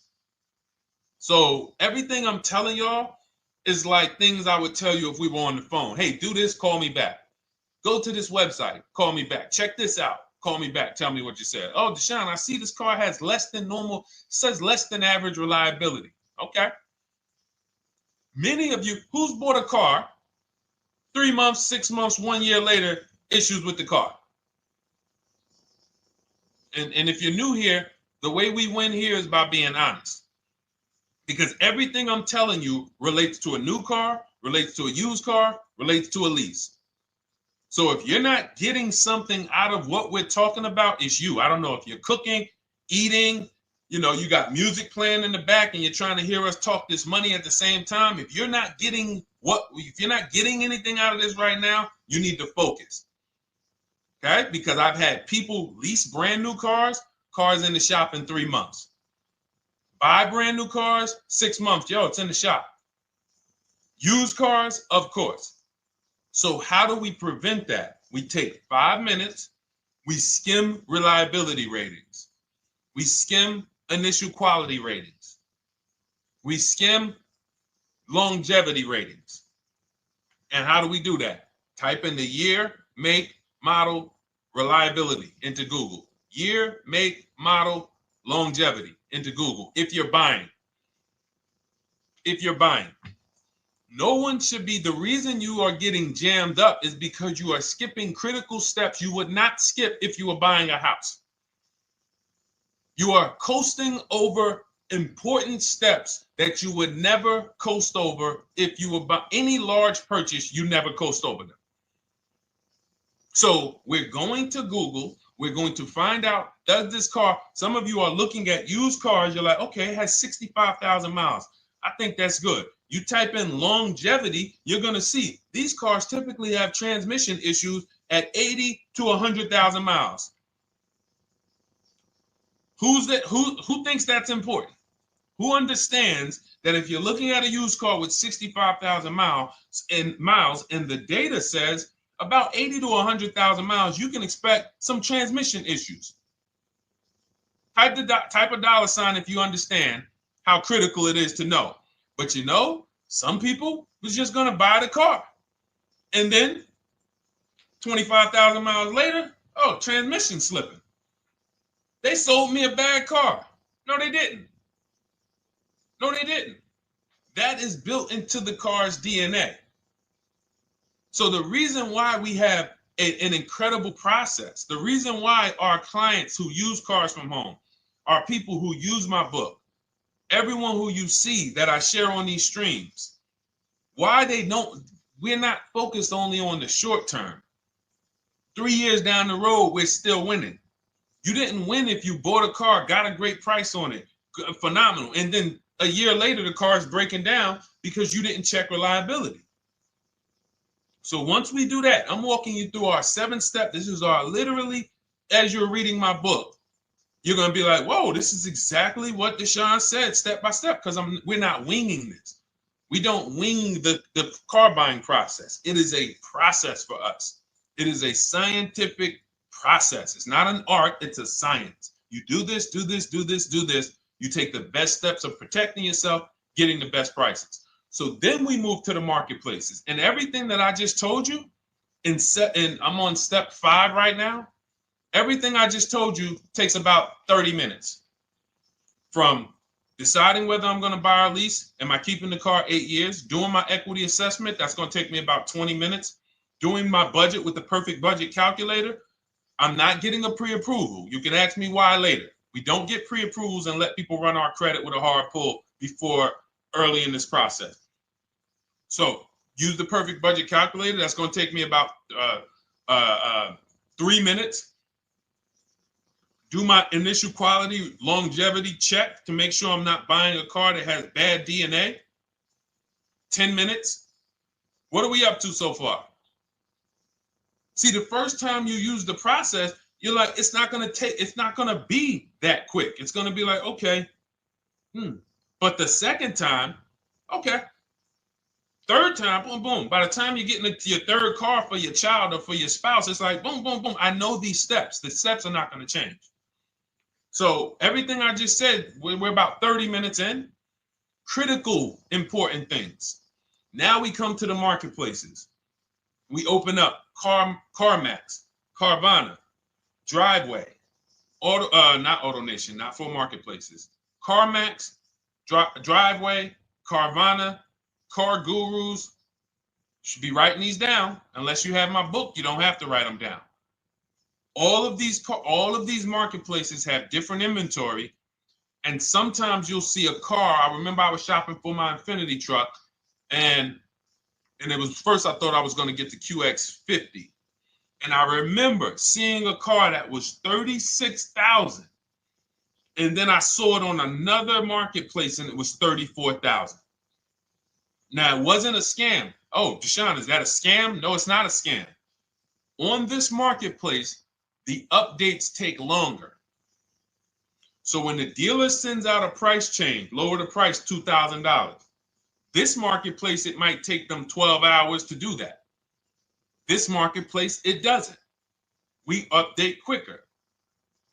So everything I'm telling y'all is like things I would tell you if we were on the phone. Hey, do this, call me back. Go to this website, call me back. Check this out, call me back. Tell me what you said. Oh, Deshone, I see this car has less than normal, says less than average reliability. Okay. Many of you, who's bought a car 3 months, 6 months, 1 year later, issues with the car? And if you're new here, the way we win here is by being honest. Because everything I'm telling you relates to a new car, relates to a used car, relates to a lease. So if you're not getting something out of what we're talking about, it's you. I don't know if you're cooking, eating, you got music playing in the back and you're trying to hear us talk this money at the same time. If you're not getting anything out of this right now, you need to focus. Okay? Because I've had people lease brand new cars in the shop in 3 months. Buy brand new cars, 6 months. Yo, it's in the shop. Used cars, of course. So how do we prevent that? We take 5 minutes. We skim reliability ratings. We skim initial quality ratings. We skim longevity ratings. And how do we do that? Type in the year, make, model, reliability into Google. Year, make, model, longevity into Google. If you're buying. No one should be, the reason you are getting jammed up is because you are skipping critical steps you would not skip if you were buying a house. You are coasting over important steps that you would never coast over if you were buying any large purchase. You never coast over them. So we're going to Google. We're going to find out, does this car, some of you are looking at used cars. You're like, okay, it has 65,000 miles. I think that's good. You type in longevity, you're going to see these cars typically have transmission issues at 80 to 100,000 miles. Who thinks that's important? Who understands that if you're looking at a used car with 65,000 miles and the data says about 80 to 100,000 miles, you can expect some transmission issues. Type a dollar sign if you understand how critical it is to know. But some people was just going to buy the car. And then 25,000 miles later, transmission slipping. They sold me a bad car. No, they didn't. That is built into the car's DNA. So the reason why we have an incredible process, the reason why our clients who use cars from home are people who use my book, everyone who you see that I share on these streams, we're not focused only on the short term. 3 years down the road, we're still winning. You didn't win if you bought a car, got a great price on it, phenomenal, and then a year later the car is breaking down because you didn't check reliability. So once we do that, I'm walking you through our 7-step. This is our literally, as you're reading my book, you're going to be like, whoa, this is exactly what Deshone said step by step, because we're not winging this. We don't wing the car buying process. It is a process for us. It is a scientific process. It's not an art, it's a science. You do this, do this, do this, do this. You take the best steps of protecting yourself, getting the best prices. So then we move to the marketplaces. And everything that I just told you, and I'm on step 5 right now, everything I just told you takes about 30 minutes. From deciding whether I'm going to buy or lease, am I keeping the car 8 years, doing my equity assessment, that's going to take me about 20 minutes, doing my budget with the perfect budget calculator. I'm not getting a pre-approval. You can ask me why later. We don't get pre-approvals and let people run our credit with a hard pull before early in this process. So use the perfect budget calculator. That's going to take me about 3 minutes. Do my initial quality longevity check to make sure I'm not buying a car that has bad DNA. 10 minutes. What are we up to so far? See, the first time you use the process, you're like, it's not going to be that quick. It's going to be like, okay. But the second time, okay. Third time, boom, boom. By the time you're getting into your third car for your child or for your spouse, it's like, boom, boom, boom. I know these steps. The steps are not going to change. So everything I just said, we're about 30 minutes in. Critical, important things. Now we come to the marketplaces. We open up CarMax, Carvana, Driveway, not AutoNation, not for marketplaces. CarMax, Driveway, Carvana, Car Gurus. Should be writing these down. Unless you have my book, you don't have to write them down. All of these marketplaces have different inventory, and sometimes you'll see a car. I remember I was shopping for my Infinity truck, and it was first I thought I was going to get the QX50, and I remember seeing a car that was $36,000, and then I saw it on another marketplace, and it was $34,000. Now it wasn't a scam. Oh, Deshone, is that a scam? No, it's not a scam. On this marketplace, the updates take longer. So when the dealer sends out a price change, lower the price $2,000. This marketplace, it might take them 12 hours to do that. This marketplace, it doesn't. We update quicker.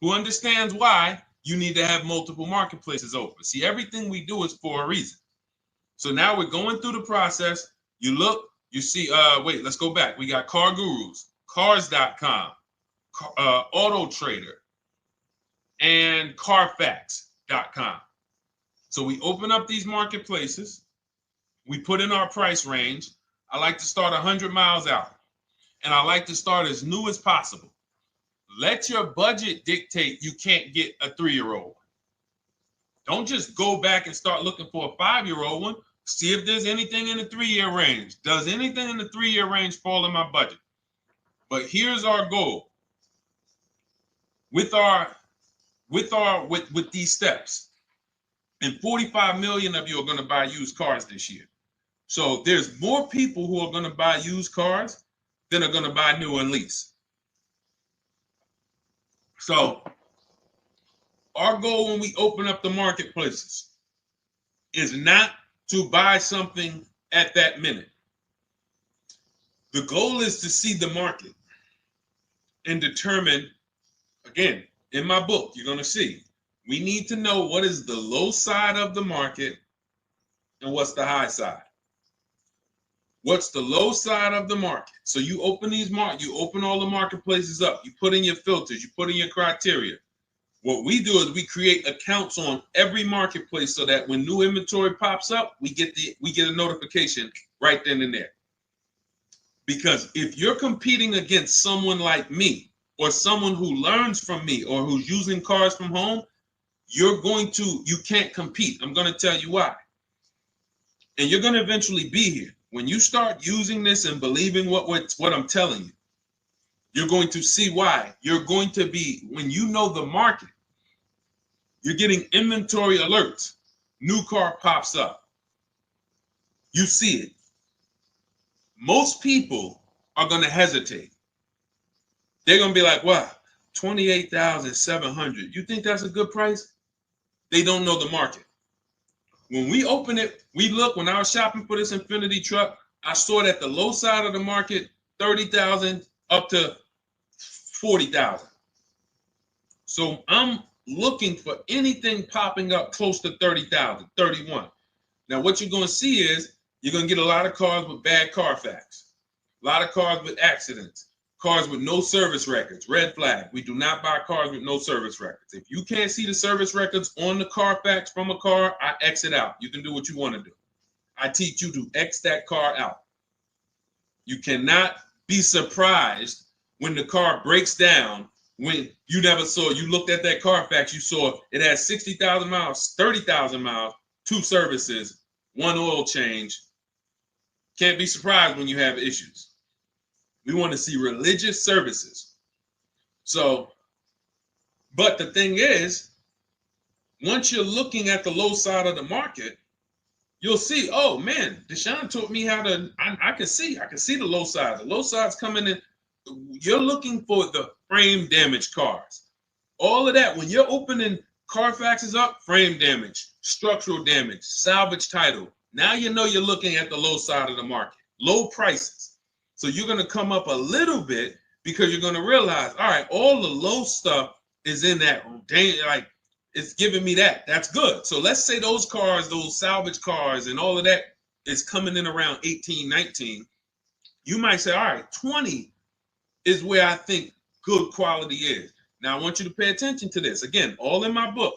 Who understands why you need to have multiple marketplaces open? See, everything we do is for a reason. So now we're going through the process. You look, you see, wait, let's go back. We got Car Gurus, Cars.com, Auto Trader, and Carfax.com. So we open up these marketplaces. We put in our price range. I like to start 100 miles out, and I like to start as new as possible. Let your budget dictate you can't get a 3-year-old. Don't just go back and start looking for a 5-year-old one. See if there's anything in the 3-year range. Does anything in the 3-year range fall in my budget? But here's our goal. With these steps, and 45 million of you are going to buy used cars this year. So there's more people who are going to buy used cars than are going to buy new and lease. So our goal when we open up the marketplaces is not to buy something at that minute. The goal is to see the market and determine, again, in my book, you're going to see, we need to know what is the low side of the market and what's the high side. What's the low side of the market? So you open you open all the marketplaces up. You put in your filters. You put in your criteria. What we do is we create accounts on every marketplace so that when new inventory pops up, we get a notification right then and there. Because if you're competing against someone like me or someone who learns from me or who's using cars from home, you can't compete. I'm going to tell you why. And you're going to eventually be here. When you start using this and believing what I'm telling you, You're going to see why. You're going to be, when you know the market, you're getting inventory alerts. New car pops up. You see it. Most people are going to hesitate. They're going to be like, wow, 28,700. You think that's a good price? They don't know the market. When we open it, we look, when I was shopping for this Infinity truck, I saw it at the low side of the market, 30,000 up to 40,000. So I'm looking for anything popping up close to 30,000, 31. Now, what you're going to see is you're going to get a lot of cars with bad Carfax, a lot of cars with accidents, cars with no service records, red flag. We do not buy cars with no service records. If you can't see the service records on the Carfax from a car, I exit out. You can do what you want to do. I teach you to X that car out. You cannot be surprised when the car breaks down, when you never saw, you looked at that Carfax, you saw it had 60,000 miles, 30,000 miles, 2 services, 1 oil change. Can't be surprised when you have issues. We want to see religious services. So, but the thing is, once you're looking at the low side of the market, you'll see, oh man, Deshone taught me how to, I can see the low side. The low side's coming in. You're looking for the frame damage cars. All of that, when you're opening Carfaxes up, frame damage, structural damage, salvage title. Now you know you're looking at the low side of the market, low prices. So you're going to come up a little bit because you're going to realize, all right, all the low stuff is in that, like, it's giving me that. That's good. So let's say those cars, those salvage cars and all of that is coming in around 18, 19. You might say, all right, 20 is where I think good quality is. Now I want you to pay attention to this. Again, all in my book.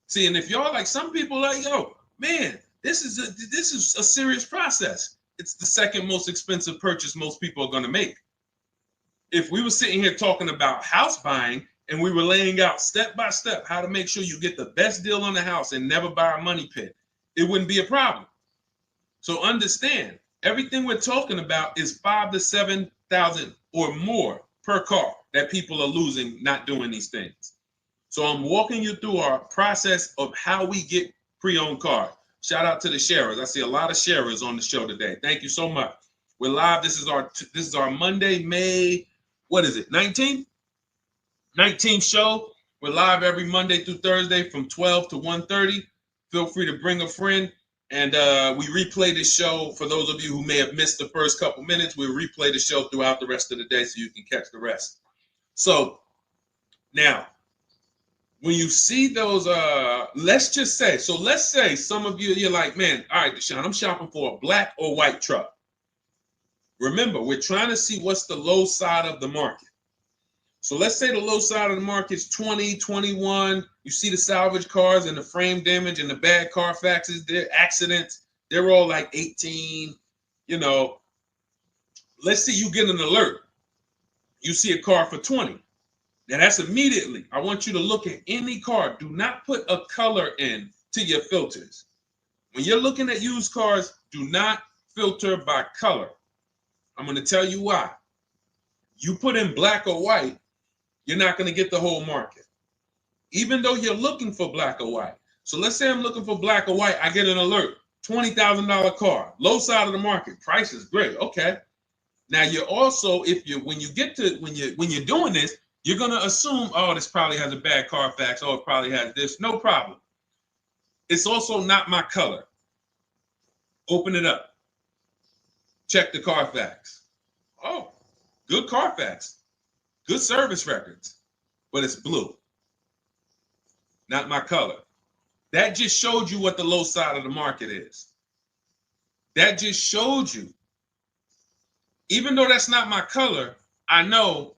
See, and if y'all like, some people like, yo, man, this is a serious process. It's the second most expensive purchase most people are going to make. If we were sitting here talking about house buying and we were laying out step by step how to make sure you get the best deal on the house and never buy a money pit, it wouldn't be a problem. So understand, everything we're talking about is 5,000 to 7,000 or more per car that people are losing not doing these things. So I'm walking you through our process of how we get pre-owned cars. Shout out to the sharers. I see a lot of sharers on the show today. Thank you so much. We're live. This is our Monday, May, what is it, 19th? 19th show. We're live every Monday through Thursday from 12 to 1:30. Feel free to bring a friend. And we replay this show. For those of you who may have missed the first couple minutes, we'll replay the show throughout the rest of the day so you can catch the rest. So now, when you see those, let's say some of you, you're like, man, all right, Deshone, I'm shopping for a black or white truck. Remember, we're trying to see what's the low side of the market. So let's say the low side of the market is 20, 21. You see the salvage cars and the frame damage and the bad Carfaxes, their accidents, they're all like 18, you know. Let's say you get an alert. You see a car for 20. Now that's immediately, I want you to look at any car. Do not put a color in to your filters. When you're looking at used cars, do not filter by color. I'm going to tell you why. You put in black or white, you're not going to get the whole market, even though you're looking for black or white. So let's say I'm looking for black or white. I get an alert, $20,000 car, low side of the market. Price is great. Okay. Now you're also, when you're doing this, you're going to assume, oh, this probably has a bad Carfax. Oh, it probably has this. No problem. It's also not my color. Open it up. Check the Carfax. Oh, good Carfax. Good service records, but it's blue. Not my color. That just showed you what the low side of the market is. That just showed you. Even though that's not my color, I know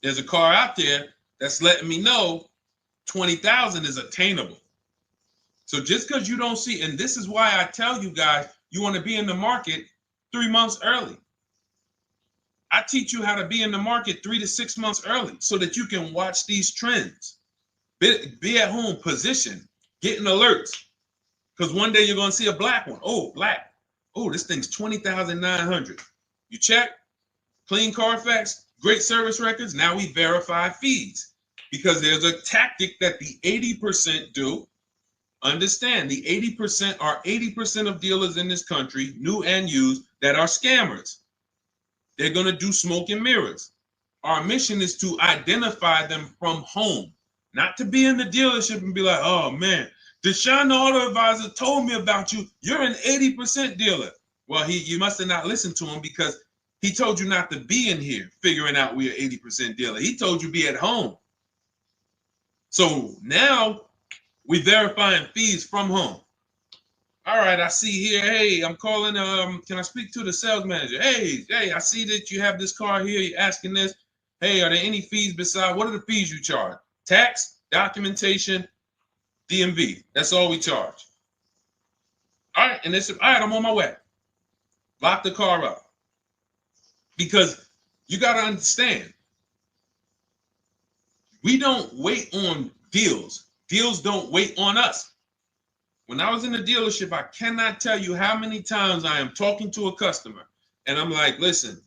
there's a car out there that's letting me know 20,000 is attainable. So just because you don't see, and this is why I tell you guys, you want to be in the market 3 months early. I teach you how to be in the market 3 to 6 months early so that you can watch these trends. Be at home, position, getting alerts. Because one day you're going to see a black one. Oh, black. Oh, this thing's 20,900. You check. clean Carfax, great service records. Now we verify fees because there's a tactic that the 80% do. Understand, the 80% are 80% of dealers in this country, new and used, that are scammers. They're going to do smoke and mirrors. Our mission is to identify them from home, not to be in the dealership and be like, oh man, Deshone the Auto Advisor told me about you. You're an 80% dealer. Well, you must have not listened to him because he told you not to be in here figuring out we're 80% dealer. He told you be at home. So now we verifying fees from home. All right, I see here, hey, I'm calling, can I speak to the sales manager? Hey, I see that you have this car here, you're asking this. Hey, are there any fees besides, what are the fees you charge? Tax, documentation, DMV. That's all we charge. All right, and they said, all right, I'm on my way. Lock the car up. Because you got to understand, we don't wait on deals. Deals don't wait on us. When I was in the dealership, I cannot tell you how many times I am talking to a customer and I'm like, listen,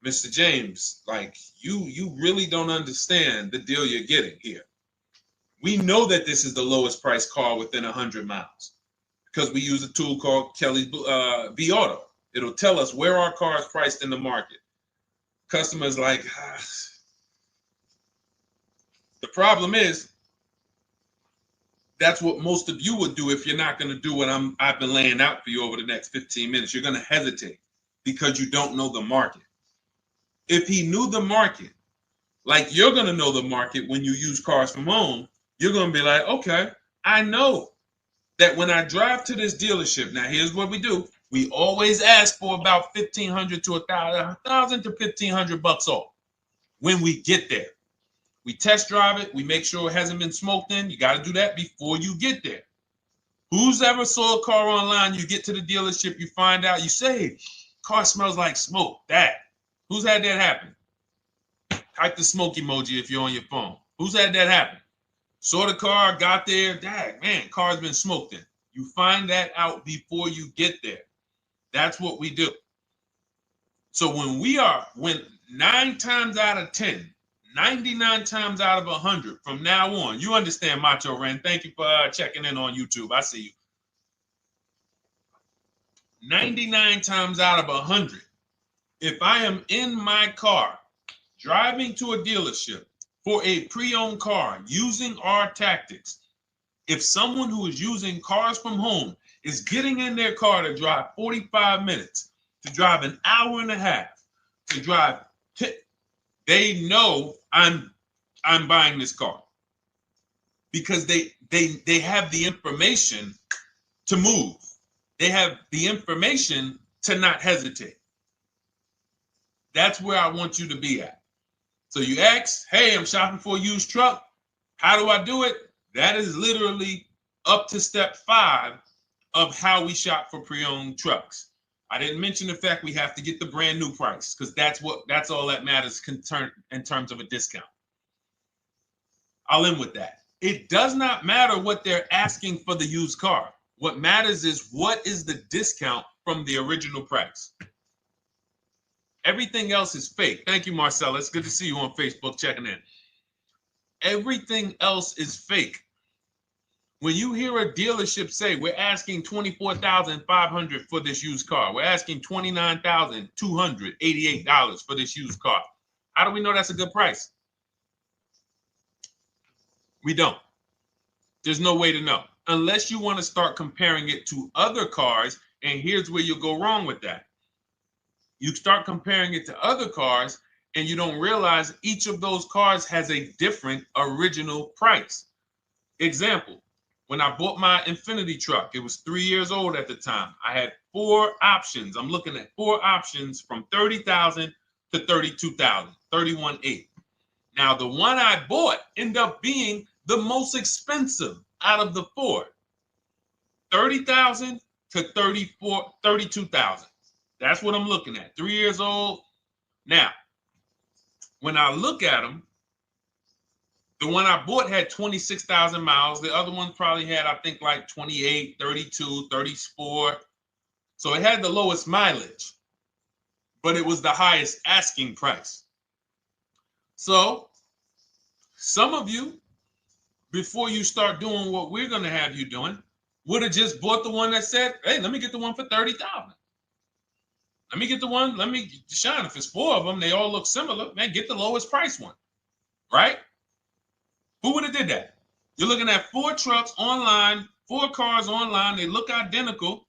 Mr. James, like you really don't understand the deal you're getting here. We know that this is the lowest price car within 100 miles because we use a tool called Kelly's V Auto. It'll tell us where our car is priced in the market. Customers like, the problem is, that's what most of you would do if you're not going to do what I've been laying out for you over the next 15 minutes. You're going to hesitate because you don't know the market. If he knew the market, like you're going to know the market when you use cars from home, you're going to be like, okay, I know that when I drive to this dealership, now here's what we do. We always ask for about $1,500 to $1,000 to $1,500 off when we get there. We test drive it. We make sure it hasn't been smoked in. You got to do that before you get there. Who's ever saw a car online? You get to the dealership, you find out, you say, car smells like smoke. That. Who's had that happen? Type the smoke emoji if you're on your phone. Who's had that happen? Saw the car, got there, dang, man, car's been smoked in. You find that out before you get there. That's what we do. So when 9 times out of 10, 99 times out of 100 from now on, you understand, Macho Ren. Thank you for checking in on YouTube. I see you. 99 times out of 100, if I am in my car driving to a dealership for a pre-owned car using our tactics, if someone who is using cars from home is getting in their car to drive 45 minutes, to drive an hour and a half, to drive, they know I'm buying this car because they have the information to move. They have the information to not hesitate. That's where I want you to be at. So you ask, hey, I'm shopping for a used truck. How do I do it? That is literally up to step 5 of how we shop for pre-owned trucks. I didn't mention the fact we have to get the brand new price because that's all that matters in terms of a discount. I'll end with that. It does not matter what they're asking for the used car. What matters is what is the discount from the original price. Everything else is fake. Thank you, Marcella. It's good to see you on Facebook checking in. Everything else is fake. When you hear a dealership say, we're asking $24,500 for this used car, we're asking $29,288 for this used car, how do we know that's a good price? We don't. There's no way to know. Unless you want to start comparing it to other cars, and here's where you'll go wrong with that. You start comparing it to other cars, and you don't realize each of those cars has a different original price. Example. When I bought my Infinity truck, it was 3 years old at the time. I had 4 options. I'm looking at 4 options from $30,000 to $32,000, $31,800. Now, the one I bought ended up being the most expensive out of the 4. $30,000 to $32,000. That's what I'm looking at. 3 years old. Now, when I look at them, the one I bought had 26,000 miles. The other one probably had, I think, like 28, 32, 34. So it had the lowest mileage. but it was the highest asking price. So some of you, before you start doing what we're going to have you doing, would have just bought the one that said, hey, let me get the one for $30,000. Let me get the one, Deshone, if it's 4 of them, they all look similar, man, get the lowest price one, right? Who would have did that? You're looking at 4 trucks online, 4 cars online, they look identical.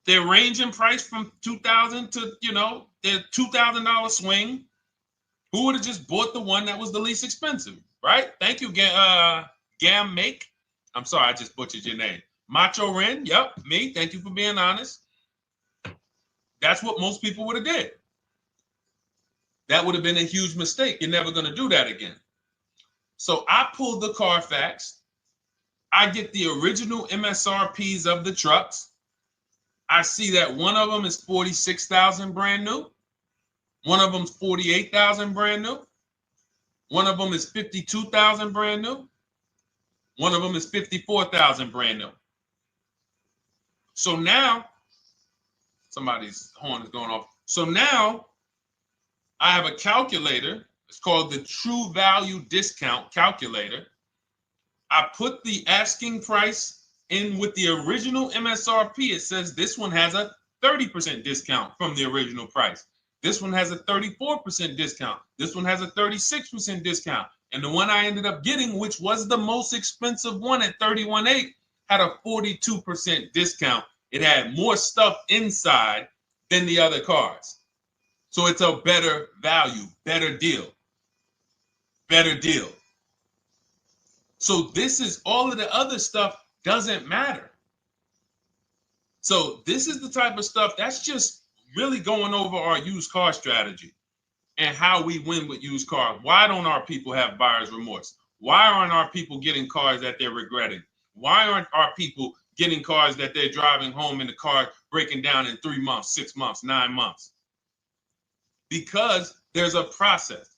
They're ranging price from $2,000 to, their $2,000 swing. Who would have just bought the one that was the least expensive, right? Thank you, Gam Make. I'm sorry, I just butchered your name. Macho Ren, yep, me. Thank you for being honest. That's what most people would have did. That would have been a huge mistake. You're never going to do that again. So I pulled the Carfax. I get the original MSRPs of the trucks. I see that one of them is 46,000 brand new. One of them's 48,000 brand new. One of them is 52,000 brand new. One of them is 54,000 brand new. So now, somebody's horn is going off. So now I have a calculator. It's called the True Value Discount Calculator. I put the asking price in with the original MSRP. It says this one has a 30% discount from the original price. This one has a 34% discount. This one has a 36% discount. And the one I ended up getting, which was the most expensive one at $31,800, had a 42% discount. It had more stuff inside than the other cars. So it's a better value, better deal. Better deal. So this is all of the other stuff doesn't matter. So this is the type of stuff that's just really going over our used car strategy and how we win with used cars. Why don't our people have buyer's remorse? Why aren't our people getting cars that they're regretting? Why aren't our people getting cars that they're driving home and the car breaking down in 3 months, 6 months, 9 months? Because there's a process.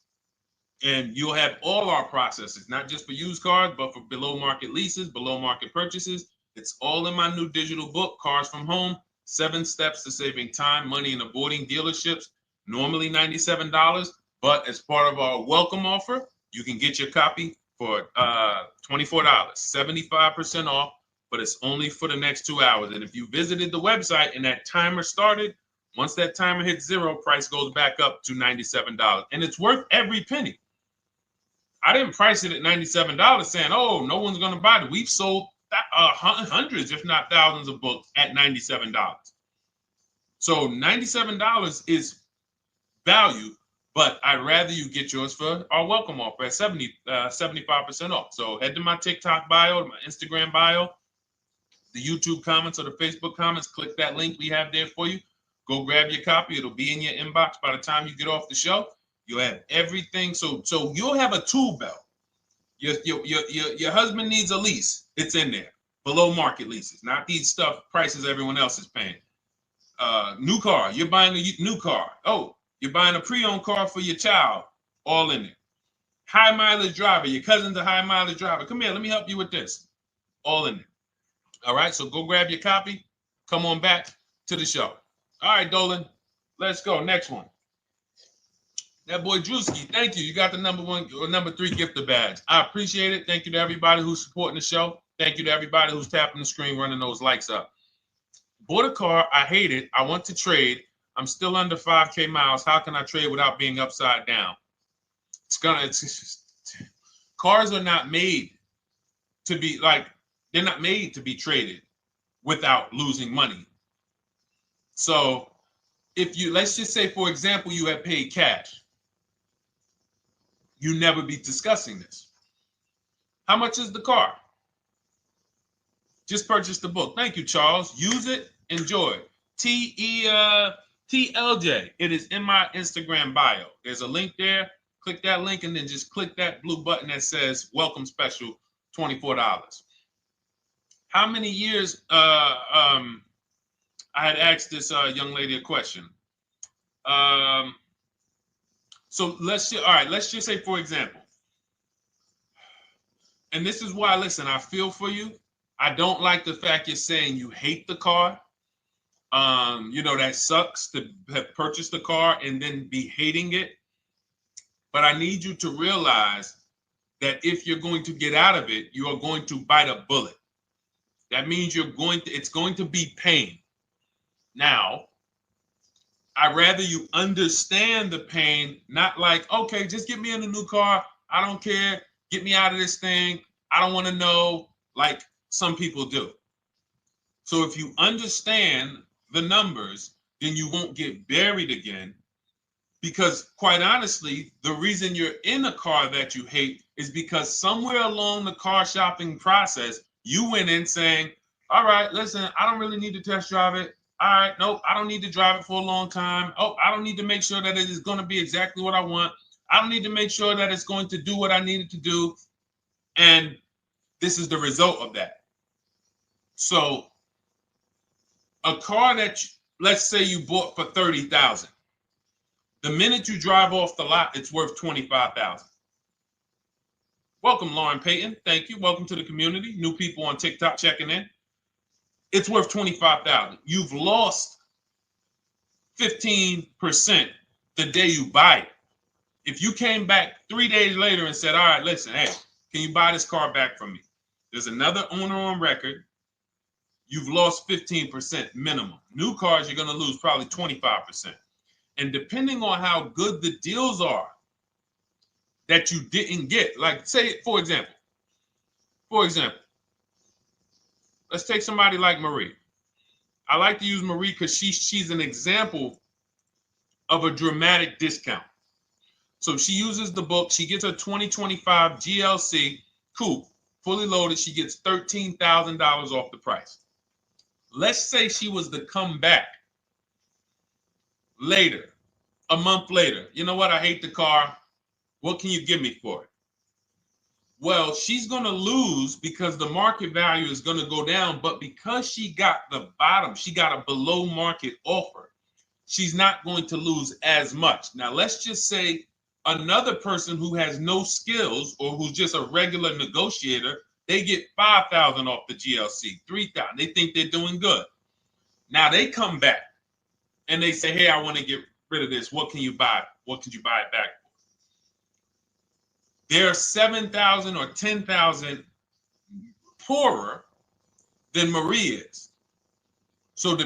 And you'll have all our processes, not just for used cars, but for below market leases, below market purchases. It's all in my new digital book, Cars from Home, 7 Steps to Saving Time, Money, and Avoiding Dealerships. Normally $97, but as part of our welcome offer, you can get your copy for $24, 75% off, but it's only for the next 2 hours. And if you visited the website and that timer started, once that timer hits 0, price goes back up to $97. And it's worth every penny. I didn't price it at $97 saying, oh, no one's going to buy it. We've sold hundreds, if not thousands of books at $97. So $97 is value, but I'd rather you get yours for our welcome offer at 75% off. So head to my TikTok bio, my Instagram bio, the YouTube comments or the Facebook comments, click that link we have there for you. Go grab your copy. It'll be in your inbox by the time you get off the show. You'll have everything. So you'll have a tool belt. Your husband needs a lease. It's in there. Below market leases, not these stuff prices everyone else is paying. New car. You're buying a new car. Oh, you're buying a pre-owned car for your child. All in there. High mileage driver. Your cousin's a high mileage driver. Come here. Let me help you with this. All in there. All right. So go grab your copy. Come on back to the show. All right, Dolan. Let's go. Next one. That boy Drewski, thank you. You got the number 1 or number 3 gifter badge. I appreciate it. Thank you to everybody who's supporting the show. Thank you to everybody who's tapping the screen, running those likes up. Bought a car. I hate it. I want to trade. I'm still under 5K miles. How can I trade without being upside down? Cars are not made to be they're not made to be traded without losing money. So if you, let's just say, for example, you have paid cash, you never be discussing this. How much is the car? Just purchase the book. Thank you, Charles. Use it, enjoy it. TLJ. It is in my Instagram bio. There's a link there. Click that link and then just click that blue button that says welcome special, $24. How many years I had asked this young lady a question. So let's just say, for example, and this is why, listen, I feel for you. I don't like the fact you're saying you hate the car. That sucks to have purchased a car and then be hating it. But I need you to realize that if you're going to get out of it, you are going to bite a bullet. That means it's going to be pain. Now, I'd rather you understand the pain, not like, okay, just get me in a new car. I don't care. Get me out of this thing. I don't want to know, like some people do. So if you understand the numbers, then you won't get buried again. Because quite honestly, the reason you're in a car that you hate is because somewhere along the car shopping process, you went in saying, all right, listen, I don't really need to test drive it. All right, nope, I don't need to drive it for a long time. Oh, I don't need to make sure that it is going to be exactly what I want. I don't need to make sure that it's going to do what I need it to do. And this is the result of that. So a car that, let's say you bought for $30,000. The minute you drive off the lot, it's worth $25,000. Welcome, Lauren Payton. Thank you. Welcome to the community. New people on TikTok checking in. It's worth $25,000. You've lost 15% the day you buy it. If you came back 3 days later and said, all right, listen, hey, can you buy this car back from me? There's another owner on record. You've lost 15% minimum. New cars, you're going to lose probably 25%. And depending on how good the deals are that you didn't get, like say, for example, let's take somebody like Marie. I like to use Marie because she's an example of a dramatic discount. So she uses the book. She gets her 2025 GLC coupe, fully loaded. She gets $13,000 off the price. Let's say she was to come back later, a month later. You know what? I hate the car. What can you give me for it? Well, she's going to lose because the market value is going to go down. But because she got the bottom, she got a below market offer, she's not going to lose as much. Now, let's just say another person who has no skills or who's just a regular negotiator, they get $5,000 off the GLC, $3,000. They think they're doing good. Now they come back and they say, hey, I want to get rid of this. What can you buy? What could you buy it back for? They're 7,000 or 10,000 poorer than Marie is. So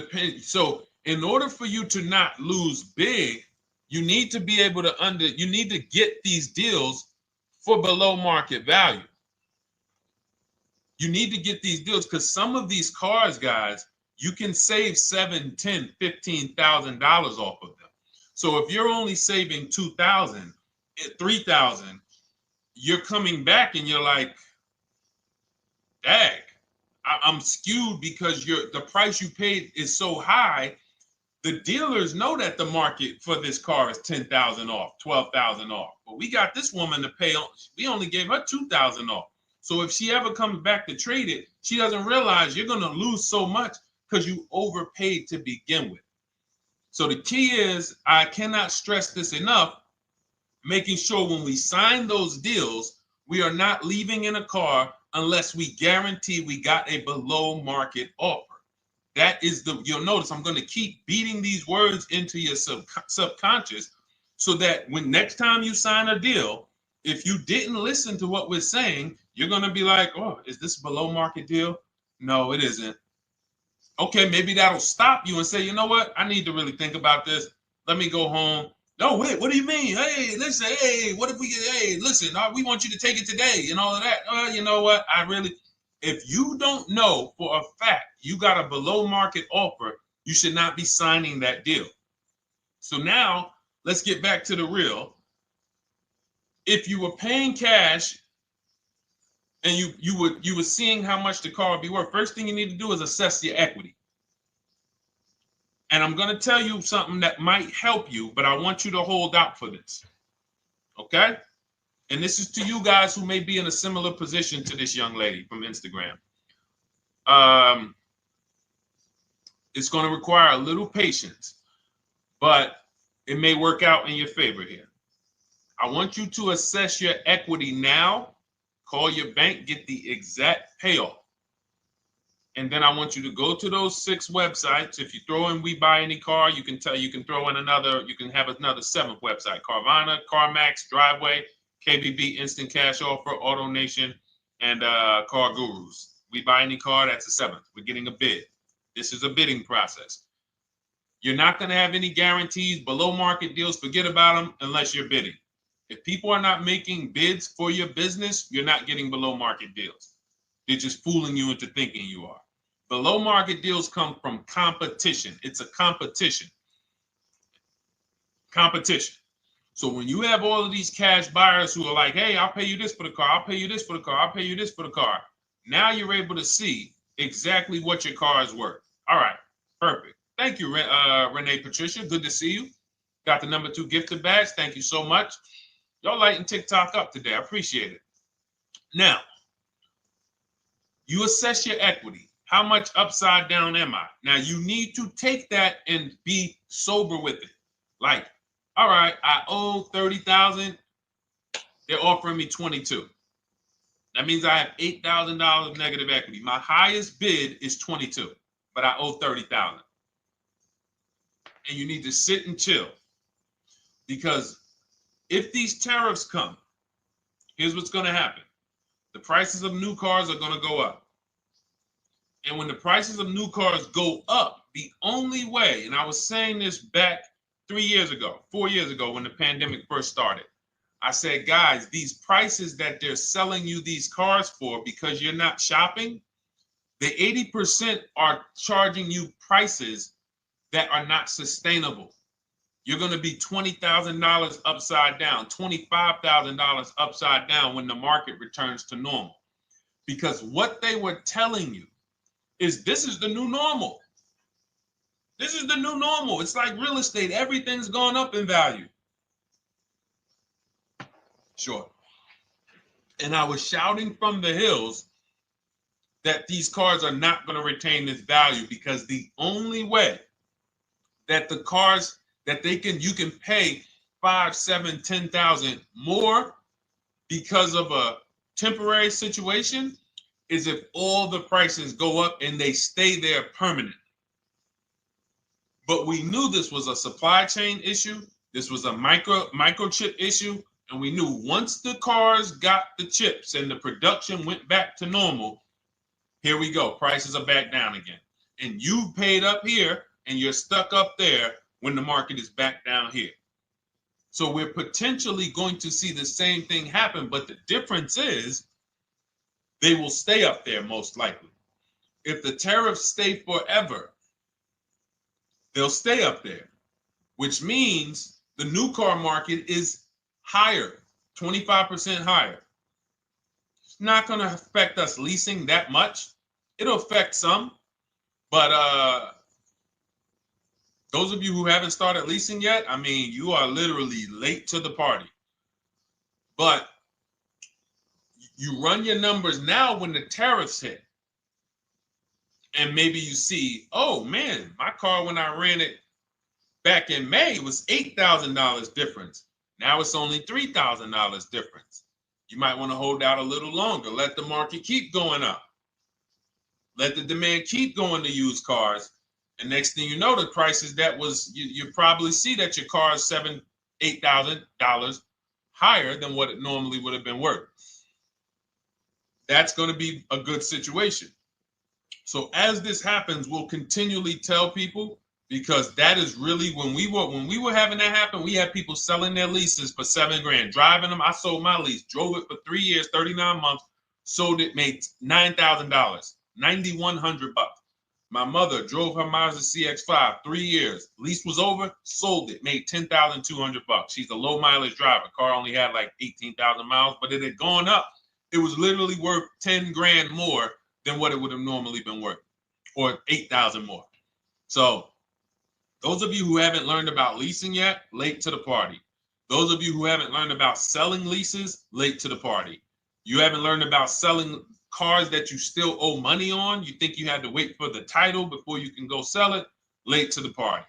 in order for you to not lose big, you need to be able to you need to get these deals for below market value. You need to get these deals because some of these cars, guys, you can save $7,000, $10,000, $15,000 off of them. So if you're only saving $2,000, $3,000, you're coming back and you're like, dang, I'm skewed because the price you paid is so high. The dealers know that the market for this car is $10,000 off, $12,000 off. But we got this woman to pay, we only gave her $2,000 off. So if she ever comes back to trade it, she doesn't realize you're going to lose so much because you overpaid to begin with. So the key is, I cannot stress this enough, making sure when we sign those deals, we are not leaving in a car unless we guarantee we got a below market offer. That is you'll notice I'm going to keep beating these words into your subconscious so that when next time you sign a deal, if you didn't listen to what we're saying, you're going to be like, oh, is this a below market deal? No, it isn't. Okay, maybe that'll stop you and say, you know what? I need to really think about this. Let me go home. No, wait, what do you mean? Hey, listen, hey, what if we get, hey, listen, we want you to take it today and all of that. You know what? If you don't know for a fact you got a below market offer, you should not be signing that deal. So now let's get back to the real. If you were paying cash and you were seeing how much the car would be worth, first thing you need to do is assess your equity. And I'm going to tell you something that might help you, but I want you to hold out for this. Okay? And this is to you guys who may be in a similar position to this young lady from Instagram. It's going to require a little patience, but it may work out in your favor here. I want you to assess your equity now. Call your bank, get the exact payoff. And then I want you to go to those 6 websites. If you throw in We Buy Any Car, you can throw in you can have another 7th website: Carvana, CarMax, Driveway, KBB, Instant Cash Offer, AutoNation, and Car Gurus. We Buy Any Car, that's the 7th. We're getting a bid. This is a bidding process. You're not going to have any guarantees, below market deals. Forget about them unless you're bidding. If people are not making bids for your business, you're not getting below market deals. They're just fooling you into thinking you are. Below market deals come from competition. It's a competition. Competition. So when you have all of these cash buyers who are like, hey, I'll pay you this for the car, I'll pay you this for the car, I'll pay you this for the car. Now you're able to see exactly what your car is worth. All right, perfect. Thank you, Renee Patricia. Good to see you. Got the number 2 gifted badge. Thank you so much. Y'all lighting TikTok up today. I appreciate it. Now, you assess your equity. How much upside down am I? Now, you need to take that and be sober with it. Like, all right, I owe $30,000. They're offering me 22. That means I have $8,000 negative equity. My highest bid is 22, but I owe 30,000. And you need to sit and chill, because if these tariffs come, here's what's going to happen. The prices of new cars are going to go up. And when the prices of new cars go up, the only way, and I was saying this back 4 years ago, when the pandemic first started, I said, guys, these prices that they're selling you these cars for, because you're not shopping, the 80% are charging you prices that are not sustainable. You're going to be $20,000 upside down, $25,000 upside down when the market returns to normal. Because what they were telling you is this is the new normal. This is the new normal. It's like real estate. Everything's gone up in value. Sure. And I was shouting from the hills that these cars are not going to retain this value, because the only way that the cars that you can pay 5, 7, 10,000 more because of a temporary situation is if all the prices go up and they stay there permanently. But we knew this was a supply chain issue. This was a microchip issue. And we knew once the cars got the chips and the production went back to normal, here we go. Prices are back down again. And you paid up here and you're stuck up there when the market is back down here. So we're potentially going to see the same thing happen. But the difference is they will stay up there most likely. If the tariffs stay forever, they'll stay up there, which means the new car market is higher, 25% higher. It's not going to affect us leasing that much. It'll affect some, but those of you who haven't started leasing yet, I mean, you are literally late to the party. But you run your numbers now when the tariffs hit. And maybe you see, oh man, my car when I ran it back in May was $8,000 difference. Now it's only $3,000 difference. You might want to hold out a little longer. Let the market keep going up. Let the demand keep going to used cars. And next thing you know, the prices that was, you probably see that your car is $7,000, $8,000 higher than what it normally would have been worth. That's going to be a good situation. So as this happens, we'll continually tell people, because that is really when we were having that happen, we had people selling their leases for $7,000, driving them. I sold my lease, drove it for 3 years, 39 months, sold it, made $9,000, $9,100. My mother drove her Mazda CX-5, 3 years, lease was over, sold it, made $10,200. She's a low mileage driver. Car only had like 18,000 miles, but it had gone up. It was literally worth $10,000 more than what it would have normally been worth, or 8,000 more. So those of you who haven't learned about leasing yet, late to the party. Those of you who haven't learned about selling leases, late to the party. You haven't learned about selling cars that you still owe money on. You think you had to wait for the title before you can go sell it, late to the party.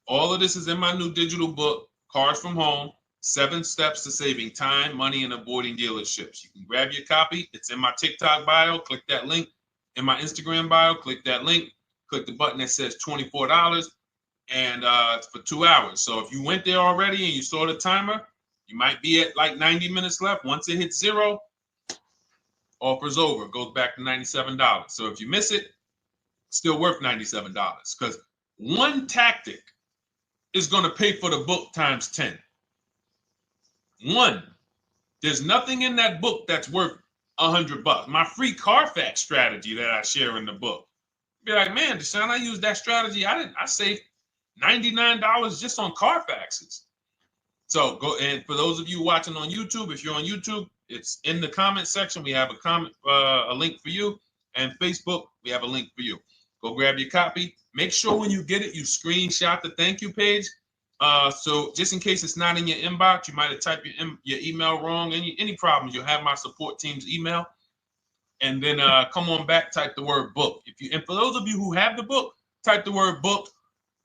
All of this is in my new digital book, Cars from Home, 7 Steps to Saving Time, Money, and Avoiding Dealerships. You can grab your copy. It's in my TikTok bio. Click that link. in my Instagram bio. Click that link. Click the button that says $24, and it's for 2 hours. So if you went there already and you saw the timer, you might be at like 90 minutes left. Once it hits 0, offer's over. It goes back to $97. So if you miss it, still worth $97, because one tactic is going to pay for the book times 10. One. There's nothing in that book that's worth $100. My free Carfax strategy that I share in the book. Be like, man, Deshone, I used that strategy. I saved $99 just on Carfaxes. So go, and for those of you watching on YouTube, if you're on YouTube, it's in the comment section. We have a link for you, and Facebook, we have a link for you. Go grab your copy. Make sure when you get it, you screenshot the thank you page. So just in case it's not in your inbox, you might have typed your email wrong. Any problems, you'll have my support team's email. And then come on back, type the word book. And for those of you who have the book, type the word book.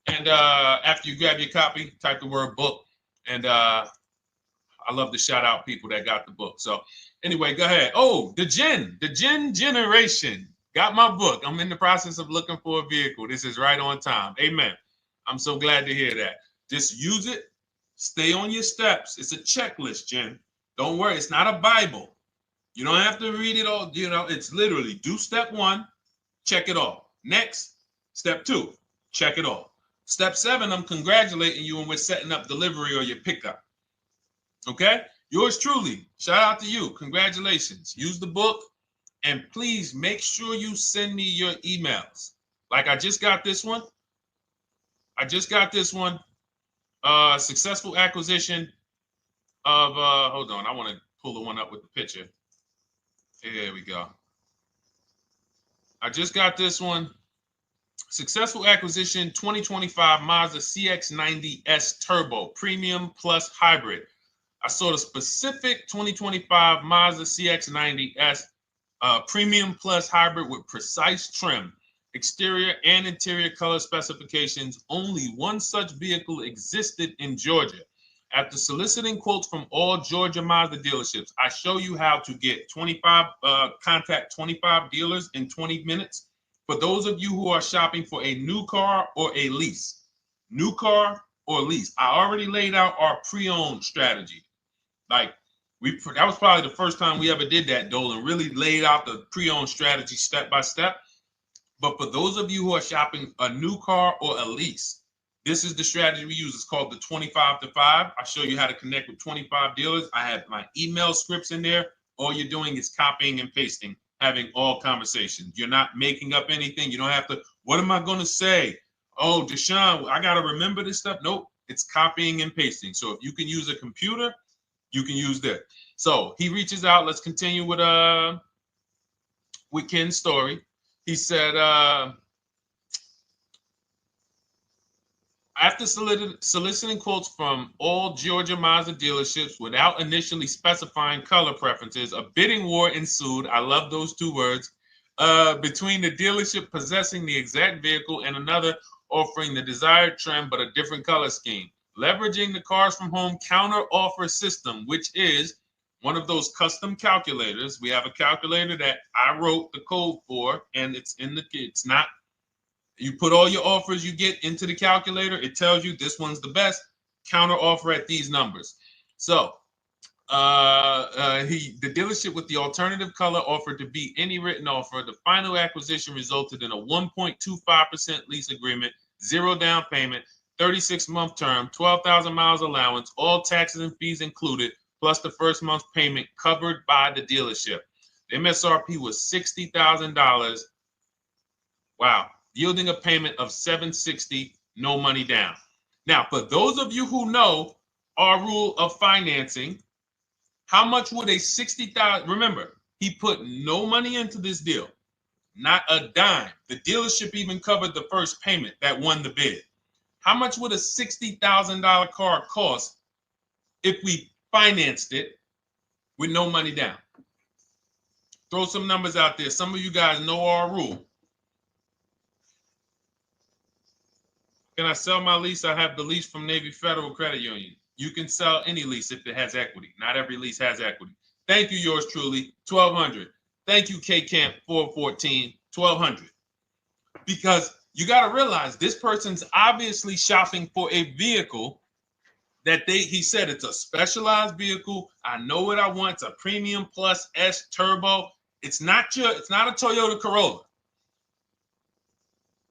And after you grab your copy, type the word book. And I love to shout out people that got the book. So anyway, go ahead. Oh, the Gen Generation got my book. I'm in the process of looking for a vehicle. This is right on time. Amen. I'm so glad to hear that. Just use it. Stay on your steps. It's a checklist, Jen. Don't worry. It's not a Bible. You don't have to read it all. You know, it's literally do step 1, check it off. Next, step 2, check it off. Step 7, I'm congratulating you and we're setting up delivery or your pickup. Okay? Yours truly. Shout out to you. Congratulations. Use the book, and please make sure you send me your emails. Like I just got this one. Successful acquisition of, hold on, I want to pull the one up with the picture. Here we go. I just got this one. Successful acquisition 2025 Mazda CX-90S Turbo Premium Plus Hybrid. I saw the specific 2025 Mazda CX-90S Premium Plus Hybrid with precise trim, exterior and interior color specifications. Only one such vehicle existed in Georgia. After soliciting quotes from all Georgia Mazda dealerships, I show you how to get contact 25 dealers in 20 minutes. For those of you who are shopping for a new car or a lease, new car or lease, I already laid out our pre-owned strategy. Like that was probably the first time we ever did that, Dolan, really laid out the pre-owned strategy step by step. But for those of you who are shopping a new car or a lease, this is the strategy we use. It's called the 25 to 5. I show you how to connect with 25 dealers. I have my email scripts in there. All you're doing is copying and pasting, having all conversations. You're not making up anything. You don't have to, what am I going to say? Oh, Deshone, I got to remember this stuff. Nope, it's copying and pasting. So if you can use a computer, you can use that. So he reaches out. Let's continue with Ken's story. He said, after soliciting quotes from all Georgia Mazda dealerships without initially specifying color preferences, a bidding war ensued. I love those 2 words. Between the dealership possessing the exact vehicle and another offering the desired trim but a different color scheme. Leveraging the Cars from Home counter offer system, which is one of those custom calculators. We have a calculator that I wrote the code for, and it's not. You put all your offers you get into the calculator. It tells you this one's the best. Counter offer at these numbers. So the dealership with the alternative color offered to beat any written offer. The final acquisition resulted in a 1.25% lease agreement, 0 down payment, 36-month term, 12,000 miles allowance, all taxes and fees included, plus the first month's payment covered by the dealership. The MSRP was $60,000. Wow. Yielding a payment of $760, no money down. Now, for those of you who know our rule of financing, how much would a $60,000, remember, he put no money into this deal, not a dime. The dealership even covered the first payment that won the bid. How much would a $60,000 car cost if we financed it with no money down? Throw some numbers out there. Some of you guys know our rule. Can I sell my lease? I have the lease from Navy Federal Credit Union. You can sell any lease if it has equity. Not every lease has equity. Thank you, yours truly, 1200. Thank you, K Camp 414, $1,200. Because you got to realize this person's obviously shopping for a vehicle that he said it's a specialized vehicle. I know what I want. It's a premium plus S turbo. It's not a Toyota Corolla.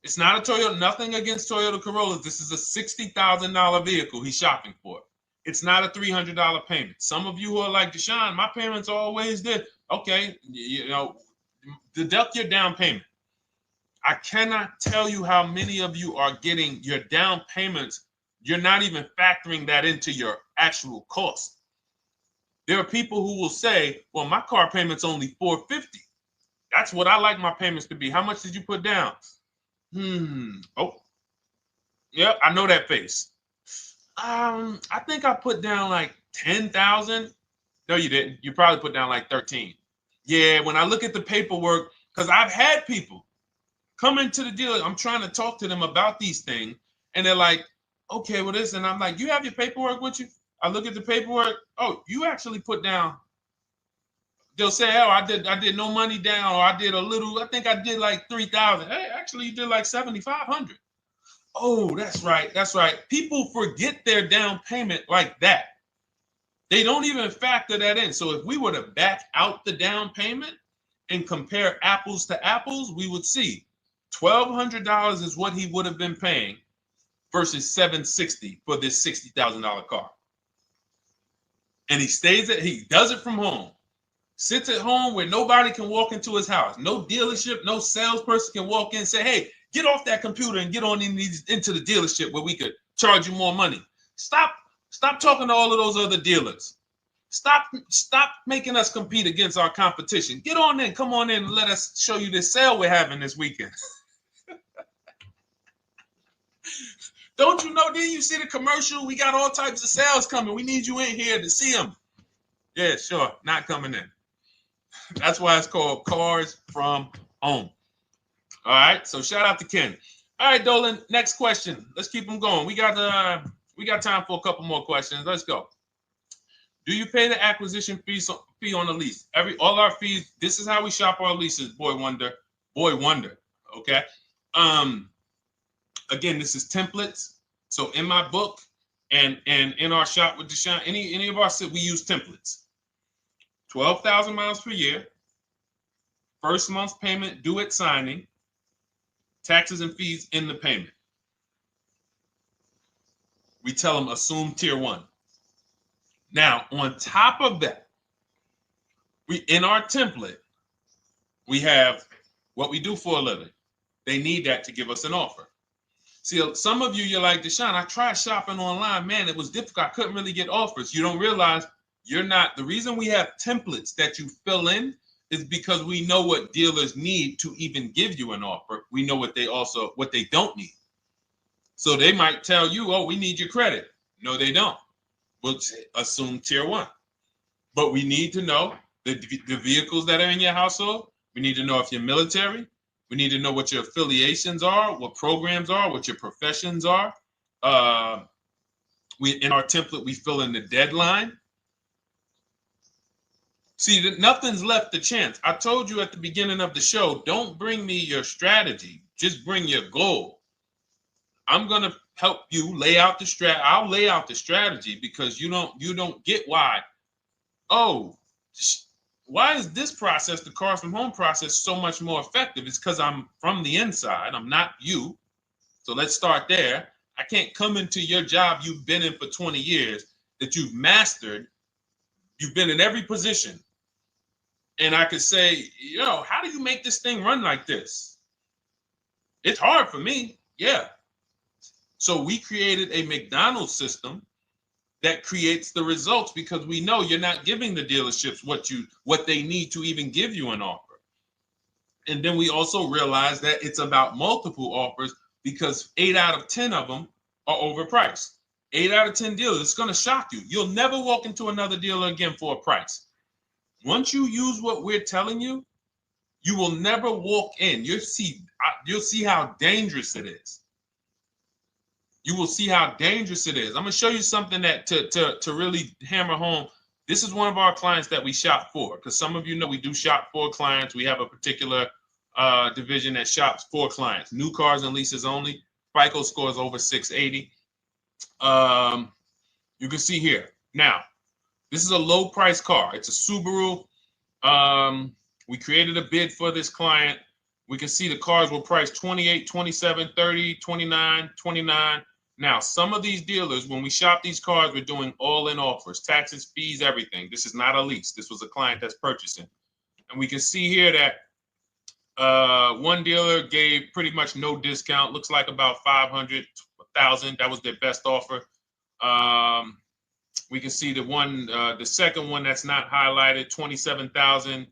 It's not a Toyota, nothing against Toyota Corollas. This is a $60,000 vehicle he's shopping for. It's not a $300 payment. Some of you who are like, Deshone, my payments are always there. Okay, deduct your down payment. I cannot tell you how many of you are getting your down payments. You're not even factoring that into your actual cost. There are people who will say, well, my car payment's only $450. That's what I like my payments to be. How much did you put down? Oh, yeah, I know that face. I think I put down like 10,000. No, you didn't. You probably put down like 13. Yeah, when I look at the paperwork, because I've had people come into the dealer, I'm trying to talk to them about these things, and they're like, okay, well, this, and I'm like, you have your paperwork with you? I look at the paperwork. Oh, you actually put down. They'll say, oh, I did no money down, or I did a little. I think I did like 3,000. Hey, actually, you did like 7,500. Oh, that's right. That's right. People forget their down payment like that. They don't even factor that in. So if we were to back out the down payment and compare apples to apples, we would see $1,200 is what he would have been paying versus $760 for this $60,000 car. And he does it from home. Sits at home where nobody can walk into his house. No dealership, no salesperson can walk in and say, hey, get off that computer and get on into the dealership where we could charge you more money. Stop talking to all of those other dealers. Stop making us compete against our competition. Get on in, come on in and let us show you this sale we're having this weekend. Don't you know, didn't you see the commercial? We got all types of sales coming. We need you in here to see them. Yeah, sure, not coming in. That's why it's called Cars from Home. All right, so shout out to Ken. All right, Dolan, next question. Let's keep them going. We got time for a couple more questions. Let's go. Do you pay the acquisition fee on the lease? All our fees, this is how we shop our leases, Boy Wonder. Okay. Again, this is templates. So in my book and in our shop with Deshone, any of our we use templates. 12,000 miles per year, first month's payment due at signing, taxes and fees in the payment. We tell them assume tier 1. Now, on top of that, in our template, we have what we do for a living. They need that to give us an offer. See, some of you, you're like, Deshone, I tried shopping online. Man, it was difficult. I couldn't really get offers. You don't realize you're not. The reason we have templates that you fill in is because we know what dealers need to even give you an offer. We know what they don't need. So they might tell you, oh, we need your credit. No, they don't. We'll assume tier 1. But we need to know the vehicles that are in your household. We need to know if you're military. We need to know what your affiliations are, what programs are, what your professions are. In our template, we fill in the deadline. See, nothing's left to chance. I told you at the beginning of the show, don't bring me your strategy. Just bring your goal. I'm going to help you lay out the strat. I'll lay out the strategy because you don't get why. Oh, why is this process, the Cars from Home process, so much more effective? It's because I'm from the inside. I'm not you. So let's start there. I can't come into your job you've been in for 20 years that you've mastered. You've been in every position. And I could say, how do you make this thing run like this? It's hard for me. Yeah. So we created a McDonald's system that creates the results because we know you're not giving the dealerships what they need to even give you an offer. And then we also realize that it's about multiple offers because 8 out of 10 of them are overpriced. 8 out of 10 dealers, it's going to shock you. You'll never walk into another dealer again for a price. Once you use what we're telling you, you will never walk in. You'll see how dangerous it is. You will see how dangerous it is. I'm going to show you something that to really hammer home. This is one of our clients that we shop for because some of you know we do shop for clients. We have a particular division that shops for clients. New cars and leases only. FICO scores over 680. You can see here. Now, this is a low price car. It's a Subaru. We created a bid for this client. We can see the cars were priced 28, 27, 30, 29, 29. Now, some of these dealers, when we shop these cars, we're doing all-in offers, taxes, fees, everything. This is not a lease. This was a client that's purchasing. And we can see here that one dealer gave pretty much no discount. Looks like about 500, 1,000. That was their best offer. We can see the second one that's not highlighted, 27,000.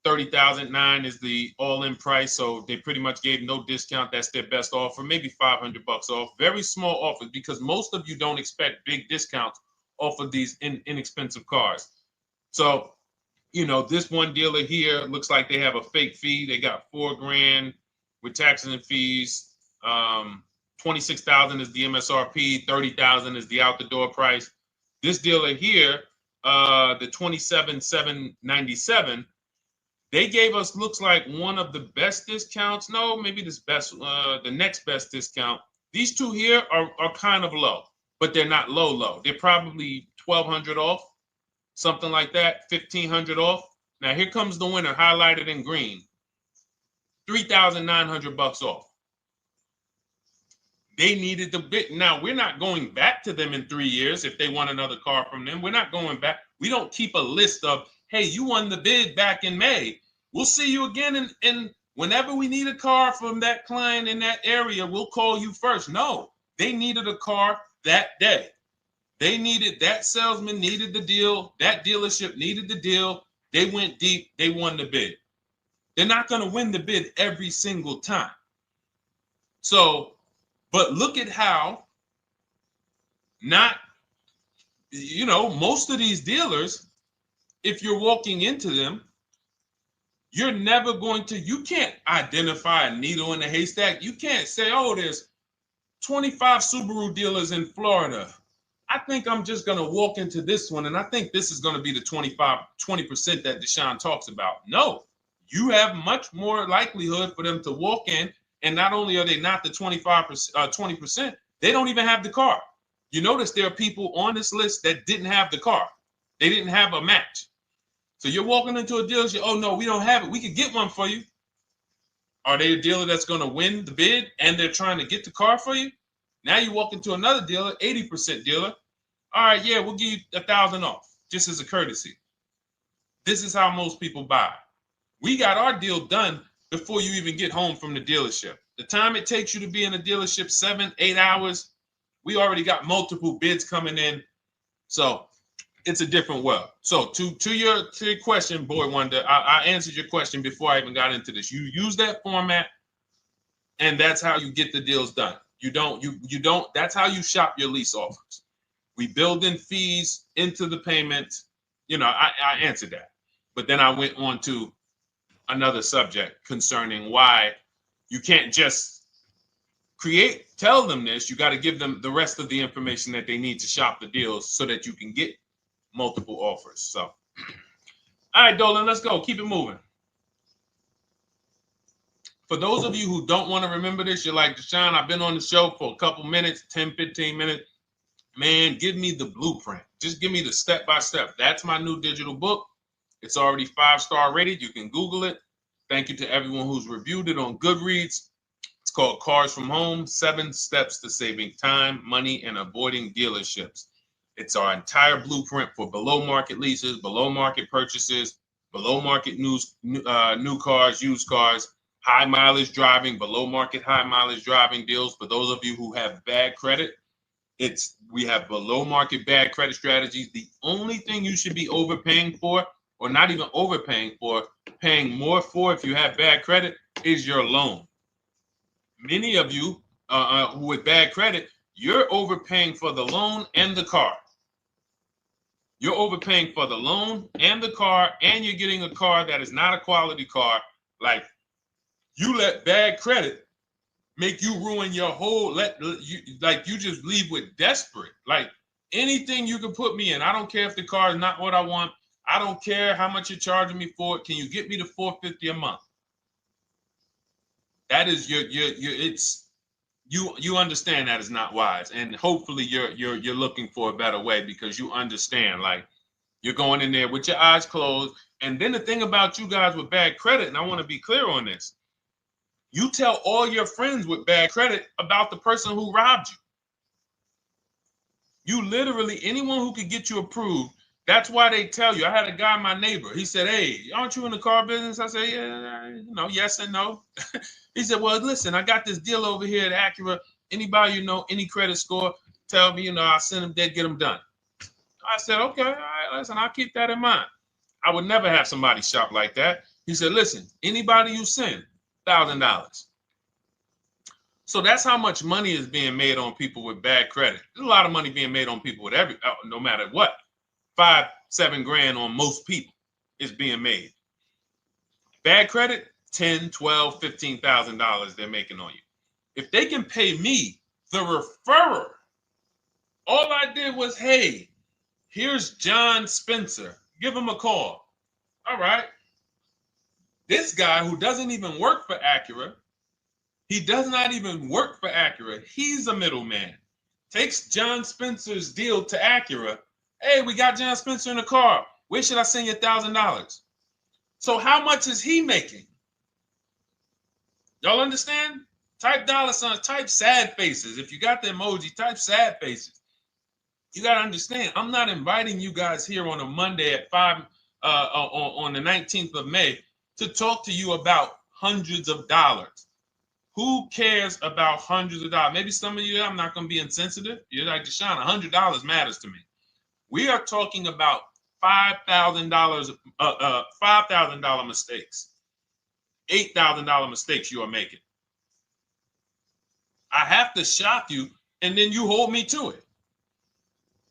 30,009 is the all-in price, so they pretty much gave no discount. That's their best offer, maybe $500 off. Very small offers because most of you don't expect big discounts off of these inexpensive cars. So, you know, this one dealer here looks like they have a fake fee. They got $4,000 with taxes and fees. 26,000 is the MSRP. 30,000 is the out-the-door price. This dealer here, the 27,797. They gave us, looks like, one of the best discounts. No, maybe the next best discount. These two here are kind of low, but they're not low. They're probably 1,200 off, something like that, 1,500 off. Now here comes the winner, highlighted in green, 3,900 bucks off. They needed the bid. Now we're not going back to them in 3 years if they want another car from them. We're not going back. We don't keep a list of, hey, you won the bid back in May. We'll see you again. And whenever we need a car from that client in that area, we'll call you first. No, they needed a car that day. They needed, that salesman needed the deal. That dealership needed the deal. They went deep. They won the bid. They're not going to win the bid every single time. So, but look at how most of these dealers, if you're walking into them, you're never going to, you can't identify a needle in a haystack. You can't say, oh, there's 25 Subaru dealers in Florida. I think I'm just going to walk into this one, and I think this is going to be the 20% that Deshone talks about. No, you have much more likelihood for them to walk in, and not only are they not the 20%, they don't even have the car. You notice there are people on this list that didn't have the car. They didn't have a match. So you're walking into a dealership, oh no, we don't have it. We could get one for you. Are they a dealer that's going to win the bid and they're trying to get the car for you? Now you walk into another dealer, 80% dealer. All right, yeah, we'll give you 1,000 off, just as a courtesy. This is how most people buy. We got our deal done before you even get home from the dealership. The time it takes you to be in a dealership, 7-8 hours, we already got multiple bids coming in. So it's a different world. So to your question, Boy Wonder, I answered your question before I even got into this. You use that format, and that's how you get the deals done. You don't, that's how you shop your lease offers. We build in fees into the payments. I answered that. But then I went on to another subject concerning why you can't just tell them this. You got to give them the rest of the information that they need to shop the deals so that you can get multiple offers. So, all right, Dolan, let's go. Keep it moving. For those of you who don't want to remember this, you're like, Deshone, I've been on the show for a couple minutes, 10, 15 minutes. Man, give me the blueprint. Just give me the step-by-step. That's my new digital book. It's already 5-star rated. You can Google it. Thank you to everyone who's reviewed it on Goodreads. It's called Cars from Home, 7 Steps to Saving Time, Money, and Avoiding Dealerships. It's our entire blueprint for below market leases, below market purchases, below market new cars, used cars, high mileage driving, below market high mileage driving deals. For those of you who have bad credit, we have below market bad credit strategies. The only thing you should be overpaying for, or not even overpaying for, paying more for if you have bad credit, is your loan. Many of you who with bad credit, you're overpaying for the loan and the car. You're overpaying for the loan and the car, and you're getting a car that is not a quality car. Like, you let bad credit make you ruin your whole, you just leave with desperate. Like, anything you can put me in. I don't care if the car is not what I want. I don't care how much you're charging me for it. Can you get me to $450 a month? That is you understand that is not wise, and hopefully you're looking for a better way, because you understand, like, you're going in there with your eyes closed. And then the thing about you guys with bad credit, and I want to be clear on this, you tell all your friends with bad credit about the person who robbed you. You literally, anyone who could get you approved, that's why they tell you. I had a guy, my neighbor, he said, "Hey, aren't you in the car business?" I said, "Yeah, yes and no." He said, "Well, listen, I got this deal over here at Acura. Anybody any credit score, tell me, I'll send them there, get them done." I said, "Okay, all right, listen, I'll keep that in mind." I would never have somebody shop like that. He said, "Listen, anybody you send, $1,000. So that's how much money is being made on people with bad credit. There's a lot of money being made on people with no matter what. 5-7 grand on most people is being made. Bad credit, $10, $12, $15,000 they're making on you. If they can pay me, the referrer, all I did was, hey, here's John Spencer. Give him a call. All right. This guy who doesn't even work for Acura, he does not even work for Acura. He's a middleman. Takes John Spencer's deal to Acura. Hey, we got John Spencer in the car. Where should I send you $1,000? So how much is he making? Y'all understand? Type dollar signs, type sad faces. If you got the emoji, type sad faces. You got to understand, I'm not inviting you guys here on a Monday at 5 on the 19th of May to talk to you about hundreds of dollars. Who cares about hundreds of dollars? Maybe some of you, I'm not going to be insensitive. You're like, Deshone, $100 matters to me. We are talking about $5,000 mistakes, $8,000 mistakes you are making. I have to shock you, and then you hold me to it.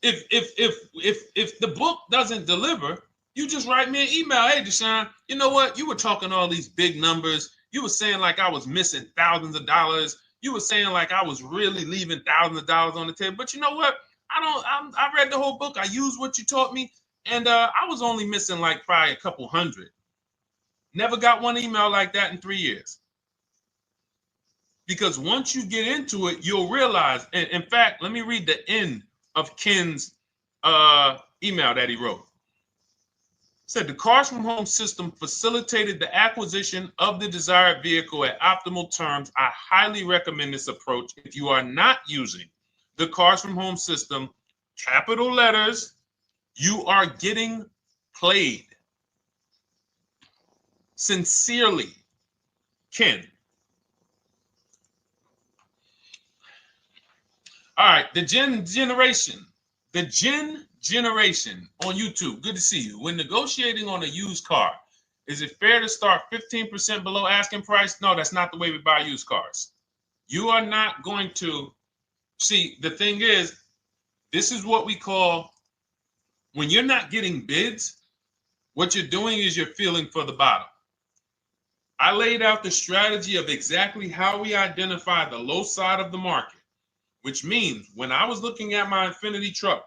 If the book doesn't deliver, you just write me an email. Hey, Deshone, you know what? You were talking all these big numbers. You were saying like I was missing thousands of dollars. You were saying like I was really leaving thousands of dollars on the table. But you know what? I read the whole book. I used what you taught me, and I was only missing like probably a couple hundred. Never got one email like that in 3 years. Because once you get into it, you'll realize. And in fact, let me read the end of Ken's email that he wrote. It said, the Cars from Home system facilitated the acquisition of the desired vehicle at optimal terms. I highly recommend this approach. If you are not using the Cars from Home system, capital letters, you are getting played. Sincerely, Ken. All right, the Gen generation on YouTube. Good to see you. When negotiating on a used car, is it fair to start 15% below asking price? No, that's not the way we buy used cars. You are not going to see. The thing is, this is what we call, when you're not getting bids, what you're doing is you're feeling for the bottom. I laid out the strategy of exactly how we identify the low side of the market. Which means when I was looking at my Infiniti truck,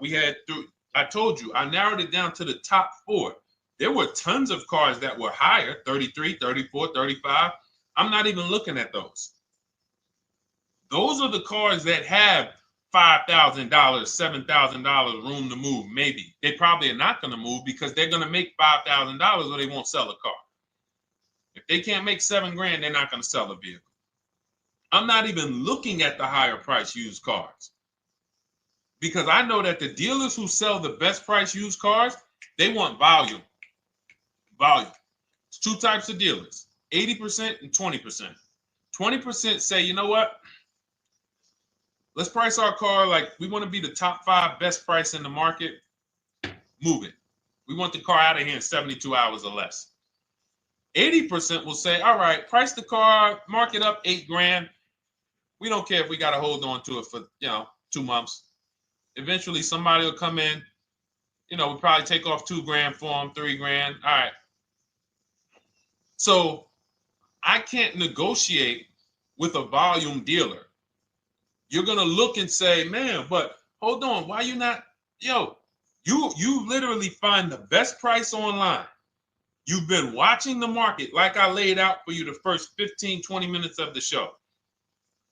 I told you, I narrowed it down to the top 4. There were tons of cars that were higher, 33, 34, 35. I'm not even looking at those. Those are the cars that have $5,000, $7,000 room to move, maybe. They probably are not going to move because they're going to make $5,000 or they won't sell a car. If they can't make $7 grand, they're not going to sell a vehicle. I'm not even looking at the higher price used cars because I know that the dealers who sell the best price used cars, they want volume. Volume. It's 2 types of dealers, 80% and 20%. 20% say, you know what? Let's price our car like we want to be the top 5 best price in the market. Move it. We want the car out of here in 72 hours or less. 80% will say, all right, price the car, mark it up 8 grand. We don't care if we got to hold on to it for, 2 months. Eventually, somebody will come in. We'll probably take off 2 grand for them, 3 grand. All right. So I can't negotiate with a volume dealer. You're going to look and say, man, but hold on. Why you not? You literally find the best price online. You've been watching the market like I laid out for you the first 15, 20 minutes of the show.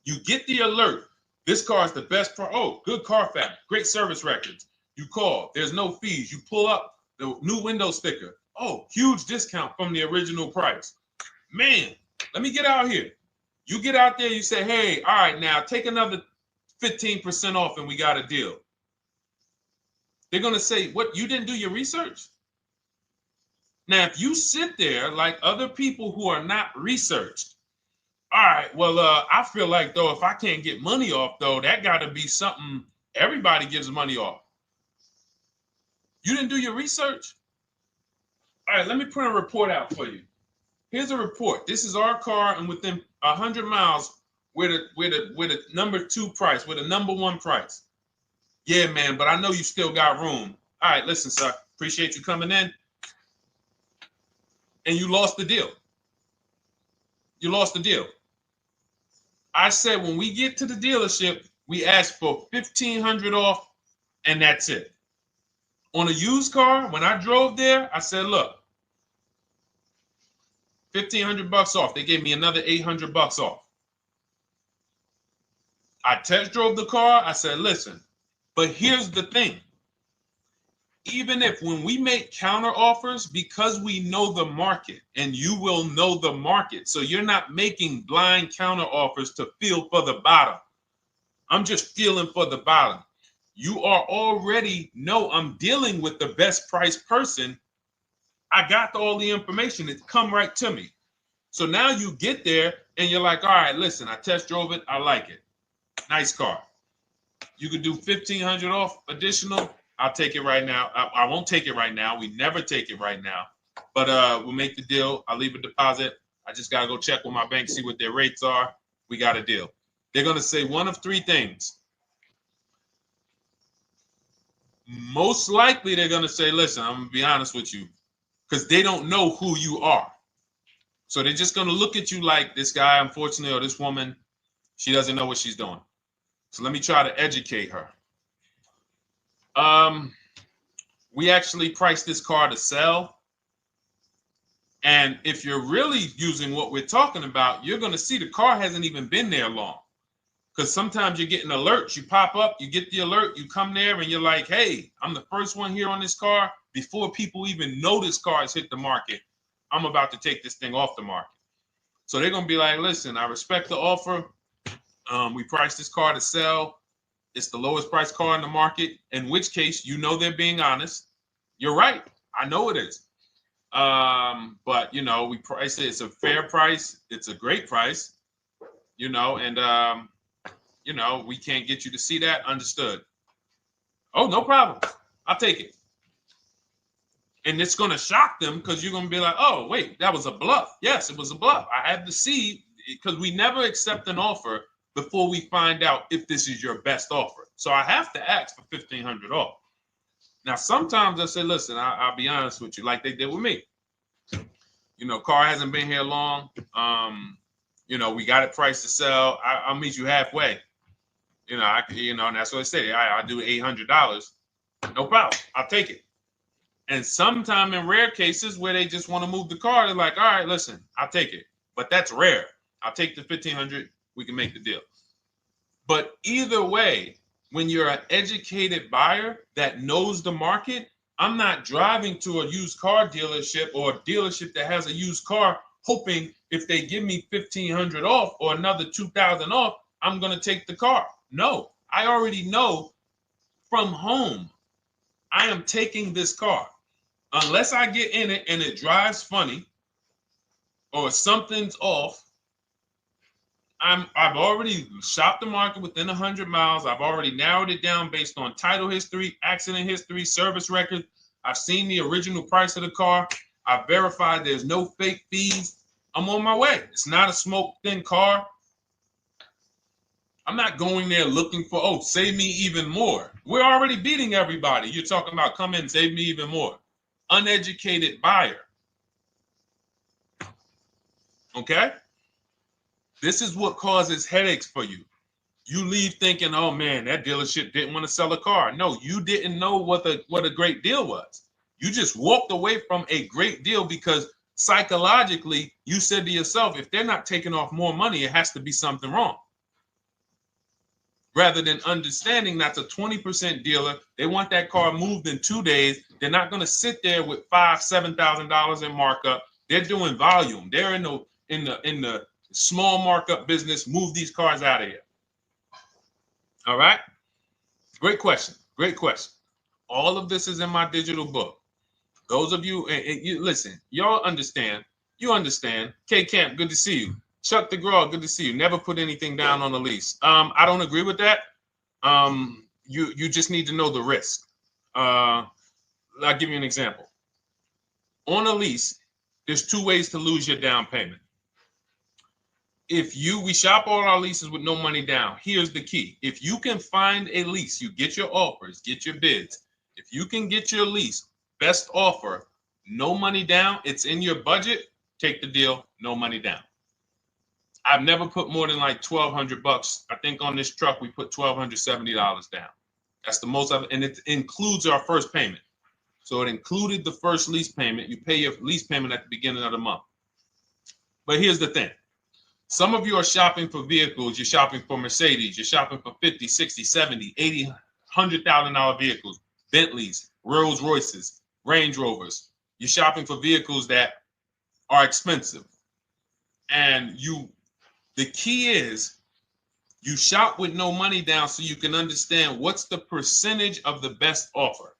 You get the alert. This car is the best car. Oh, good Carfax, great service records. You call. There's no fees. You pull up the new window sticker. Oh, huge discount from the original price. Man, let me get out here. You get out there, you say, hey, all right, now take another 15% off and we got a deal. They're going to say, what, you didn't do your research? Now, if you sit there like other people who are not researched, all right, well, I feel like, though, if I can't get money off, though, that got to be something everybody gives money off. You didn't do your research? All right, let me print a report out for you. Here's a report. This is our car, and within 100 miles, we're the number 2 price, we're the number 1 price. Yeah, man, but I know you still got room. All right, listen, sir, appreciate you coming in. And you lost the deal. You lost the deal. I said when we get to the dealership, we ask for $1,500 off, and that's it. On a used car, when I drove there, I said, look, $1,500 off. They gave me another $800 off. I test drove the car. I said, listen, but here's the thing. Even if when we make counter offers, because we know the market, and you will know the market, so you're not making blind counter offers to feel for the bottom. I'm just feeling for the bottom. You are already know I'm dealing with the best price person. I got all the information. It come right to me. So now you get there and you're like, all right, listen, I test drove it. I like it. Nice car. You could do $1,500 off additional. I'll take it right now. I won't take it right now. We never take it right now. But we'll make the deal. I'll leave a deposit. I just got to go check with my bank, see what their rates are. We got a deal. They're going to say one of 3 things. Most likely they're going to say, listen, I'm going to be honest with you, because they don't know who you are. So they're just going to look at you like this guy, unfortunately, or this woman, she doesn't know what she's doing. So let me try to educate her. We actually priced this car to sell. And if you're really using what we're talking about, you're going to see the car hasn't even been there long. Because sometimes you're getting alerts. You pop up, you get the alert, you come there, and you're like, hey, I'm the first one here on this car. Before people even know this car has hit the market, I'm about to take this thing off the market. So they're going to be like, listen, I respect the offer. We priced this car to sell. It's the lowest price car in the market, in which case, you know, they're being honest. You're right. I know it is. But, you know, we price it. It's a fair price. It's a great price, you know, and, you know, we can't get you to see that. Understood. Oh, no problem. I'll take it. And it's going to shock them because you're going to be like, oh, wait, that was a bluff. Yes, it was a bluff. I had to see, because we never accept an offer before we find out if this is your best offer. So I have to ask for $1,500 off. Now, sometimes I say, listen, I'll be honest with you, like they did with me. You know, car hasn't been here long. You know, we got it priced to sell. I'll meet you halfway. You know, and that's what I say. I do $800. No problem. I'll take it. And sometimes in rare cases where they just want to move the car, they're like, all right, listen, I'll take it. But that's rare. I'll take the $1,500. We can make the deal. But either way, when you're an educated buyer that knows the market, I'm not driving to a used car dealership or a dealership that has a used car hoping if they give me $1,500 off or another $2,000 off, I'm going to take the car. No, I already know from home, I am taking this car. Unless I get in it and it drives funny or something's off, I've already shopped the market within 100 miles. I've already narrowed it down based on title history, accident history, service record. I've seen the original price of the car. I've verified there's no fake fees. I'm on my way. It's not a smoke thin car. I'm not going there looking for, oh, save me even more. We're already beating everybody. You're talking about come in, save me even more. Uneducated buyer. Okay? This is what causes headaches for you. You leave thinking, oh man, that dealership didn't want to sell a car. No, you didn't know what a great deal was. You just walked away from a great deal because psychologically you said to yourself, if they're not taking off more money, it has to be something wrong. Rather than understanding that's a 20% dealer, they want that car moved in 2 days. They're not going to sit there with $5,000-$7,000 in markup. They're doing volume. They're in the small markup business. Move these cars out of here. All right. Great question. Great question. All of this is in my digital book. Those of you, and you listen, y'all understand. You understand. K Camp, good to see you. Chuck DeGraw, good to see you. Never put anything down on a lease. I don't agree with that. You just need to know the risk. I'll give you an example. On a lease, there's 2 ways to lose your down payment. We shop all our leases with no money down. Here's the key. If you can find a lease, you get your offers, get your bids. If you can get your lease, best offer, no money down, it's in your budget, take the deal, no money down. I've never put more than like $1,200. I think on this truck, we put $1,270 down. That's the most of it. And it includes our first payment. So it included the first lease payment. You pay your lease payment at the beginning of the month. But here's the thing. Some of you are shopping for vehicles. You're shopping for Mercedes. You're shopping for 50, 60, 70, 80, $100,000 vehicles, Bentleys, Rolls Royces, Range Rovers. You're shopping for vehicles that are expensive. And the key is you shop with no money down so you can understand what's the percentage of the best offer.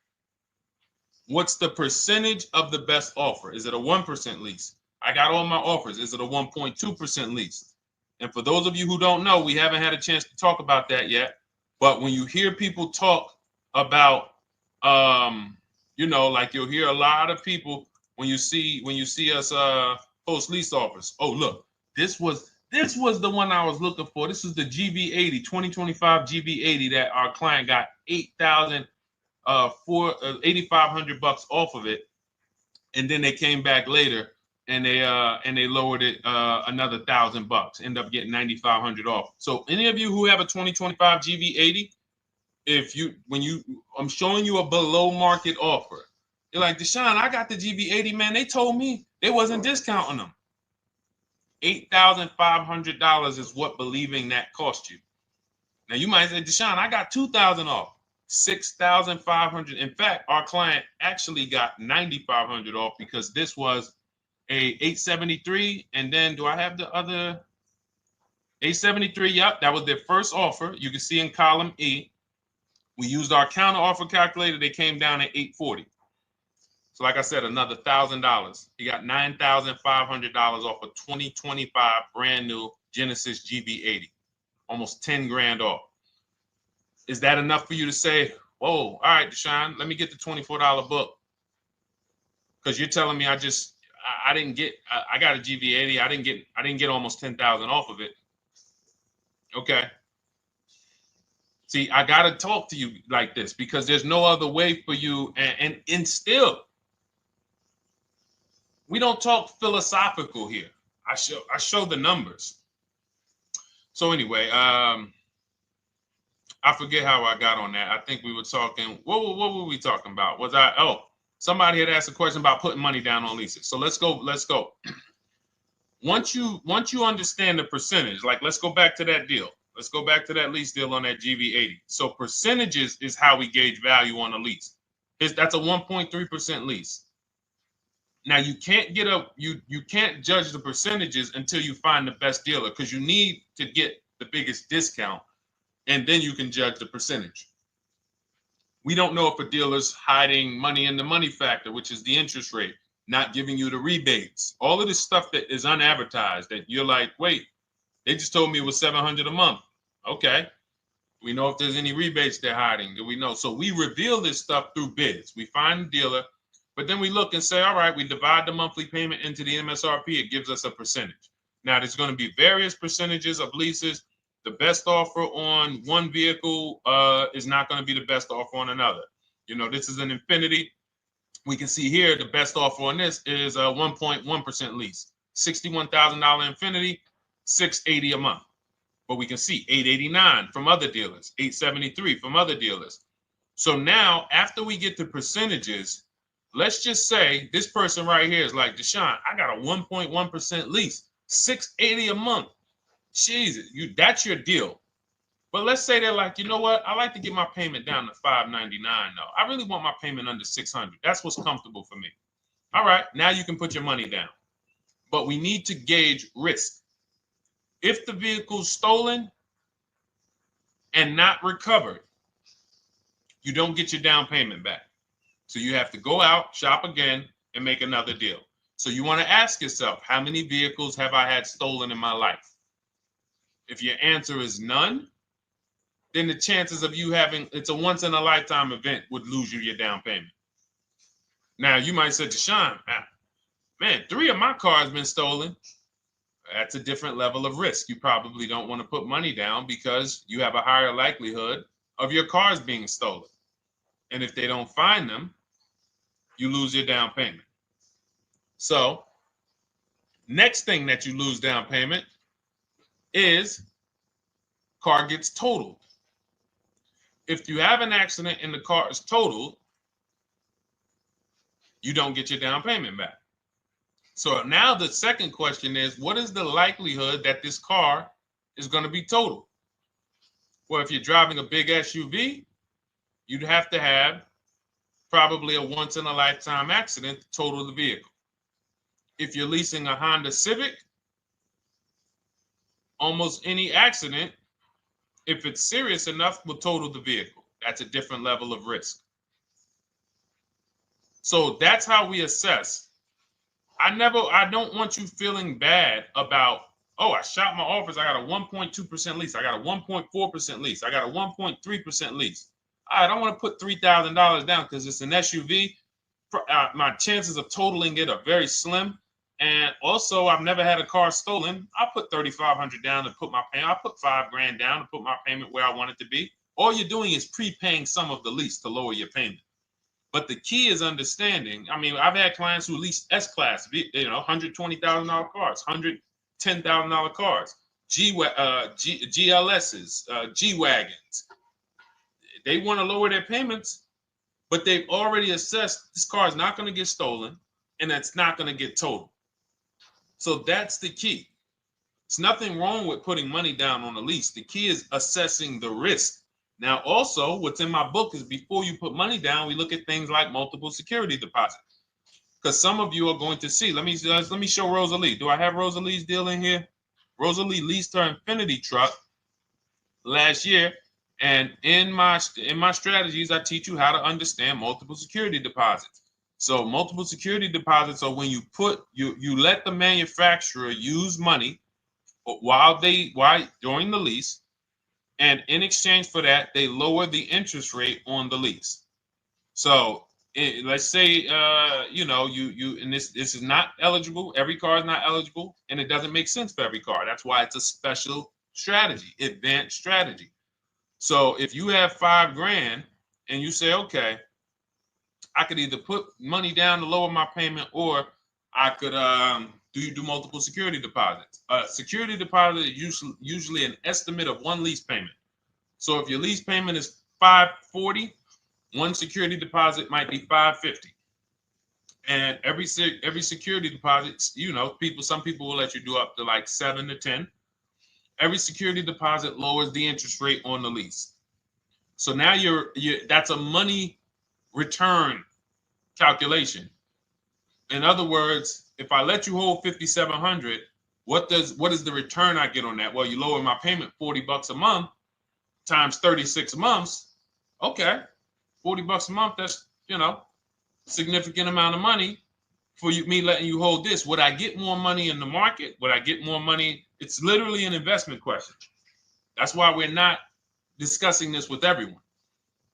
What's the percentage of the best offer? Is it a 1% lease? I got all my offers. Is it a 1.2% lease? And for those of you who don't know, we haven't had a chance to talk about that yet. But when you hear people talk about, like you'll hear a lot of people when you see us post lease offers. Oh, look, this was the one I was looking for. This is the GV80, 2025 GV80 that our client got $8,500 off of it, and then they came back later and they lowered it another $1,000. End up getting $9,500 off. So any of you who have a 2025 GV80, I'm showing you a below market offer. You're like, Deshone, I got the GV80, man. They told me they wasn't discounting them. $8,500 is what believing that cost you. Now you might say, Deshone, I got $2,000 off. $6,500. In fact, our client actually got $9,500 off because this was a 873. And then do I have the other 873? Yep, that was their first offer. You can see in column E. We used our counter offer calculator. They came down at 840. So like I said, another $1,000. He got $9,500 off a 2025 brand new Genesis GV80, almost 10 grand off. Is that enough for you to say, whoa, all right, Deshone, let me get the $24 book? Because you're telling me I got a GV80. I didn't get almost 10,000 off of it. Okay. See, I got to talk to you like this because there's no other way for you. And still, we don't talk philosophical here. I show the numbers. So anyway, I forget how I got on that. I think we were talking. What were we talking about? Somebody had asked a question about putting money down on leases. So let's go. Once you understand the percentage, like let's go back to that deal. Let's go back to that lease deal on that GV80. So percentages is how we gauge value on a lease. That's a 1.3% lease. Now you can't you can't judge the percentages until you find the best dealer because you need to get the biggest discount, and then you can judge the percentage. We don't know if a dealer's hiding money in the money factor, which is the interest rate, not giving you the rebates, all of this stuff that is unadvertised that you're like, wait, they just told me it was $700 a month. Okay. We know if there's any rebates they're hiding. Do we know? So we reveal this stuff through bids. We find the dealer, but then we look and say, all right, we divide the monthly payment into the MSRP. It gives us a percentage. Now, there's going to be various percentages of leases. The best offer on one vehicle is not going to be the best offer on another. This is an Infiniti. We can see here the best offer on this is a 1.1% lease. $61,000 Infiniti, $680 a month. But we can see $889 from other dealers, $873 from other dealers. So now, after we get the percentages, let's just say this person right here is like, Deshone, I got a 1.1% lease, $680 a month. Jesus, that's your deal. But let's say they're like, you know what? I like to get my payment down to $599 though. I really want my payment under $600. That's what's comfortable for me. All right, now you can put your money down. But we need to gauge risk. If the vehicle's stolen and not recovered, you don't get your down payment back. So you have to go out, shop again, and make another deal. So you want to ask yourself, how many vehicles have I had stolen in my life? If your answer is none, then the chances of you having, it's a once in a lifetime event, would lose you your down payment. Now you might say, Deshone, man, 3 of my cars been stolen. That's a different level of risk. You probably don't want to put money down because you have a higher likelihood of your cars being stolen. And if they don't find them, you lose your down payment. So next thing that you lose down payment is car gets totaled. If you have an accident and the car is totaled, you don't get your down payment back. So now the second question is, what is the likelihood that this car is going to be totaled? Well, if you're driving a big SUV, you'd have to have probably a once in a lifetime accident to total the vehicle. If you're leasing a Honda Civic, almost any accident, if it's serious enough, will total the vehicle. That's a different level of risk. So that's how we assess. I don't want you feeling bad about, oh, I shot my office, I got a 1.2% lease, I got a 1.4% lease, I got a 1.3% lease. I don't want to put $3,000 down because it's an SUV. My chances of totaling it are very slim. And also, I've never had a car stolen. I put $3,500 down to put my payment. I put $5,000 down to put my payment where I want it to be. All you're doing is prepaying some of the lease to lower your payment. But the key is understanding. I mean, I've had clients who lease S-Class, $120,000 cars, $110,000 cars, GLSs, G-Wagons. They want to lower their payments, but they've already assessed this car is not going to get stolen and it's not going to get totaled. So that's the key. It's nothing wrong with putting money down on a lease. The key is assessing the risk. Now, also, what's in my book is before you put money down, we look at things like multiple security deposit. Because some of you are going to see, let me show Rosalie. Do I have Rosalie's deal in here? Rosalie leased her Infinity truck last year. And in my strategies, I teach you how to understand multiple security deposits. So multiple security deposits are when you let the manufacturer use money during the lease, and in exchange for that, they lower the interest rate on the lease. So let's say and this is not eligible. Every car is not eligible, and it doesn't make sense for every car. That's why it's a special strategy, advanced strategy. So if you have $5,000 and you say, okay, I could either put money down to lower my payment, or I could do multiple security deposits. Security deposit is usually an estimate of one lease payment. So if your lease payment is $540, one security deposit might be $550. And every security deposit, some people will let you do up to like 7 to 10. Every security deposit lowers the interest rate on the lease. So now that's a money return calculation. In other words, if I let you hold $5,700, what is the return I get on that? Well, you lower my payment $40 a month times 36 months. Okay, $40 a month. That's significant amount of money for me letting you hold this. Would I get more money in the market? Would I get more money? It's literally an investment question. That's why we're not discussing this with everyone.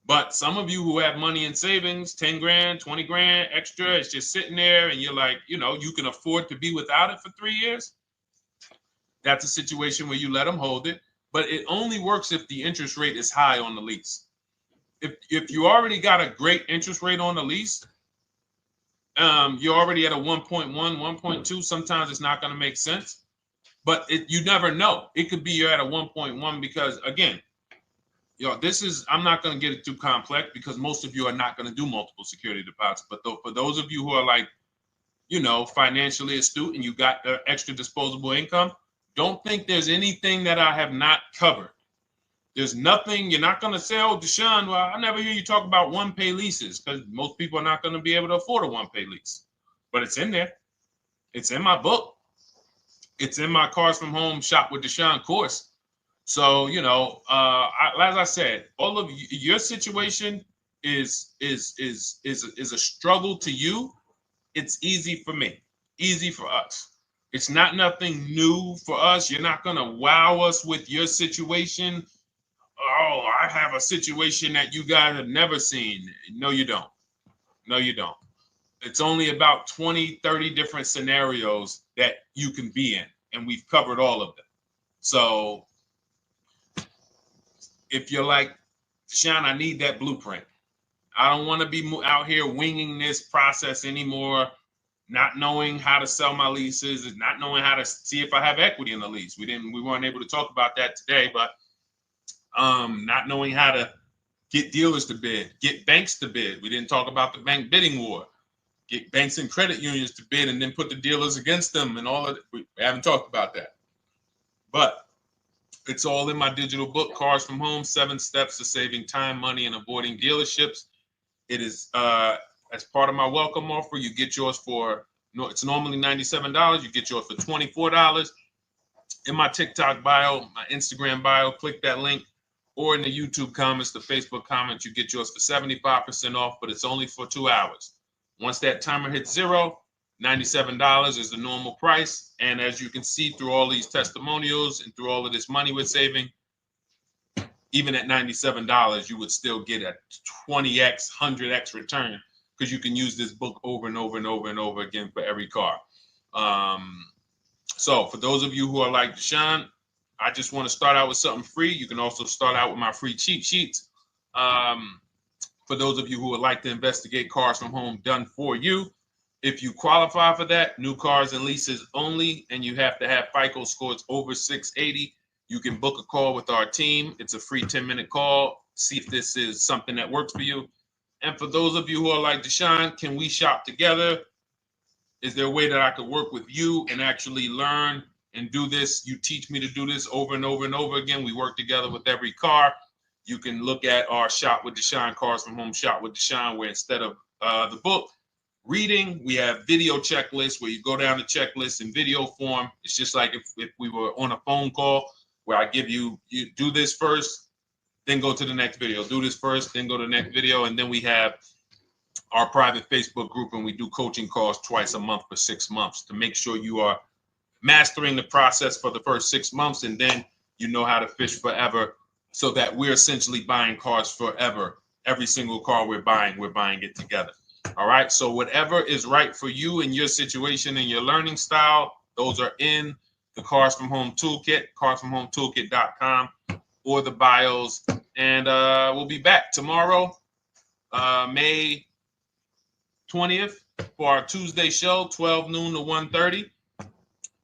But some of you who have money in savings, 10 grand, 20 grand extra, it's just sitting there and you're like, you can afford to be without it for 3 years. That's a situation where you let them hold it, but it only works if the interest rate is high on the lease. If you already got a great interest rate on the lease, you're already at a 1.1, 1.2. Sometimes it's not going to make sense, but you never know. It could be you're at a 1.1 because, again, this is, I'm not going to get it too complex because most of you are not going to do multiple security deposits. But for those of you who are like, financially astute and you got extra disposable income, don't think there's anything that I have not covered. There's nothing. You're not going to say, oh, Deshone, well, I never hear you talk about one-pay leases, because most people are not going to be able to afford a one-pay lease. But it's in there. It's in my book. It's in my Cars from Home Shop with Deshone course. So, as I said, all of your situation is a struggle to you. It's easy for me, easy for us. It's not nothing new for us. You're not going to wow us with your situation. Oh, I have a situation that you guys have never seen. No, you don't. No, you don't. It's only about 20, 30 different scenarios that you can be in, and we've covered all of them. So if you're like, Deshone, I need that blueprint. I don't want to be out here winging this process anymore, not knowing how to sell my leases and not knowing how to see if I have equity in the lease. We weren't able to talk about that today, but not knowing how to get dealers to bid, get banks to bid. We didn't talk about the bank bidding war. Get banks and credit unions to bid and then put the dealers against them and all of it. We haven't talked about that. But it's all in my digital book, Cars from Home, 7 Steps to Saving Time, Money, and Avoiding Dealerships. It is as part of my welcome offer. You get yours it's normally $97. You get yours for $24. In my TikTok bio, my Instagram bio, click that link, or in the YouTube comments, the Facebook comments, you get yours for 75% off, but it's only for 2 hours. Once that timer hits 0, $97 is the normal price. And as you can see through all these testimonials and through all of this money we're saving, even at $97, you would still get a 20x, 100x return, because you can use this book over and over and over and over again for every car. So for those of you who are like, Deshone, I just want to start out with something free. You can also start out with my free cheat sheets. For those of you who would like to investigate Cars from Home done for you, if you qualify for that, new cars and leases only, and you have to have FICO scores over 680, you can book a call with our team. It's a free 10-minute call. See if this is something that works for you. And for those of you who are like, Deshone, can we shop together? Is there a way that I could work with you and actually learn and do this? You teach me to do this over and over and over again. We work together with every car. You can look at our Shop with Deshone, Cars from Home Shop with Deshone, where instead of the book reading, we have video checklists where you go down the checklist in video form. It's just like if we were on a phone call, where I give you do this first, then go to the next video. Do this first, then go to the next video. And then we have our private Facebook group, and we do coaching calls twice a month for 6 months to make sure you are mastering the process for the first 6 months, and then you know how to fish forever, so that we're essentially buying cars forever. Every single car we're buying it together. All right. So whatever is right for you and your situation and your learning style, those are in the Cars from Home Toolkit, carsfromhometoolkit.com, or the bios. And we'll be back tomorrow, May 20th, for our Tuesday show, 12 noon to 1:30.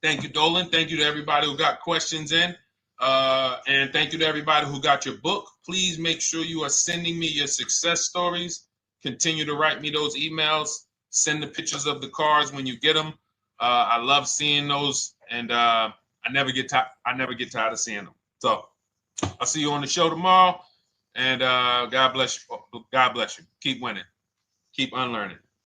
Thank you, Dolan. Thank you to everybody who got questions in. And thank you to everybody who got your book. Please make sure you are sending me your success stories. Continue to write me those emails. Send the pictures of the cars when you get them. I love seeing those, and I never get tired of seeing them. So I'll see you on the show tomorrow, and God bless you. God bless you. Keep winning. Keep unlearning.